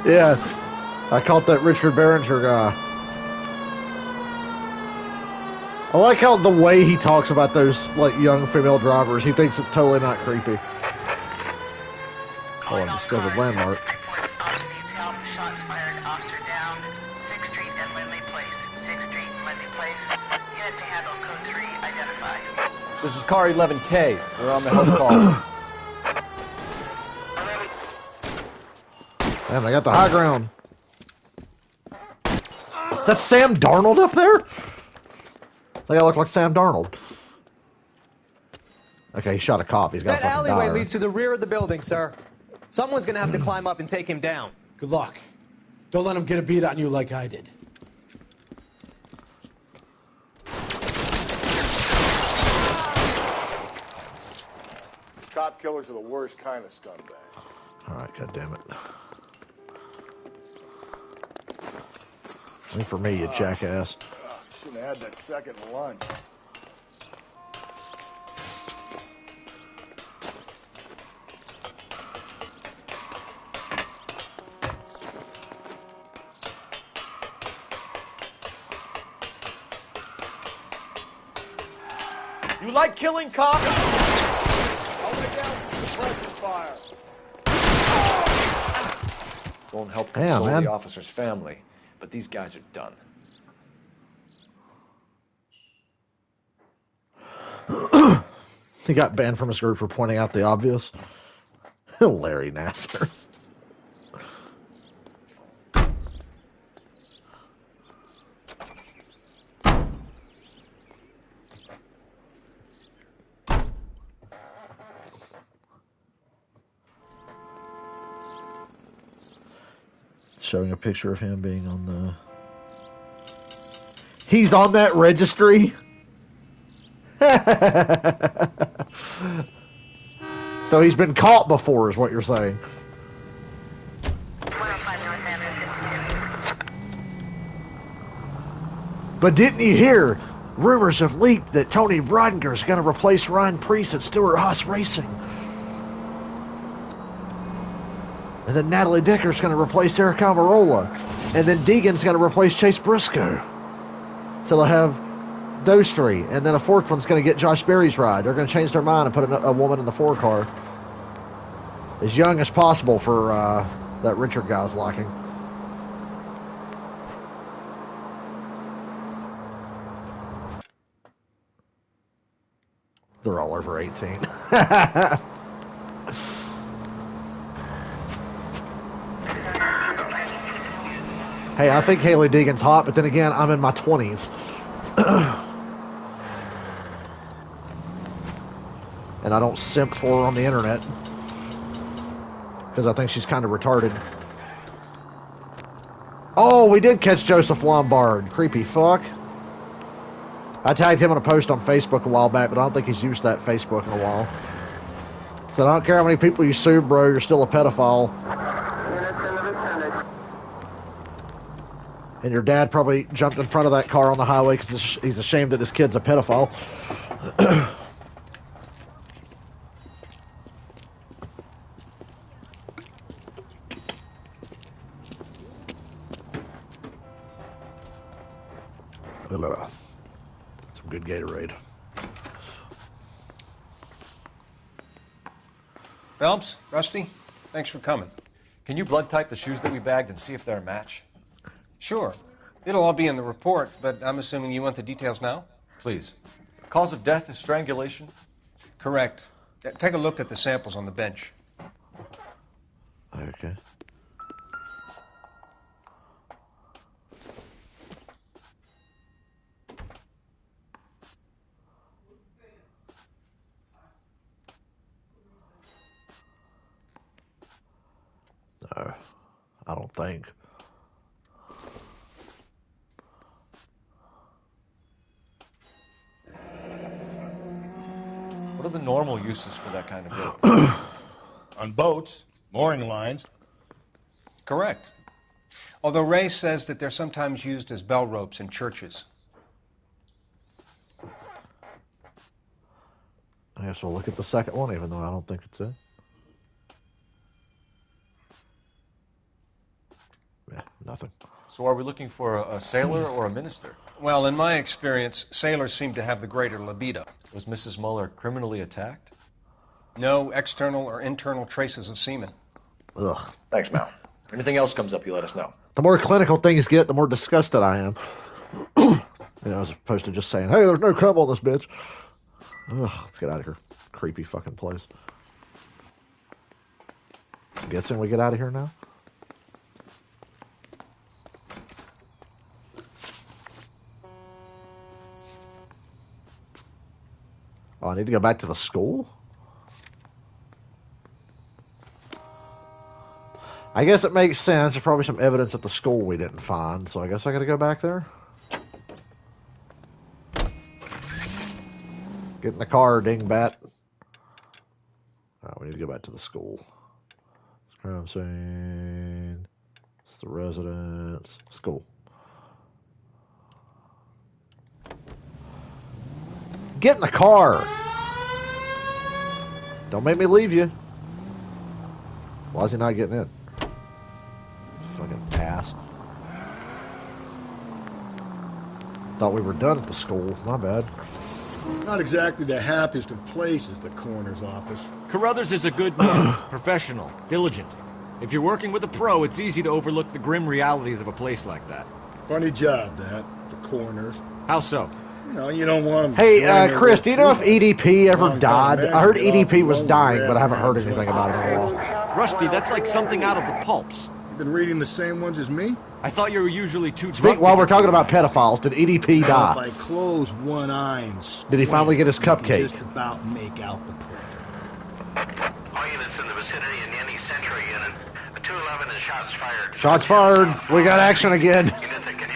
Yeah, I caught that Richard Berenger guy. I like how the way he talks about those like young female drivers. He thinks it's totally not creepy. Oh, I discovered landmark. Reports officer needs help. Shots fired. Officer down. 6th Street and Lindley Place. 6th Street and Lindley Place. Unit to handle code 3. Identify. This is car 11K. We're on the help call. Damn, I got the high ground. That's Sam Darnold up there? That guy looked like Sam Darnold. Okay, he shot a cop. He's got That a fucking alleyway dire. leads to the rear of the building, sir. Someone's gonna have to climb up and take him down. Good luck. Don't let him get a beat on you like I did. Cop killers are the worst kind of scumbag. Alright, goddammit. Wait for me, you jackass. Shouldn't have had that second lunch. You like killing cops? I'll lay down some suppression fire. Won't help Damn, console man. the officer's family, but these guys are done. He got banned from his group for pointing out the obvious. Larry Nasser. Showing a picture of him being on the... He's on that registry? So he's been caught before, is what you're saying. But didn't you hear? Rumors have leaked that Tony Breidinger is going to replace Ryan Preece at Stewart-Haas Racing. And then Natalie Dicker's going to replace Eric Almirola. And then Deegan's going to replace Chase Briscoe. So they'll have those three. And then a fourth one's going to get Josh Berry's ride. They're going to change their mind and put a woman in the 4 car. As young as possible for that Richard guy's liking. They're all over 18. Hey, I think Haley Deegan's hot, but then again, I'm in my 20s. And I don't simp for her on the internet. Because I think she's kind of retarded. Oh, we did catch Joseph Lombard. Creepy fuck. I tagged him on a post on Facebook a while back, but I don't think he's used that Facebook in a while. So I don't care how many people you sue, bro, you're still a pedophile. And your dad probably jumped in front of that car on the highway because he's ashamed that his kid's a pedophile. Some good Gatorade. Phelps, Rusty, thanks for coming. Can you blood type the shoes that we bagged and see if they're a match? Sure. It'll all be in the report, but I'm assuming you want the details now? Please. Cause of death is strangulation? Correct. Take a look at the samples on the bench. Okay. No, I don't think. What are the normal uses for that kind of rope? On boats, mooring lines. Correct. Although Ray says that they're sometimes used as bell ropes in churches. I guess we'll look at the second one, even though I don't think it's it. Nothing. So are we looking for a sailor or a minister? Well, in my experience, sailors seem to have the greater libido. Was Mrs. Muller criminally attacked? No external or internal traces of semen. Ugh. Thanks, Mal. Anything else comes up, you let us know. The more clinical things get, the more disgusted I am. As opposed to just saying, hey, there's no cum on this bitch. Ugh, let's get out of here. Creepy fucking place. I'm guessing we get out of here now? Oh, I need to go back to the school? I guess it makes sense. There's probably some evidence at the school we didn't find, so I guess I gotta go back there. Get in the car, dingbat. Alright, we need to go back to the school. It's crime scene. It's the residence. School. Get in the car! Don't make me leave you. Why is he not getting in? Fucking ass. Thought we were done at the school. My bad. Not exactly the happiest of places, the coroner's office. Carruthers is a good man, professional, diligent. If you're working with a pro, it's easy to overlook the grim realities of a place like that. Funny job, that. The coroner's. How so? You don't want them. Hey, Chris, do you know if EDP ever died? I heard EDP was dying, but I haven't heard anything about it in a while. Rusty, that's like something out of the pulps. You been reading the same ones as me? I thought you were usually too drunk. While we're talking about pedophiles, did EDP die? If I close one eye and squint, did he finally get his cupcake? Just about make out the predator. All units in the vicinity in any Central unit. A 211 and shots fired. Shots fired. We got action again.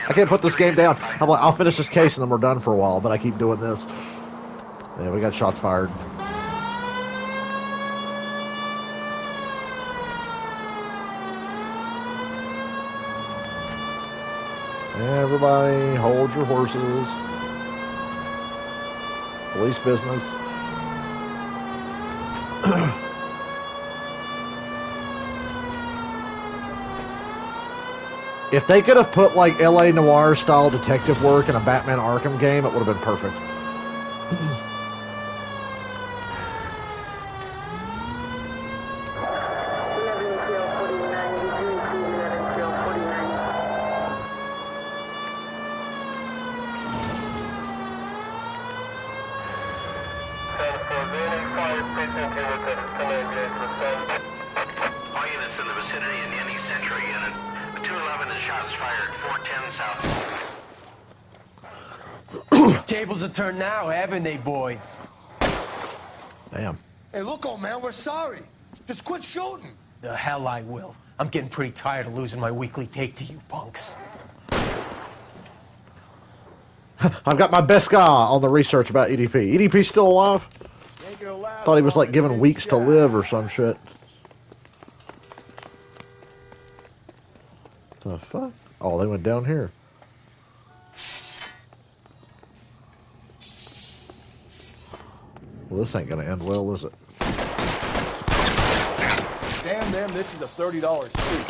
I can't put this game down. I'm like, I'll finish this case and then we're done for a while, but I keep doing this. Yeah, we got shots fired. Everybody, hold your horses. Police business. If they could have put like LA Noire style detective work in a Batman Arkham game, it would have been perfect. All units in the vicinity in any Central unit. A 211 and shots fired. 410 south. Tables are turned now, haven't they, boys? Damn. Hey, look, old man, we're sorry. Just quit shooting. The hell I will. I'm getting pretty tired of losing my weekly take to you punks. I've got my best guy on the research about EDP. EDP's still alive? Thought he was like given weeks to live or some shit. The fuck? Oh, they went down here. Well, this ain't gonna end well, is it? Damn them, this is a $30 suit.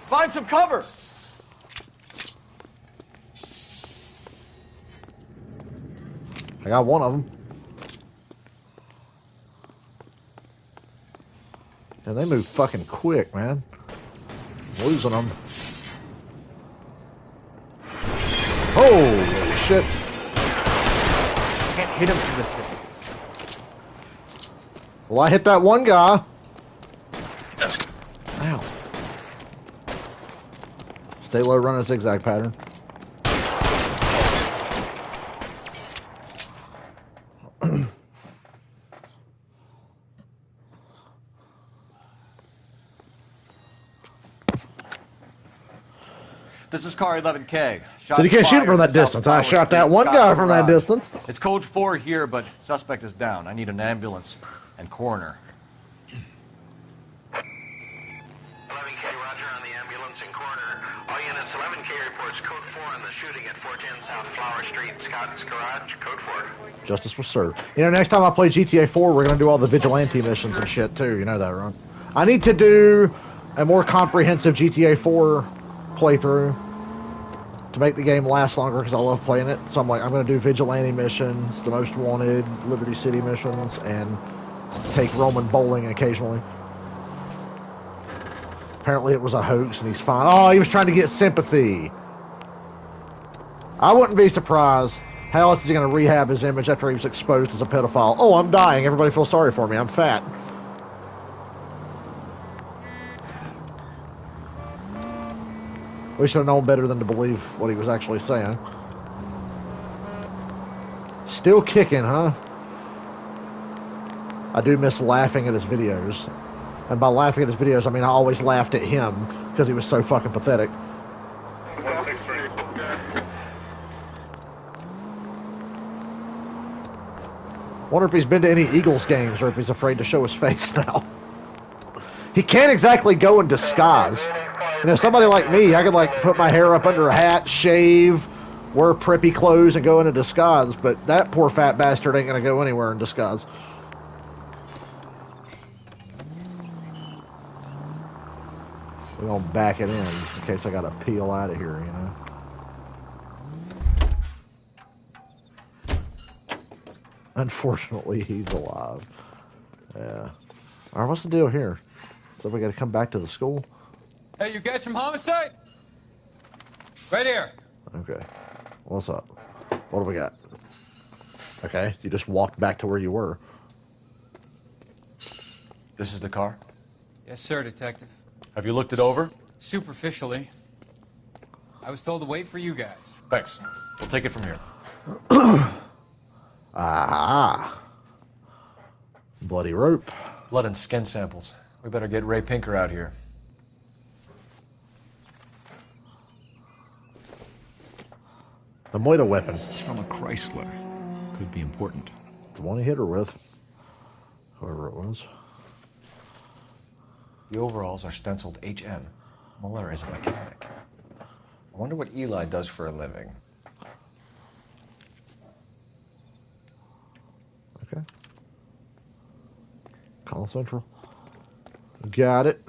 Find some cover! I got one of them. And they move fucking quick, man. I'm losing them. Holy shit. Can't hit him from this distance. Well, I hit that one guy. Ow. Stay low, run a zigzag pattern. This is car 11K. So you can't shoot him from that distance. I shot that one guy from that distance. It's code 4 here, but suspect is down. I need an ambulance and coroner. 11K, roger on the ambulance and coroner. All units, 11K reports code 4 on the shooting at 410 South Flower Street, Scott's Garage, code 4. Justice was served. You know, next time I play GTA 4, we're going to do all the vigilante missions and shit, too. You know that, right? I need to do a more comprehensive GTA 4 playthrough to make the game last longer because I love playing it. So I'm like, I'm going to do vigilante missions, the most wanted, Liberty City missions, and take Roman bowling occasionally. Apparently it was a hoax and he's fine. Oh, he was trying to get sympathy. I wouldn't be surprised. How else is he going to rehab his image after he was exposed as a pedophile? Oh, I'm dying. Everybody feels sorry for me. I'm fat. We should have known better than to believe what he was actually saying. Still kicking, huh? I do miss laughing at his videos. And by laughing at his videos, I mean I always laughed at him because he was so fucking pathetic. Wonder if he's been to any Eagles games or if he's afraid to show his face now. He can't exactly go in disguise. You know, somebody like me, I could like put my hair up under a hat, shave, wear preppy clothes, and go into disguise. But that poor fat bastard ain't gonna go anywhere in disguise. We're gonna back it in case I gotta peel out of here, you know. Unfortunately, he's alive. Yeah. All right, what's the deal here? So we gotta come back to the school? Hey, you guys from homicide? Right here. Okay. What's up? What do we got? Okay, you just walked back to where you were. This is the car? Yes, sir, Detective. Have you looked it over? Superficially. I was told to wait for you guys. Thanks. We'll take it from here. Ah. Bloody rope. Blood and skin samples. We better get Ray Pinker out here. The Moita weapon. It's from a Chrysler. Could be important. The one he hit her with. Whoever it was. The overalls are stenciled HM. Muller is a mechanic. I wonder what Eli does for a living. Okay. Call Central. Got it.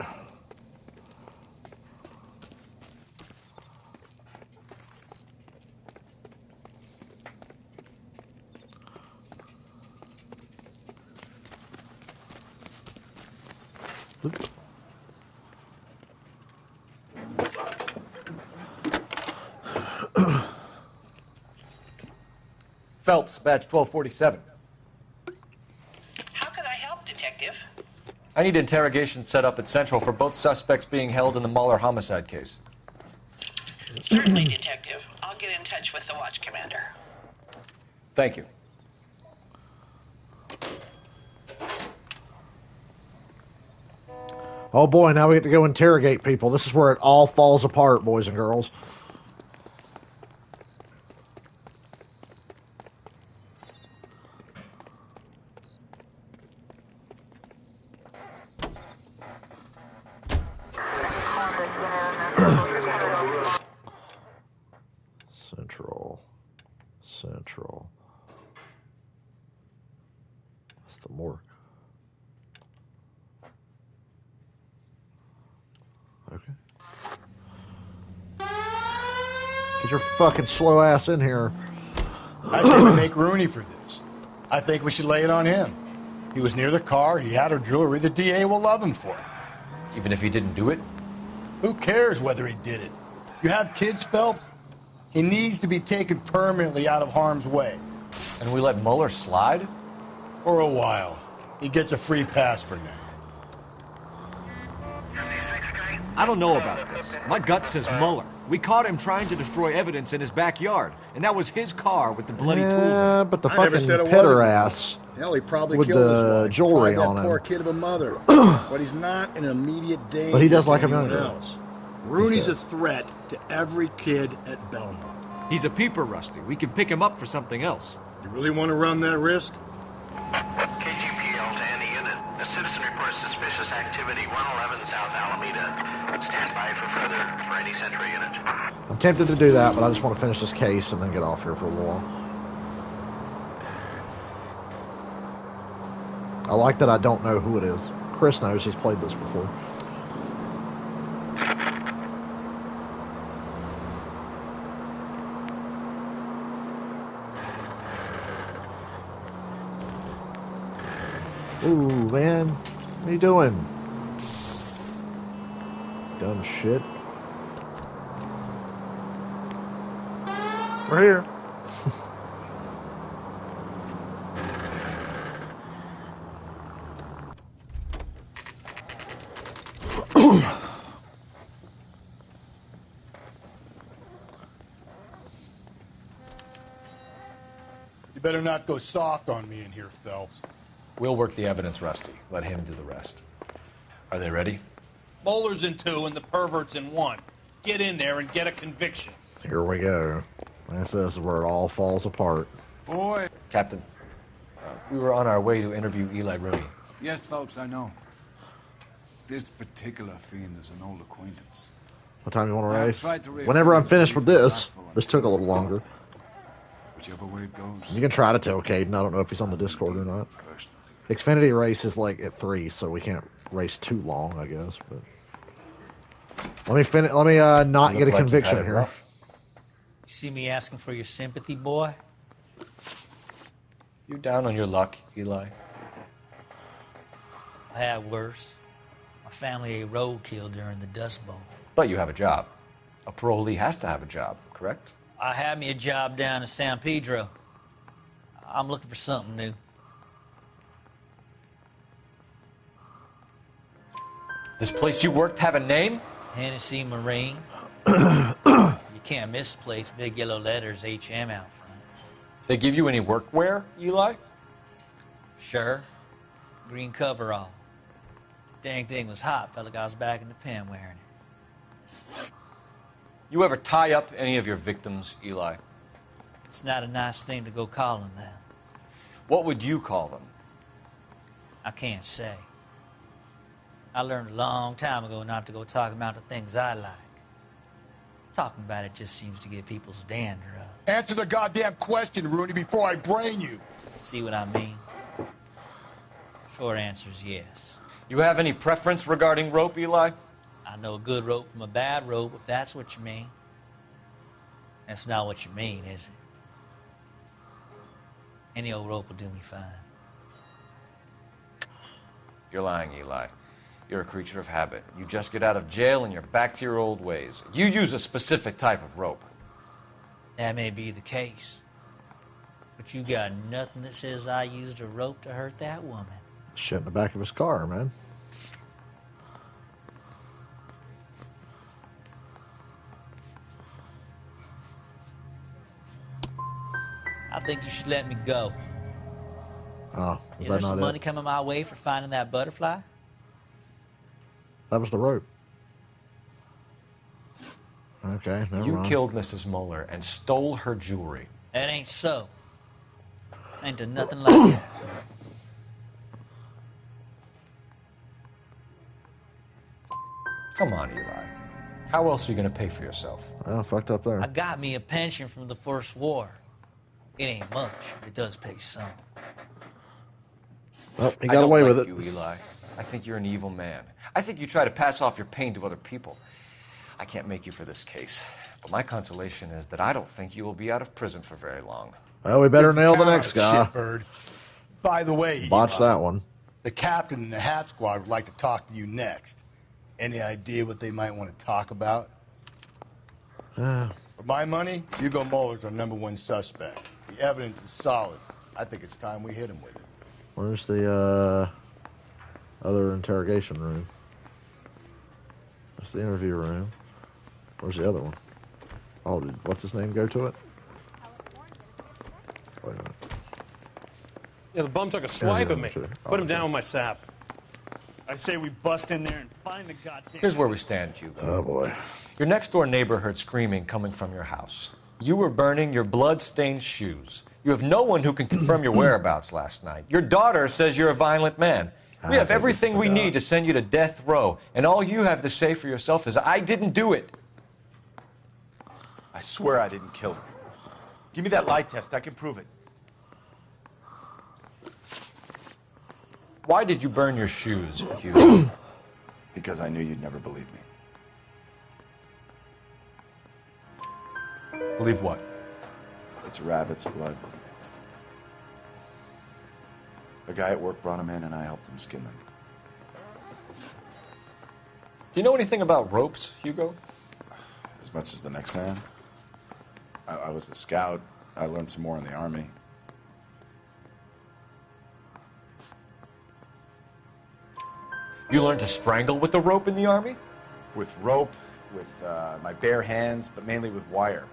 Phelps, badge 1247. How could I help, Detective? I need interrogation set up at Central for both suspects being held in the Muller homicide case. Certainly, Detective. I'll get in touch with the watch commander. Thank you. Oh boy, now we get to go interrogate people. This is where it all falls apart, boys and girls. Central. That's the morgue. Okay. Get your fucking slow ass in here. I say we make Rooney for this. I think we should lay it on him. He was near the car, he had her jewelry, the DA will love him for it. Even if he didn't do it? Who cares whether he did it? You have kids, Phelps? He needs to be taken permanently out of harm's way. And we let Muller slide? For a while. He gets a free pass for now. I don't know about this. My gut says Muller. We caught him trying to destroy evidence in his backyard, and that was his car with the bloody tools in Yeah, it. but the fucking pitter ass Hell, he probably with killed his the wife. jewelry Tried on that him. poor kid of a mother. But he's not in immediate danger. But he does like to a young anyone girl. else. Rooney's a threat to every kid at Belmont. He's a peeper, Rusty. We can pick him up for something else. You really want to run that risk? KGPL to any unit. A citizen reports suspicious activity 111 South Alameda. Stand by for any Central unit. I'm tempted to do that, but I just want to finish this case and then get off here for a while. I like that I don't know who it is. Chris knows he's played this before. Ooh, man. What are you doing? Dumb shit. We're here. You better not go soft on me in here, Phelps. We'll work the evidence, Rusty. Let him do the rest. Are they ready? Bowler's in 2 and the pervert's in 1. Get in there and get a conviction. Here we go. This is where it all falls apart. Boy. Captain, we were on our way to interview Eli Rooney. Yes, Phelps, I know. This particular fiend is an old acquaintance. What time you want I to race? tried to reaffirm Whenever I'm his finished with belief in this. Godfall. This took a little longer. Whichever way it goes. You can try to tell Caden. I don't know if he's on the Discord or not. Xfinity race is like at 3, so we can't race too long, I guess. But let me finish. Let me not get a conviction here. You see me asking for your sympathy, boy? You down on your luck, Eli? I had worse. My family ate roadkill during the Dust Bowl. But you have a job. A parolee has to have a job, correct? I had me a job down in San Pedro. I'm looking for something new. This place you worked have a name? Hennessy Marine. You can't misplace big yellow letters HM out front. They give you any workwear, Eli? Sure. Green coverall. Dang thing was hot. Felt like I was back in the pen wearing it. You ever tie up any of your victims, Eli? It's not a nice thing to go calling them. What would you call them? I can't say. I learned a long time ago not to go talking about the things I like. Talking about it just seems to get people's dander up. Answer the goddamn question, Rooney, before I brain you. See what I mean? Short answer is yes. You have any preference regarding rope, Eli? I know a good rope from a bad rope, if that's what you mean. That's not what you mean, is it? Any old rope will do me fine. You're lying, Eli. You're a creature of habit. You just get out of jail and you're back to your old ways. You use a specific type of rope. That may be the case. But you got nothing that says I used a rope to hurt that woman. Shit in the back of his car, man. I think you should let me go. Oh, Is there some money coming my way for finding that butterfly? That was the rope. Okay, never You mind. killed Mrs. Mueller and stole her jewelry. That ain't so. Ain't done nothing like that. Come on, Eli. How else are you going to pay for yourself? Well, fucked up there. I got me a pension from the first war. It ain't much, but it does pay some. Well, he got away with it. You, Eli. I think you're an evil man. I think you try to pass off your pain to other people. I can't make you for this case, but my consolation is that I don't think you will be out of prison for very long. Well, we better nail the next guy. Shitbird. By the way, Botch that one. The captain and the hat squad would like to talk to you next. Any idea what they might want to talk about? For my money, Hugo Muller's our #1 suspect. The evidence is solid. I think it's time we hit him with it. Where's the other interrogation room? That's the interview room. Where's the other one? Oh, did what's his name go to it? Wait a minute. Yeah, the bum took a swipe at me. Interview room, Put him down with my sap. I say we bust in there and find the goddamn... Here's where we stand, Hugo. Oh, boy. Your next-door neighbor heard screaming coming from your house. You were burning your blood-stained shoes. You have no one who can confirm your whereabouts last night. Your daughter says you're a violent man. We have everything we need to send you to death row, and all you have to say for yourself is, I didn't do it. I swear I didn't kill her. Give me that lie test. I can prove it. Why did you burn your shoes, Hugo? Because I knew you'd never believe me. Believe what? It's rabbit's blood. A guy at work brought them in, and I helped him skin them. Do you know anything about ropes, Hugo? As much as the next man. I was a scout. I learned some more in the Army. You learned to strangle with the rope in the Army? With rope, with my bare hands, but mainly with wire.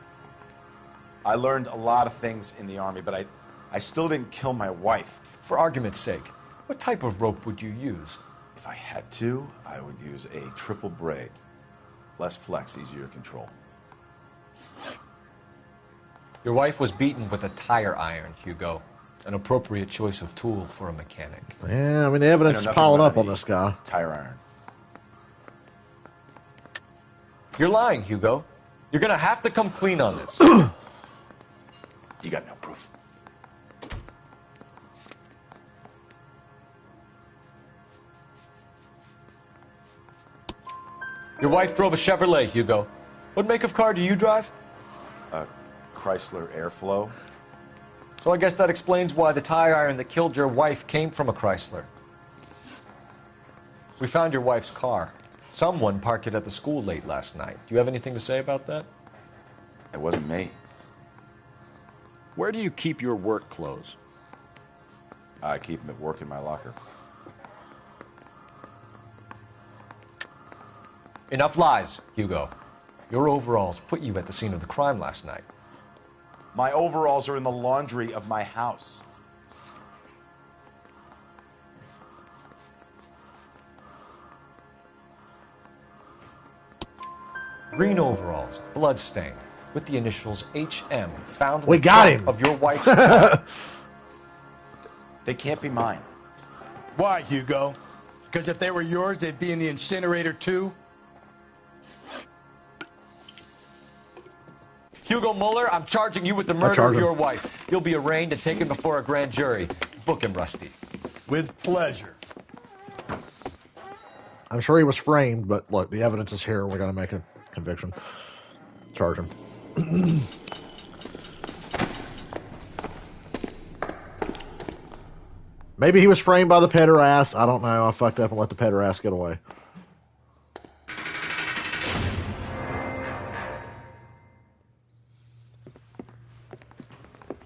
I learned a lot of things in the Army, but I still didn't kill my wife. For argument's sake, what type of rope would you use? If I had to, I would use a triple braid. Less flex, easier to control. Your wife was beaten with a tire iron, Hugo. An appropriate choice of tool for a mechanic. Yeah, I mean, the evidence is piling up on this guy. Tire iron. You're lying, Hugo. You're gonna have to come clean on this. You got no proof. Your wife drove a Chevrolet, Hugo. What make of car do you drive? A Chrysler Airflow. So I guess that explains why the tire iron that killed your wife came from a Chrysler. We found your wife's car. Someone parked it at the school late last night. Do you have anything to say about that? It wasn't me. Where do you keep your work clothes? I keep them at work in my locker. Enough lies, Hugo. Your overalls put you at the scene of the crime last night. My overalls are in the laundry of my house. Green overalls, bloodstained, with the initials HM found in We the got trunk him. of your wife's car. They can't be mine. Why, Hugo? Because if they were yours, they'd be in the incinerator too? Hugo Mueller, I'm charging you with the murder of your wife. You'll be arraigned and taken before a grand jury. Book him, Rusty. With pleasure. I'm sure he was framed, but look, the evidence is here. We're going to make a conviction. Charge him. Maybe he was framed by the pederast. I don't know. I fucked up and let the pederast get away.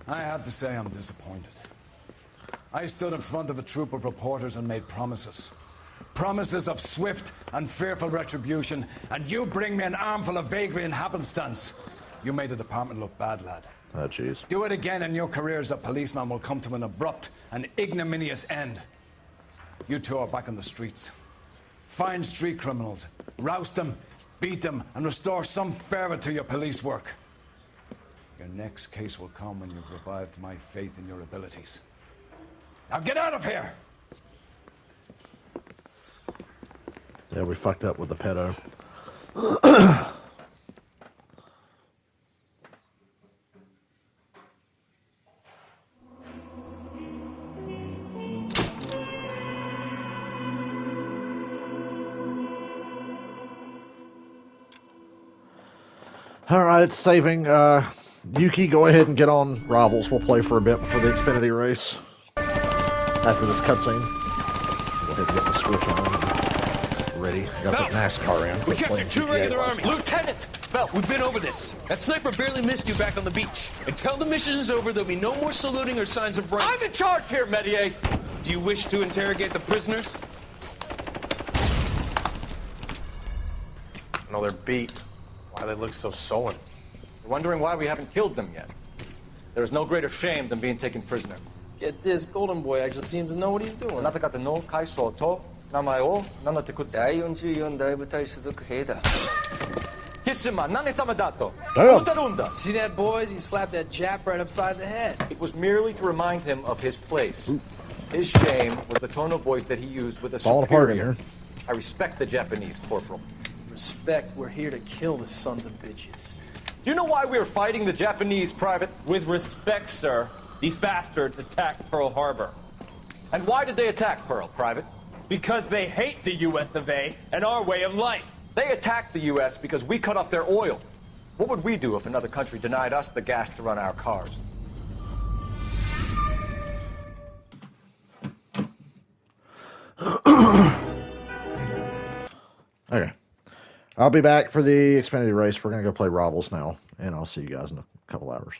I have to say I'm disappointed. I stood in front of a troop of reporters and made promises. Promises of swift and fearful retribution, and you bring me an armful of vagary and happenstance. You made the department look bad, lad. Oh, jeez. Do it again and your career as a policeman will come to an abrupt and ignominious end. You two are back on the streets. Find street criminals, roust them, beat them, and restore some fervor to your police work. Your next case will come when you've revived my faith in your abilities. Now get out of here! Yeah, we fucked up with the pedo. All right, saving. Yuki, go ahead and get on Rivals. We'll play for a bit before the Xfinity race. After this cutscene. Go ahead and get the Switch on. Ready. Got the NASCAR in. We captured 2 regular army. Lieutenant! Bell, we've been over this. That sniper barely missed you back on the beach. Until the mission is over, there'll be no more saluting or signs of rank. I'm in charge here, Medier! Do you wish to interrogate the prisoners? No, they're beat. Why they look so sullen? You're wondering why we haven't killed them yet. There is no greater shame than being taken prisoner. Get this, Golden Boy actually seems to know what he's doing. あなた方の階層と名前を名乗ってください。第44大部隊所属兵だ。キスマン、何様だと。 See that, boys? He slapped that Jap right upside the head. It was merely to remind him of his place. His shame was the tone of voice that he used with a Falling apart superior. here. I respect the Japanese, Corporal. Respect, we're here to kill the sons of bitches. Do you know why we are fighting the Japanese, Private? With respect, sir, these bastards attacked Pearl Harbor. And why did they attack Pearl, Private? Because they hate the U.S. of A. and our way of life. They attacked the U.S. because we cut off their oil. What would we do if another country denied us the gas to run our cars? I'll be back for the Xfinity race. We're going to go play Rivals now, and I'll see you guys in a couple hours.